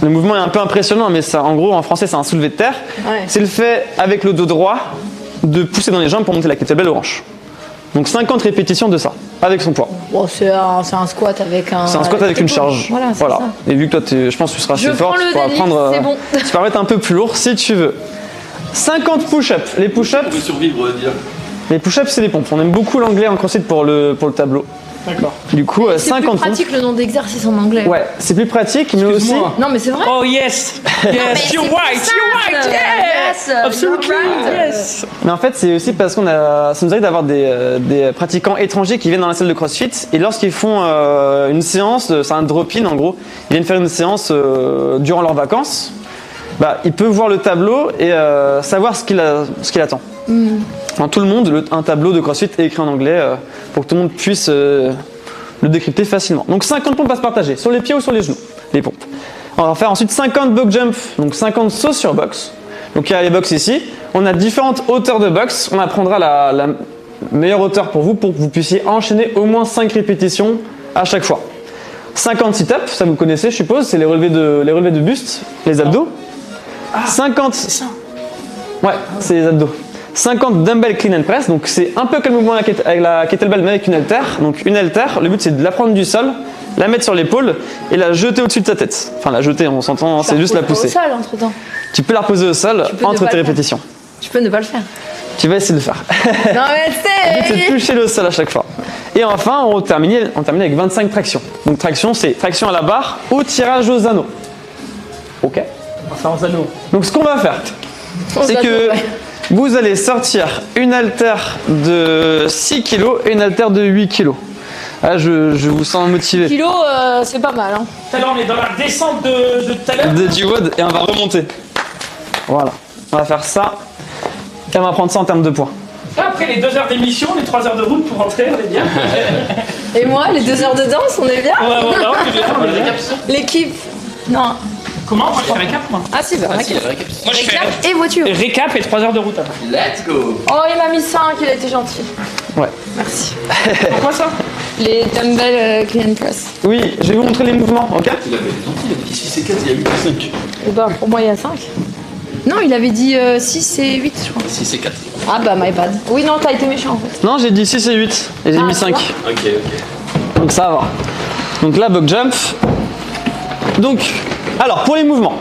Le mouvement est un peu impressionnant, mais ça, en gros, en français, c'est un soulevé de terre. Ouais. C'est le fait, avec le dos droit, de pousser dans les jambes pour monter la kettlebell aux hanches. Donc 50 répétitions de ça, avec son poids. Bon, c'est un squat avec un... C'est un squat avec une charge. Voilà, c'est ça. Et vu que toi, je pense que tu seras assez fort, tu pourras prendre... c'est bon. Tu peux mettre un peu plus lourd si tu veux. 50 push-ups. Les push-ups... On peut survivre, dire. Les push-ups, c'est des pompes. On aime beaucoup l'anglais en CrossFit pour le tableau. D'accord. Du coup, 50 C'est plus pompes. pratique le nom d'exercice en anglais. Ouais, c'est plus pratique, mais aussi... Non, mais c'est vrai. Oh yes, yes, you're right, yes, absolutely, yes. Mais en fait, c'est aussi parce ça nous arrive d'avoir des pratiquants étrangers qui viennent dans la salle de CrossFit et lorsqu'ils font une séance, c'est un drop-in en gros, ils viennent faire une séance durant leurs vacances, bah, ils peuvent voir le tableau et savoir ce qu'il attend. Dans tout le monde, un tableau de CrossFit est écrit en anglais pour que tout le monde puisse le décrypter facilement. Donc 50 pompes à se partager, sur les pieds ou sur les genoux, les pompes. On va faire ensuite 50 box jump, donc 50 sauts sur box. Donc il y a les box ici. On a différentes hauteurs de box. On apprendra la meilleure hauteur pour que vous puissiez enchaîner au moins 5 répétitions à chaque fois. 50 sit-ups, ça vous connaissez je suppose, c'est les relevés de buste, les abdos. 50... C'est ça. Ouais, c'est les abdos. 50 dumbbell clean and press, donc c'est un peu comme le mouvement avec la kettlebell mais avec une haltère. Donc une haltère, le but c'est de la prendre du sol, la mettre sur l'épaule et la jeter au-dessus de sa tête. Enfin la jeter, on s'entend, c'est juste la pousser. Au sol entre-temps. Tu peux la reposer au sol entre tes répétitions. Tu peux ne pas le faire. Tu vas essayer de le faire. Non mais Le but c'est de toucher le sol à chaque fois. Et enfin on termine avec 25 tractions. Donc traction c'est traction à la barre ou tirage aux anneaux. Ok. Enfin aux anneaux. Donc ce qu'on va faire, c'est que vous allez sortir une haltère de 6 kg et une haltère de 8 kg. Ah, je vous sens motivé. Kilo, c'est pas mal. Hein. Tout à l'heure, on est dans la descente de tout à l'heure. De G-Wood et on va remonter. Voilà. On va faire ça. Et on va prendre ça en termes de poids. Après les 2 heures d'émission, les 3 heures de route pour rentrer, on est bien. Et moi, les 2 heures de danse, on est bien. Ouais, voilà, on est bien, on est bien. L'équipe. Non. Comment? Moi je fais récap moi. Ah, c'est vrai. Ah, si, la vraie Moi je fais Récap et voiture. récap et 3 heures de route après. Let's go. Oh, il m'a mis 5, il a été gentil. Ouais. Merci. Pourquoi ça? Les dumbbell clean and press. Oui, je vais vous montrer les mouvements, ok? Il avait gentil, il a dit 6 et 4, il y a 8 et 5. Et bah, pour moi, il y a 5. Non, il avait dit 6 et 8, je crois. 6 et 4. Ah bah, my bad. Oui, non, t'as été méchant en fait. Non, j'ai dit 6 et 8 et j'ai mis 5. Ok, ok. Donc ça va. Donc là, box jump. Donc, alors pour les mouvements,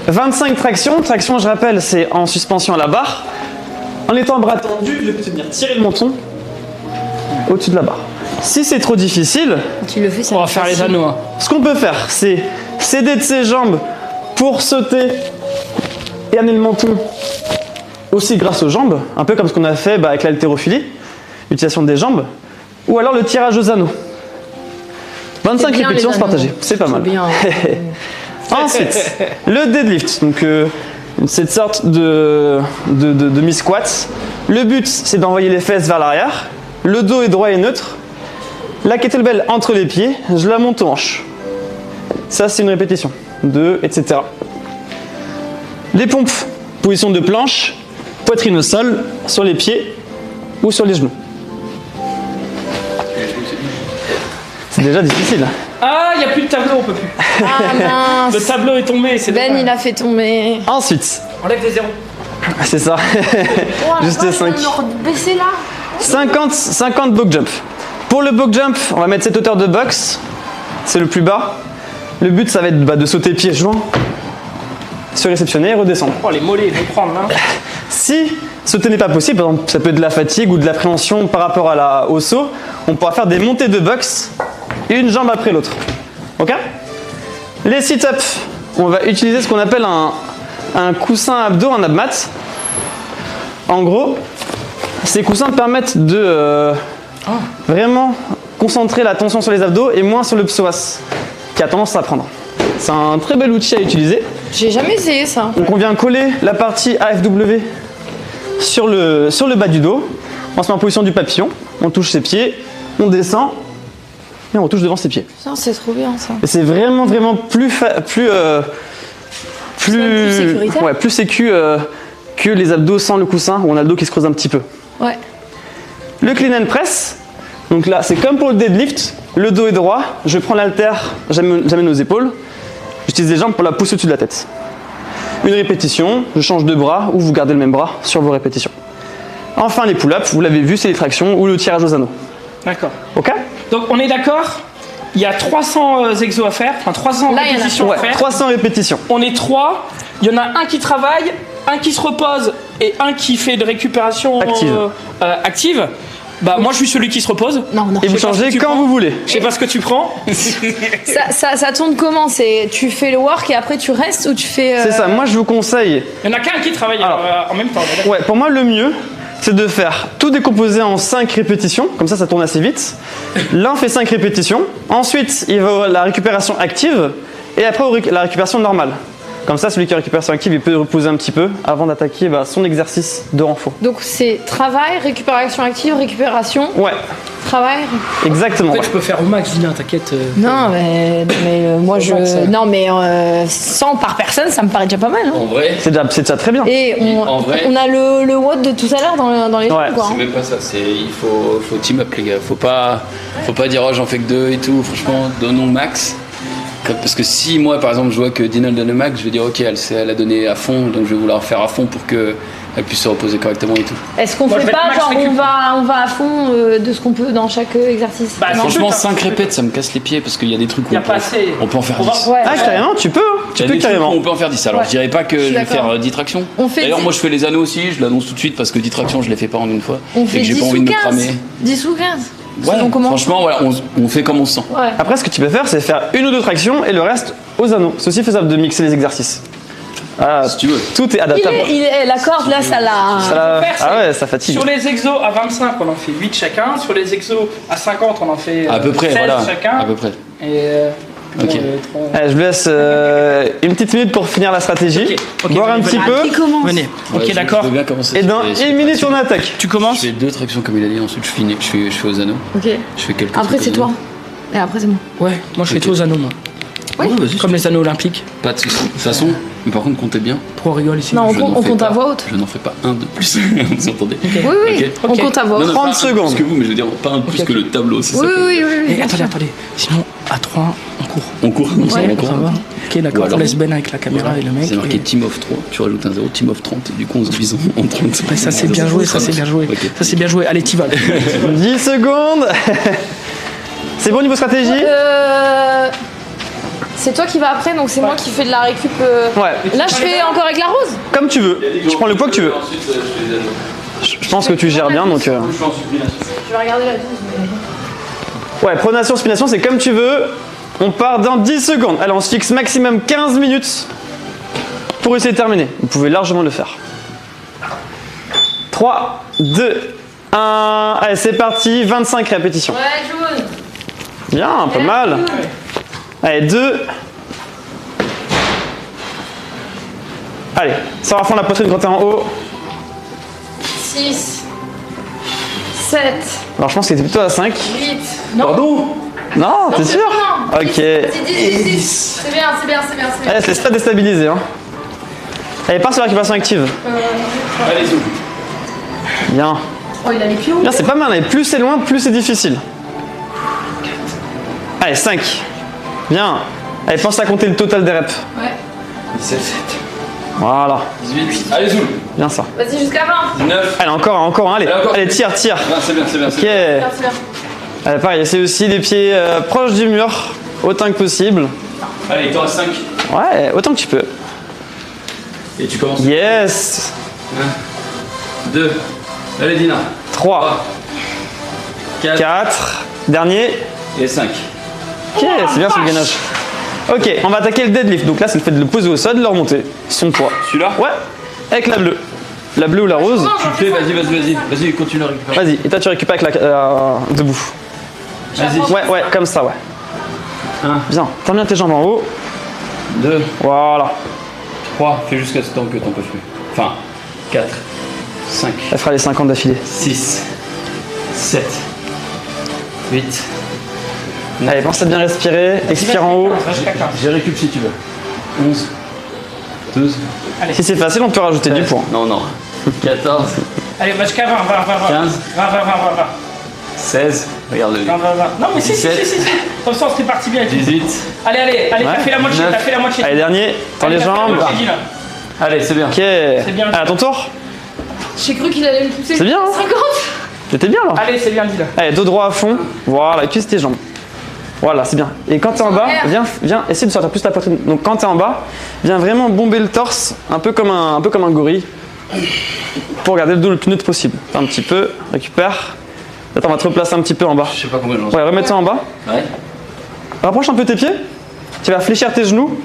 25 tractions. Traction, je rappelle, c'est en suspension à la barre. En étant bras tendu, je vais venir tirer le menton au-dessus de la barre. Si c'est trop difficile, Tu le fais, ça On va faire les anneaux. Hein. ce qu'on peut faire, c'est s'aider de ses jambes pour sauter et amener le menton aussi grâce aux jambes, un peu comme ce qu'on a fait avec l'haltérophilie, l'utilisation des jambes, ou alors le tirage aux anneaux. 25 bien, répétitions les se partager, anneaux. c'est pas mal. bien. Ensuite, le deadlift, donc cette sorte de demi-squat. Le but, c'est d'envoyer les fesses vers l'arrière, le dos est droit et neutre, la kettlebell entre les pieds, je la monte aux hanches. Ça, c'est une répétition. 2, etc. Les pompes, position de planche, poitrine au sol, sur les pieds ou sur les genoux. C'est déjà difficile. Ah, il n'y a plus de tableau, on peut plus. Ah Le mince. tableau est tombé, c'est Ben, dommage. il a fait tomber. Ensuite, Enlève des zéros. c'est ça, juste 5. Baisser là. 50 box jump. Pour le box jump, on va mettre cette hauteur de box, c'est le plus bas. Le but, ça va être de sauter pieds joints, se réceptionner et redescendre. Oh, les mollets, il faut prendre. Hein. Si sauter n'est pas possible, par exemple, ça peut être de la fatigue ou de l'appréhension par rapport au saut, on pourra faire des montées de box, une jambe après l'autre. Ok? Les sit-ups, on va utiliser ce qu'on appelle un coussin abdos, un abmat. En gros, ces coussins permettent de vraiment concentrer la tension sur les abdos et moins sur le psoas, qui a tendance à prendre. C'est un très bel outil à utiliser. J'ai jamais essayé ça. Donc on vient coller la partie AFW sur le bas du dos. On se met en position du papillon, on touche ses pieds, on descend et on retouche devant ses pieds. Putain, c'est trop bien ça. Et c'est vraiment plus sécuritaire. ouais, plus sécu que les abdos sans le coussin où on a le dos qui se creuse un petit peu. Ouais. Le clean and press, donc là c'est comme pour le deadlift, le dos est droit, je prends l'haltère, j'amène aux épaules j'utilise les jambes pour la pousser au-dessus de la tête. Une répétition, je change de bras ou vous gardez le même bras sur vos répétitions. Enfin, les pull-ups, vous l'avez vu, c'est les tractions ou le tirage aux anneaux. D'accord. Ok? Donc on est d'accord, il y a 300 exos à faire, enfin 300 répétitions à faire. 300 répétitions. On est 3, il y en a un qui travaille, un qui se repose et un qui fait de récupération active. Bah moi je suis celui qui se repose. Non. Et vous changez quand vous voulez. Je sais pas ce que tu prends. Ça tourne comment? Tu fais le work et après tu restes ou tu fais... C'est ça, moi je vous conseille... Il y en a qu'un qui travaille en même temps. Ouais, pour moi le mieux, c'est de faire tout décomposer en 5 répétitions, comme ça tourne assez vite. L'un fait 5 répétitions, ensuite il va à la récupération active, et après la récupération normale. Comme ça, celui qui a récupération active, il peut reposer un petit peu avant d'attaquer son exercice de renfort. Donc c'est travail, récupération active, récupération. Ouais. Travail. Exactement. Après, je peux faire au max, Dina, t'inquiète. Non, mais moi je. Non, mais 100 par personne, ça me paraît déjà pas mal. Hein. En vrai, c'est déjà très bien. Et en vrai, on a le WOD de tout à l'heure dans les ouais. trucs, quoi. C'est même pas ça, il faut team up les gars. Faut pas dire oh j'en fais que 2 et tout. Franchement, donnons max. Parce que si moi par exemple je vois que Dina donne le max, je vais dire ok elle a donné à fond, donc je vais vouloir faire à fond pour qu'elle puisse se reposer correctement et tout. Est-ce qu'on fait pas genre on va à fond de ce qu'on peut dans chaque exercice? Franchement 5 répètes ça me casse les pieds parce qu'il y a des trucs où on peut en faire 10. Ouais, carrément tu peux. Tu peux carrément. On peut en faire 10. Alors je dirais pas que je vais faire 10 tractions. D'ailleurs moi je fais les anneaux aussi, je l'annonce tout de suite parce que 10 tractions je les fais pas en une fois. On fait et que j'ai pas envie de me cramer. 10 ou 15. Ouais, franchement, voilà, on fait comme on se sent. Ouais. Après, ce que tu peux faire, c'est faire 1 ou 2 tractions et le reste aux anneaux. C'est aussi faisable de mixer les exercices. Si tu veux. Tout est adaptable. La corde, là, ça l'a... Ah ouais, ça fatigue. Sur les exos à 25, on en fait 8 chacun. Sur les exos à 50, on en fait à peu près, 16 voilà. chacun. À peu près. Et ok. Allez, je vous laisse une petite minute pour finir la stratégie. Boire un petit peu. Venez. Ouais, Ok, d'accord. Je veux bien commencer. Et dans 1 minute, on attaque. Tu commences? Je fais 2 tractions comme il a dit, ensuite je fais aux anneaux. Ok. Je fais quelques Après, trucs c'est aux toi. anneaux. Et après, c'est moi. Ouais, moi je fais tout aux anneaux, moi. Oui. Ouais, vas-y. Comme les anneaux olympiques. Pas de soucis. De toute façon, mais par contre, comptez bien. Trop rigole ici. Non, Je n'en on fais compte à pas- voix haute. Je n'en fais pas un de plus. Vous entendez? Oui, Ok. on compte à voix haute. Non, 30 pas un de secondes. plus que vous, mais je veux dire pas un de plus que le tableau. C'est Oui, ça que- oui. Et attendez. Sinon, à 3, on court. On court. On Ça va. Ok, d'accord. Ou alors- On laisse Ben avec la caméra et le mec. C'est marqué et- Team of 3, tu rajoutes un 0, Team of 30, et du coup on se divise en 30. Ouais, ça c'est bien joué, ça c'est bien joué. Ok. Ça c'est bien joué. Allez, t'y vas. 10 secondes. C'est bon niveau stratégie? C'est toi qui vas après, donc c'est moi qui fais de la récup. Ouais. Là, je fais encore avec la rose. Comme tu veux. Tu prends le poids que tu veux. Ensuite, je fais les anneaux. Je pense que tu gères bien, donc... Je vais regarder la 12. Ouais, pronation, spination, c'est comme tu veux. On part dans 10 secondes. Allez, on se fixe maximum 15 minutes pour essayer de terminer. Vous pouvez largement le faire. 3, 2, 1. Allez, c'est parti. 25 répétitions. Ouais, jaune. Bien, pas mal. Allez, 2. Allez, sors à fond la poitrine quand t'es en haut. 6. 7. Alors, je pense que c'était plutôt à 5. 8. Non. Pardon? Non, t'es sûr? Non. Ok. 10. C'est bien. Allez, laisse pas déstabiliser. Hein. Allez, pars sur la récupération active. Allez, zoom. Bien. Oh, il a les pieds hauts. Bien, c'est pas mal. Et plus c'est loin, plus c'est difficile. Allez, 5. Bien. Allez, pense à compter le total des reps. Ouais. 17, Voilà. 18, allez, zoom. Bien ça. Vas-y, jusqu'à 20. 19, Allez, encore un. Allez, Allez, encore. allez, tire. c'est bien. Ok. C'est bien. Allez, pareil, essaye aussi les pieds proches du mur, autant que possible. Allez, il t'en reste 5. Ouais, autant que tu peux. Et tu commences. Yes. 1, 2, allez, Dina. 3, 4, dernier. Et 5. Ok, c'est bien sur le gainage. Ok, on va attaquer le deadlift. Donc là, c'est le fait de le poser au sol, de le remonter. Son poids. Celui-là? Ouais, avec la bleue. La bleue ou la rose. Tu le fais, vas-y, continue à récupérer. Vas-y, et toi tu récupères avec la debout. Vas-y. Ouais, comme ça, ouais. 1, Bien, t'as bien tes jambes en haut. 2, Voilà. 3, fais jusqu'à ce temps que t'en peux plus. Enfin, 4, 5, Elle fera les 50 d'affilée. 6, 7, 8. Allez, pense à bien respirer. Expire en haut. J'ai récup si tu veux. 11, 12, Si c'est facile, on peut rajouter du poids. non, 14, Allez, va jusqu'à 20. 15, 16. Regarde-le. Non, mais si. Comme ça, on serait parti bien. 18. Allez, t'as fait la moitié. 9. Allez, dernier. Tends les jambes. Allez, c'est bien. Ok. Allez, à ton tour. J'ai cru qu'il allait me pousser. C'est bien, hein. 50. T'étais bien là. Allez, c'est bien, dis-le. Allez, dos droit à fond. Voilà, utilise tes jambes. Voilà, c'est bien. Et quand t'es en bas, viens, essaie de sortir plus la poitrine. Donc quand t'es en bas, viens vraiment bomber le torse, un peu comme un gorille, pour garder le dos le plus neutre possible. Attends un petit peu, récupère. Attends, on va te replacer un petit peu en bas. Je sais pas combien j'en sais. Ouais, remets-toi en bas. Ouais. Rapproche un peu tes pieds. Tu vas fléchir tes genoux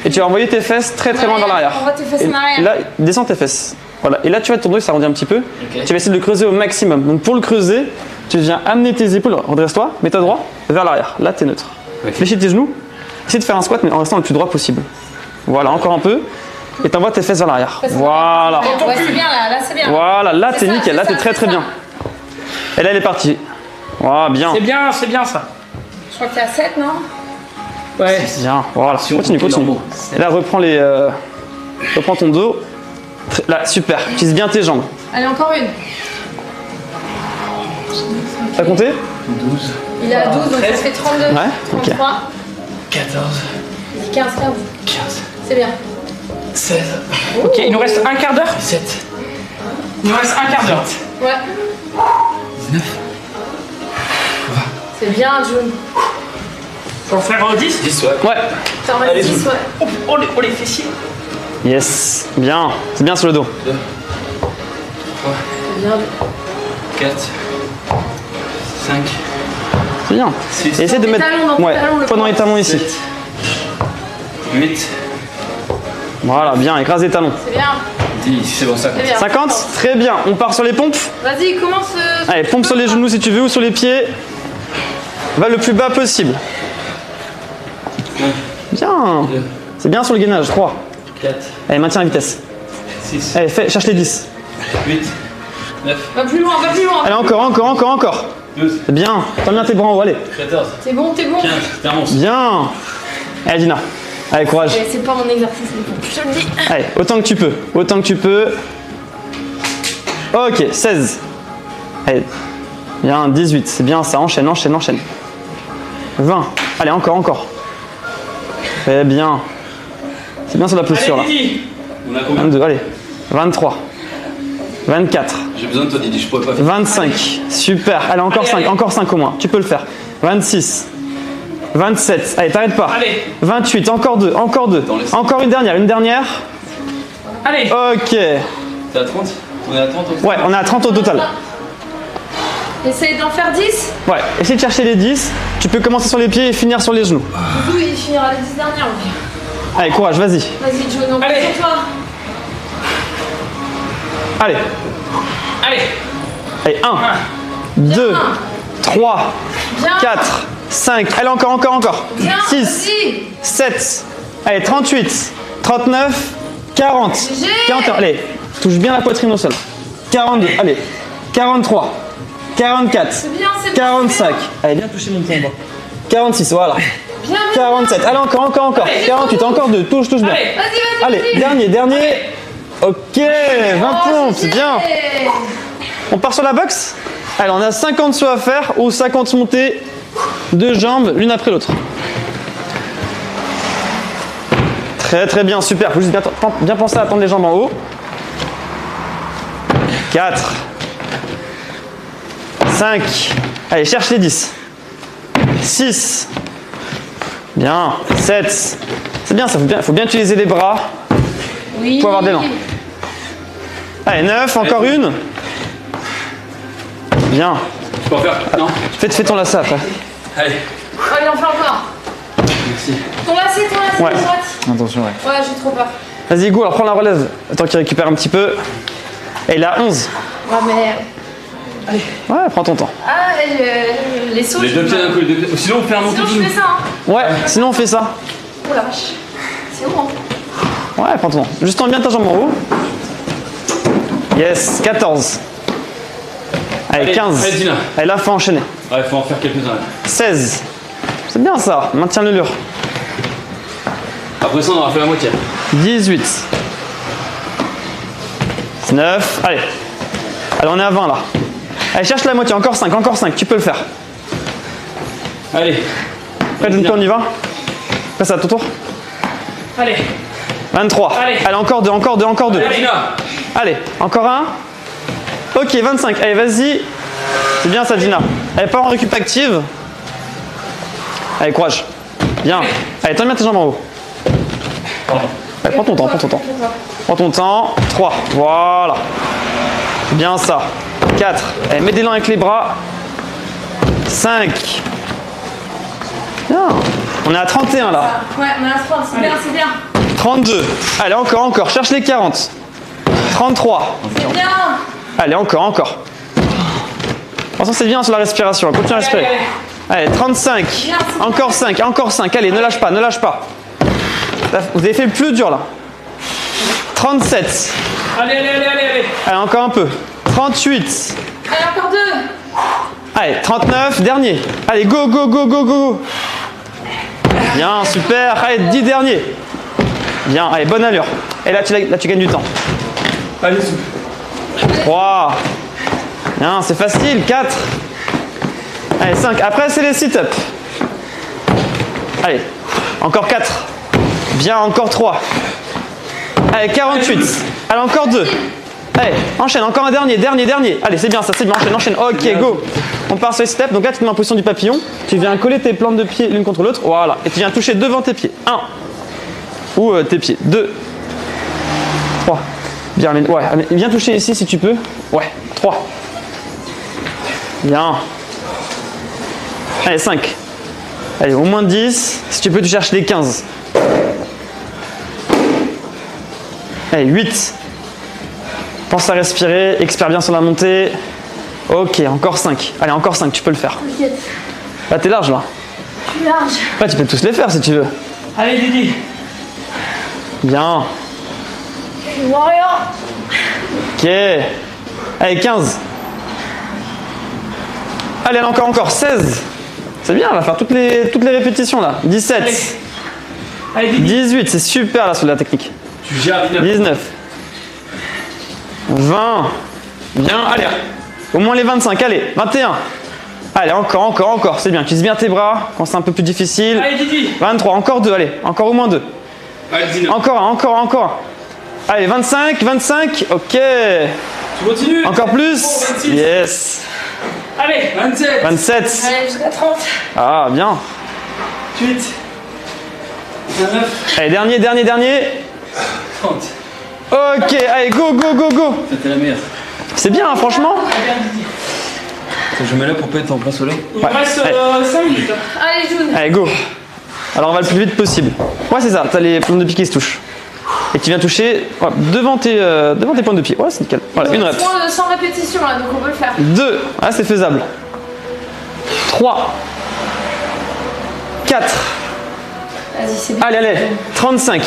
et tu vas envoyer tes fesses très loin vers l'arrière. On va tes fesses en arrière. Et là, descends tes fesses. Voilà. Et là, tu vas ton dos, ça s'arrondit un petit peu. Okay. Tu vas essayer de le creuser au maximum. Donc pour le creuser, tu viens amener tes épaules, redresse-toi, mets-toi droit, vers l'arrière. Là, t'es neutre. Okay. Fléchis tes genoux. Essaye de faire un squat, mais en restant le plus droit possible. Voilà, encore un peu. Et t'envoies tes fesses vers l'arrière. Voilà. Ouais, c'est bien là, c'est bien. Voilà, là, t'es nickel. Là, t'es très bien. Et là, elle est partie. Voilà, bien. C'est bien ça. Je crois que t'es à 7, non? Ouais. Bien, voilà. Continue. Et là, reprends ton dos. Là, super. Utilise bien tes jambes. Allez, encore une. T'as compté? 12. Il est à 12, donc ça fait 32. Ouais, ok. 33. 14. 15. 15. C'est bien. 16. Ok, il nous reste un quart d'heure. 17. Il nous reste un quart d'heure. Ouais. 19. C'est bien, June. Pour faire 10. 10, ouais. Ouais. T'en restes 10, ouais. Oh, les fessiers. Yes. Bien. C'est bien sur le dos. 2. 3. C'est bien. 4. 5. C'est bien. 6. Et essaie de les mettre. talons, dans tes Ouais. talons, le Pas dans les talons ici. 7. 8. Voilà, bien. Écrase les talons. C'est bien. 10. C'est bon, ça. C'est bien. 50. Très bien. On part sur les pompes. Vas-y, commence. Allez, pompe sur les genoux si tu veux ou sur les pieds. Va le plus bas possible. Bien. C'est bien sur le gainage. 3. 4. Allez, maintiens la vitesse. 6. Allez, cherche les 10. 8. 9. Va plus loin. Allez, encore. 12. C'est bien. Tends bien tes bras en haut. Allez. 14. T'es bon. 15. T'es un 11. Bien. Allez, Dina. Allez, courage. C'est pas mon exercice, mais bon, je te le dis. Allez, autant que tu peux. Ok, 16. Allez. Bien, 18. C'est bien ça. Enchaîne. 20. Allez, encore. Très bien. C'est bien sur la posture là. Allez, Didi. On a combien? 22, allez. 23. 24. J'ai besoin de toi, Didi. Je pourrais pas faire. 25. Super. Allez, encore Allez, 5. allez. Encore 5 au moins. Tu peux le faire. 26. 27. Allez, t'arrêtes pas. Allez. 28. Encore 2. Encore une dernière. Allez. Ok. T'es à 30? On est à 30 au Ouais, on est à 30 au total. Essaye d'en faire 10. Ouais, essaye de chercher les 10. Tu peux commencer sur les pieds et finir sur les genoux. Doudou, il finira les 10 dernières. Allez, courage, vas-y. Vas-y, Joe, non, Allez. concentre-toi. Allez. Allez. 1, 2, 3, Bien. 4, 5. Allez, encore. Bien. 6, Vas-y. 7. Allez, 38, 39, 40. GG. 41. Allez, touche bien la poitrine au sol. 42. Allez. 43, 44, C'est bien, c'est bien. 45. Allez, bien toucher mon pied en bas. 46, voilà. Bien. 47. Allez, encore. 48, encore 2. Touche bien. Allez. Allez, dernier. Ok, 20 pompes, c'est bien. On part sur la boxe. Allez, on a 50 sauts à faire ou 50 montées de jambes l'une après l'autre. Très bien, super. Faut juste bien penser à tendre les jambes en haut. 4, 5. Allez, cherche les 10. 6. Bien. 7. C'est bien, ça faut bien utiliser les bras Oui. pour avoir des dents. Allez, 9, encore une. Bien. Tu peux en faire? Non? Fais ton lacet après. Allez. Oh, il en fait encore. Merci. Ton lacet, Ouais. droite. Attention, ouais. Ouais, j'ai trop peur. Vas-y, go, alors prends la relève. Attends qu'il récupère un petit peu. Et il a 11. Ouais, mais. Ouais, prends ton temps. Ah, les sauts. Les deux pieds d'un coup, les deux pieds. Sinon, on fait un monté Sinon, je fais ça, hein. Ouais, sinon on fait ça. Oh la vache. C'est bon. Ouais, prends ton temps. Juste tends bien ta jambe en haut. Yes, 14. Allez, 15. Allez, Dina. Allez, là, faut enchaîner. Ouais, faut en faire quelques-uns. Là. 16. C'est bien ça, maintiens le lure. Après ça, on aura fait la moitié. 18. 19. Allez. Allez, on est à 20 là. Allez, cherche la moitié, encore 5, tu peux le faire. Allez. Prêt, Junpei, on y va? Après, c'est à ton tour. Allez. 23. Allez, encore 2. Allez, encore un. Ok, 25. Allez, vas-y. C'est bien ça, Gina. Allez, pas en récup active. Allez, courage. Bien. Allez, tiens bien tes jambes en haut. Allez, prends ton temps. Prends ton temps. 3. Voilà. Bien ça. 4. Allez, mets des dents avec les bras. 5. Bien. On est à 31 là. Ouais, on est à 30. C'est bien. 32. Allez, encore. Cherche les 40. 33. C'est bien. Allez, encore. Attention, c'est bien sur la respiration. Continue à respirer. Allez, 35. Bien, encore 5. Allez, ne lâche pas. Vous avez fait le plus dur là. 37. Allez. Allez, encore un peu. 38. Allez, encore 2. Allez, 39. Dernier. Allez, go. Bien, super. Allez, 10 derniers. Bien, allez, bonne allure. Et là, tu gagnes du temps. Allez, 3. Bien, c'est facile. 4. Allez, 5. Après, c'est les sit-ups. Allez, encore 4. Bien, encore 3. Allez, 48. Allez, encore 2. Allez, enchaîne, encore un dernier. Allez, c'est bien ça, enchaîne. Ok, go. On part sur les steps. Donc là, tu te mets en position du papillon. Tu viens coller tes plantes de pied l'une contre l'autre. Voilà. Et tu viens toucher devant tes pieds. 1. Ou tes pieds. 2. 3. Bien, viens toucher ici si tu peux. Ouais. 3. Bien. Allez, 5. Allez, au moins 10. Si tu peux, tu cherches les 15. Allez, 8. Pense à respirer. Expère bien sur la montée. Ok, encore 5. Allez, encore 5, tu peux le faire. T'inquiète. Là, t'es large, là. Je suis large. Ouais, tu peux tous les faire si tu veux. Allez, Didi. Bien. Je suis warrior. Ok. Allez, 15. Allez, encore. 16. C'est bien, on va faire toutes les répétitions, là. 17. Allez, Didi. 18, c'est super, là, sur la technique. Tu gères, Didi. 19. 20. Bien, allez. Au moins les 25, allez. 21. Allez, encore. C'est bien. Utilise bien tes bras quand c'est un peu plus difficile. Allez, Didi. 23, encore 2, allez. Encore au moins 2. Allez, 19. Encore. Allez, 25. Ok. Tu continues. Encore plus. 26. Yes. Allez, 27. 27. Allez, jusqu'à 30. Ah, bien. 28. 29. Allez, dernier. 30. Ok, allez, go. C'était la meilleure. C'est bien, hein, franchement. Je mets là pour pas être en plein soleil. Il me reste 5 minutes. Allez, June. Allez, go. Alors, on va le plus vite possible. Ouais, c'est ça. T'as les plantes de pied qui se touchent. Et tu viens toucher devant tes pointes de pied. Ouais, c'est nickel. Voilà, une rep. 100 répétitions là, donc on peut le faire. 2. Ah, c'est faisable. 3. 4. Vas-y, c'est bien. Allez. 35.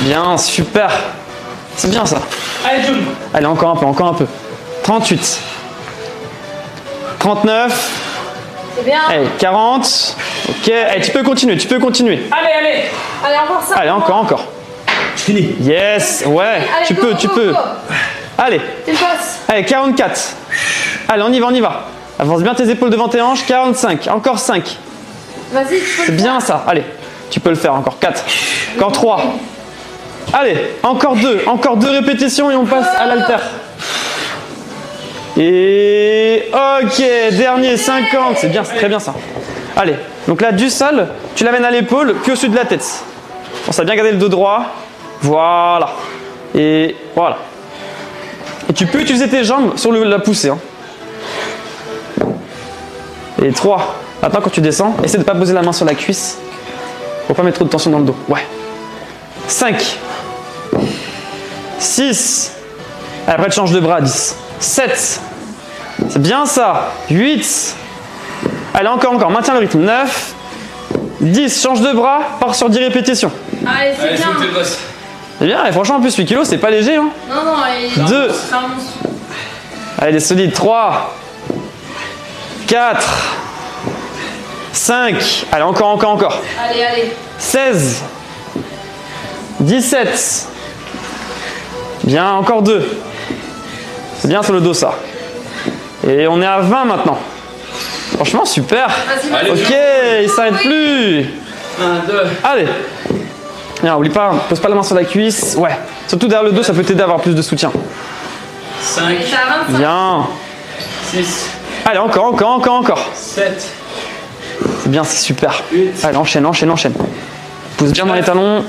Bien, super. C'est bien ça. Allez, June. Allez, encore un peu. 38. 39. C'est bien. Allez, 40. Ok, allez, tu peux continuer. Allez. Allez, encore ça. Allez, encore. Je finis. Yes, ouais, Allez, tu go, peux. go. Allez, Tu le passes. allez, 44. Allez, on y va. Avance bien tes épaules devant tes hanches. 45, encore 5. Vas-y, tu peux C'est le bien ça. Allez, tu peux le faire. Encore 4. Encore 3. Allez, encore 2. Encore 2 répétitions et on passe à l'haltère. Et ok, dernier 50. C'est bien, c'est très bien ça. Allez, donc là, du sol, tu l'amènes à l'épaule, puis au-dessus de la tête. Pense à bien garder le dos droit. Voilà. Et voilà. Et tu peux utiliser tes jambes sur la poussée. Hein. Et 3. Maintenant, quand tu descends, essaie de ne pas poser la main sur la cuisse. Faut pas mettre trop de tension dans le dos. Ouais. 5. 6. Après, tu changes de bras. 10. 7. C'est bien ça. 8. Allez, encore. Maintiens le rythme. 9. 10. Change de bras. Pars sur 10 répétitions. Allez, c'est Allez, bien. c'est le boss. C'est bien. Et franchement, en plus, 8 kilos, c'est pas léger. Hein. Non, il 2. c'est un monstre. Allez, des solides. 3. 4. 5. Allez, encore. Allez. 16. 17. Bien, encore 2. C'est bien sur le dos ça. Et on est à 20 maintenant. Franchement, super. Allez, ok, il s'arrête plus. 1, 2. Allez. Viens, oublie pas, pose pas la main sur la cuisse. Ouais. Surtout derrière le dos, ça peut t'aider à avoir plus de soutien. 5. Bien. 6. Allez, encore. 7. C'est bien, c'est super. 8. Allez, enchaîne. Pousse bien dans les talons.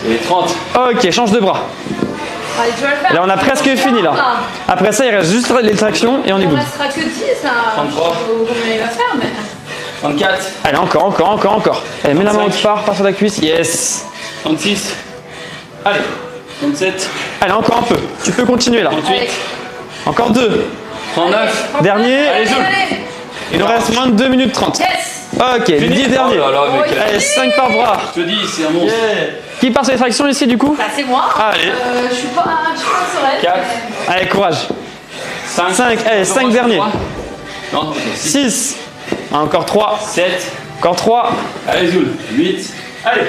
Et 30. Ok, change de bras. Allez, tu vas le faire. Là, on a presque fini là. Après ça, il reste juste les tractions et on est Il good. ne restera que 10, ça. 33. Combien il va faire, mais. 34. Allez, encore. Allez, mets la main autre part sur la cuisse. Yes. 36. Allez. 37. Allez, encore un peu. Tu peux continuer là. 38. Encore 2. 39. Dernier. Allez, Jules. Il nous reste moins de 2 minutes 30. Yes. Ok, les 10 derniers. Oh là là, mec. Allez, 5 par bras. Je te dis, c'est un monstre. Qui part sur les tractions ici du coup? Bah, c'est moi. Allez. Je suis pas sereine. 4. Allez, courage. 5. 5, allez, 5 derniers. Non, 6. Encore 3. 7. Encore 3. Allez, Jules. 8. Allez.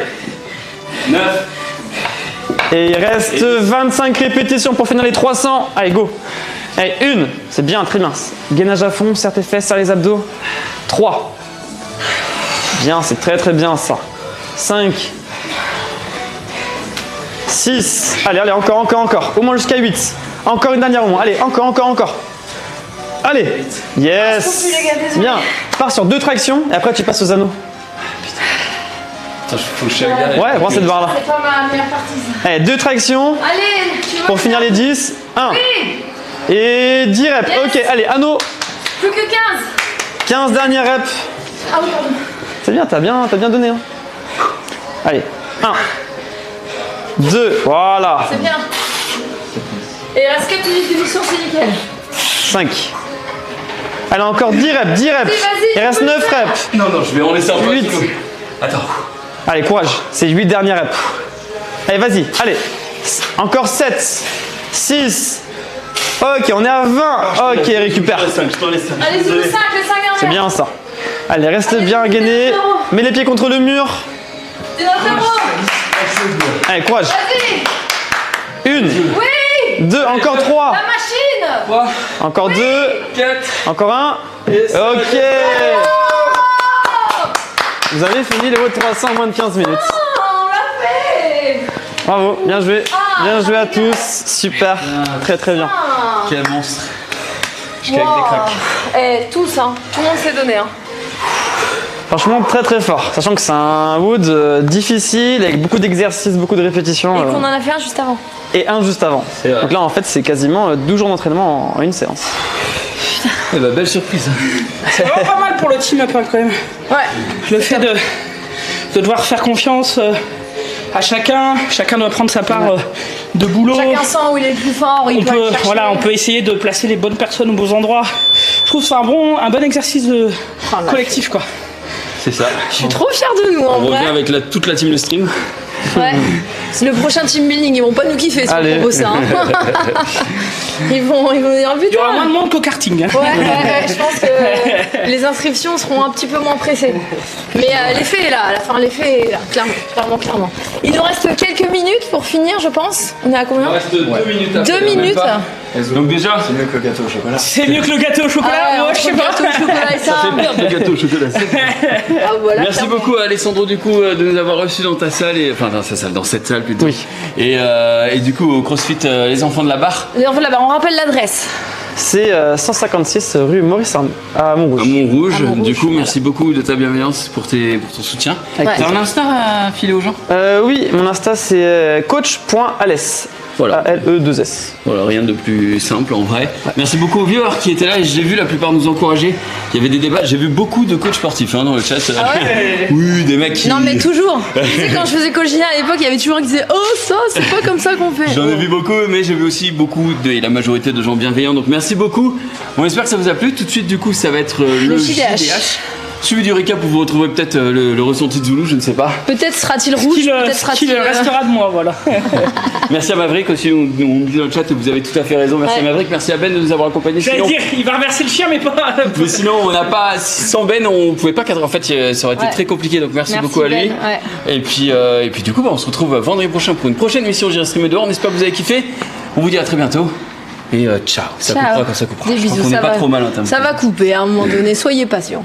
9. Et il reste 25 répétitions pour finir les 300. Allez, go. Allez, 1. C'est bien, très bien. Gainage à fond, serre tes fesses, serre les abdos. 3. Bien, c'est très bien ça. 5. 6. Allez, encore. Au moins jusqu'à 8. Encore une dernière au moins. Allez, encore. Allez. Yes. Bien. Pars sur 2 tractions et après tu passes aux anneaux. Attends, faut que je regarde. Ouais, prends cette barre là. C'est pas ma meilleure partie, ça. Allez, 2 tractions Allez, tu veux pour finir les 10. 1. Oui. Et 10 reps. Yes. Ok, allez, anneau. Plus que 15. 15 dernières reps. Ah oui, pardon. C'est bien, t'as bien donné. Hein. Allez, 1. 2. Voilà. C'est bien. Et il reste 4 minutes d'émission, c'est nickel. 5. Allez, encore 10 reps. Vas-y, Il reste tu peux 9 le faire. reps. Non, je vais en laisser un peu. 8. Attends. Allez, courage. C'est 8 dernières reps. Allez, vas-y. Allez. Encore 7. 6. Ok, on est à 20. Ok, récupère. Je t'en laisse 5. Allez, c'est le 5, les 5 dernières. C'est bien ça. Allez, reste Allez, bien gainé. c'est bon. Mets les pieds contre le mur. C'est notre héros. Allez, courage. Vas-y. 1. Oui. 2. Encore 3. La machine. 3. Encore 2. 4. Encore 1. Ok. Vous avez fini les votre 300 en moins de 15 minutes. Oh, on l'a fait. Bravo, bien joué. Bien joué à tous. Super. Très bien. Ah. Quel monstre. Je Wow. claque des craques. Eh, tous, hein. Tout le monde s'est donné, hein. Franchement, très fort. Sachant que c'est un wood difficile, avec beaucoup d'exercices, beaucoup de répétitions. Et qu'on en a fait un juste avant. Et un juste avant. C'est vrai. Donc là, en fait, c'est quasiment 12 jours d'entraînement en une séance. Eh bah, belle surprise. C'est vraiment pas mal pour le team-up hein, quand même. Ouais. Le fait de devoir faire confiance à chacun. Chacun doit prendre sa part de boulot. Chacun sent où il est le plus fort, où il peut aller chercher. On peut essayer de placer les bonnes personnes aux bons endroits. Je trouve que c'est un bon exercice collectif quoi. C'est ça. Je suis trop fière de nous, en On vrai. revient avec toute la team Le Stream. Ouais. C'est le prochain team building, ils vont pas nous kiffer si Allez. on propose ça. Hein. ils vont dire Il y aura moins putain. de monde qu'au karting. Hein. Ouais, je pense que les inscriptions seront un petit peu moins pressées. Mais l'effet est là, à la fin l'effet est là, clairement. Il nous reste quelques minutes pour finir, je pense. On est à Il combien? reste 2 minutes. 2 minutes. Donc déjà, C'est mieux que le gâteau au chocolat. C'est mieux que le gâteau au chocolat. Ah ouais, Moi, je sais pas. gâteau au chocolat et ça. le gâteau au chocolat. Ah, voilà, Merci clairement. beaucoup Alessandro du coup de nous avoir reçus dans ta salle enfin dans cette salle plutôt. Oui. Et du coup au CrossFit les enfants de la barre En fait, là-bas, on rappelle l'adresse. C'est 156 rue Maurice Arnaud, à Montrouge. à Montrouge. À Montrouge, Du coup merci voilà. beaucoup de ta bienveillance pour ton soutien. Ouais. T'as un Insta à filer aux gens? Oui, mon Insta c'est coach.ales. Voilà. A-L-E-2-S. Voilà, rien de plus simple en vrai. Merci beaucoup aux viewers qui étaient là et j'ai vu la plupart nous encourager. Il y avait des débats, j'ai vu beaucoup de coachs sportifs dans le chat. Ah ouais. Oui, des mecs qui... Non, mais toujours. Tu sais, quand je faisais Coach Gina à l'époque, il y avait toujours un qui disait oh, ça, c'est pas comme ça qu'on fait. J'en ai vu beaucoup, mais j'ai vu aussi beaucoup et la majorité de gens bienveillants. Donc merci beaucoup. On espère que ça vous a plu. Tout de suite, du coup, ça va être le JDH. Suivi du recap où vous retrouverez peut-être le ressenti de Zoulou, je ne sais pas. Peut-être sera-t-il rouge, peut-être sera-t-il. Qu'il restera de moi, voilà. Merci à Maverick aussi, on me dit dans le chat que vous avez tout à fait raison. Merci Ouais. à Maverick, merci à Ben de nous avoir accompagnés. J'allais Sinon- dire, il va remercier le chien, mais pas. Mais sinon, on n'a pas. Sans Ben, on pouvait pas cadrer. En fait, ça aurait été Ouais. très compliqué. Donc, merci Merci, beaucoup à lui. Ben, ouais. Et puis, du coup, on se retrouve vendredi prochain pour une prochaine émission J'irai streamer dehors. On espère que vous avez kiffé. On vous dit à très bientôt. Et ciao. Ça coupera quand ça coupera. Des bisous, on n'est pas trop mal en termes. Ça va couper à un moment donné, soyez patients.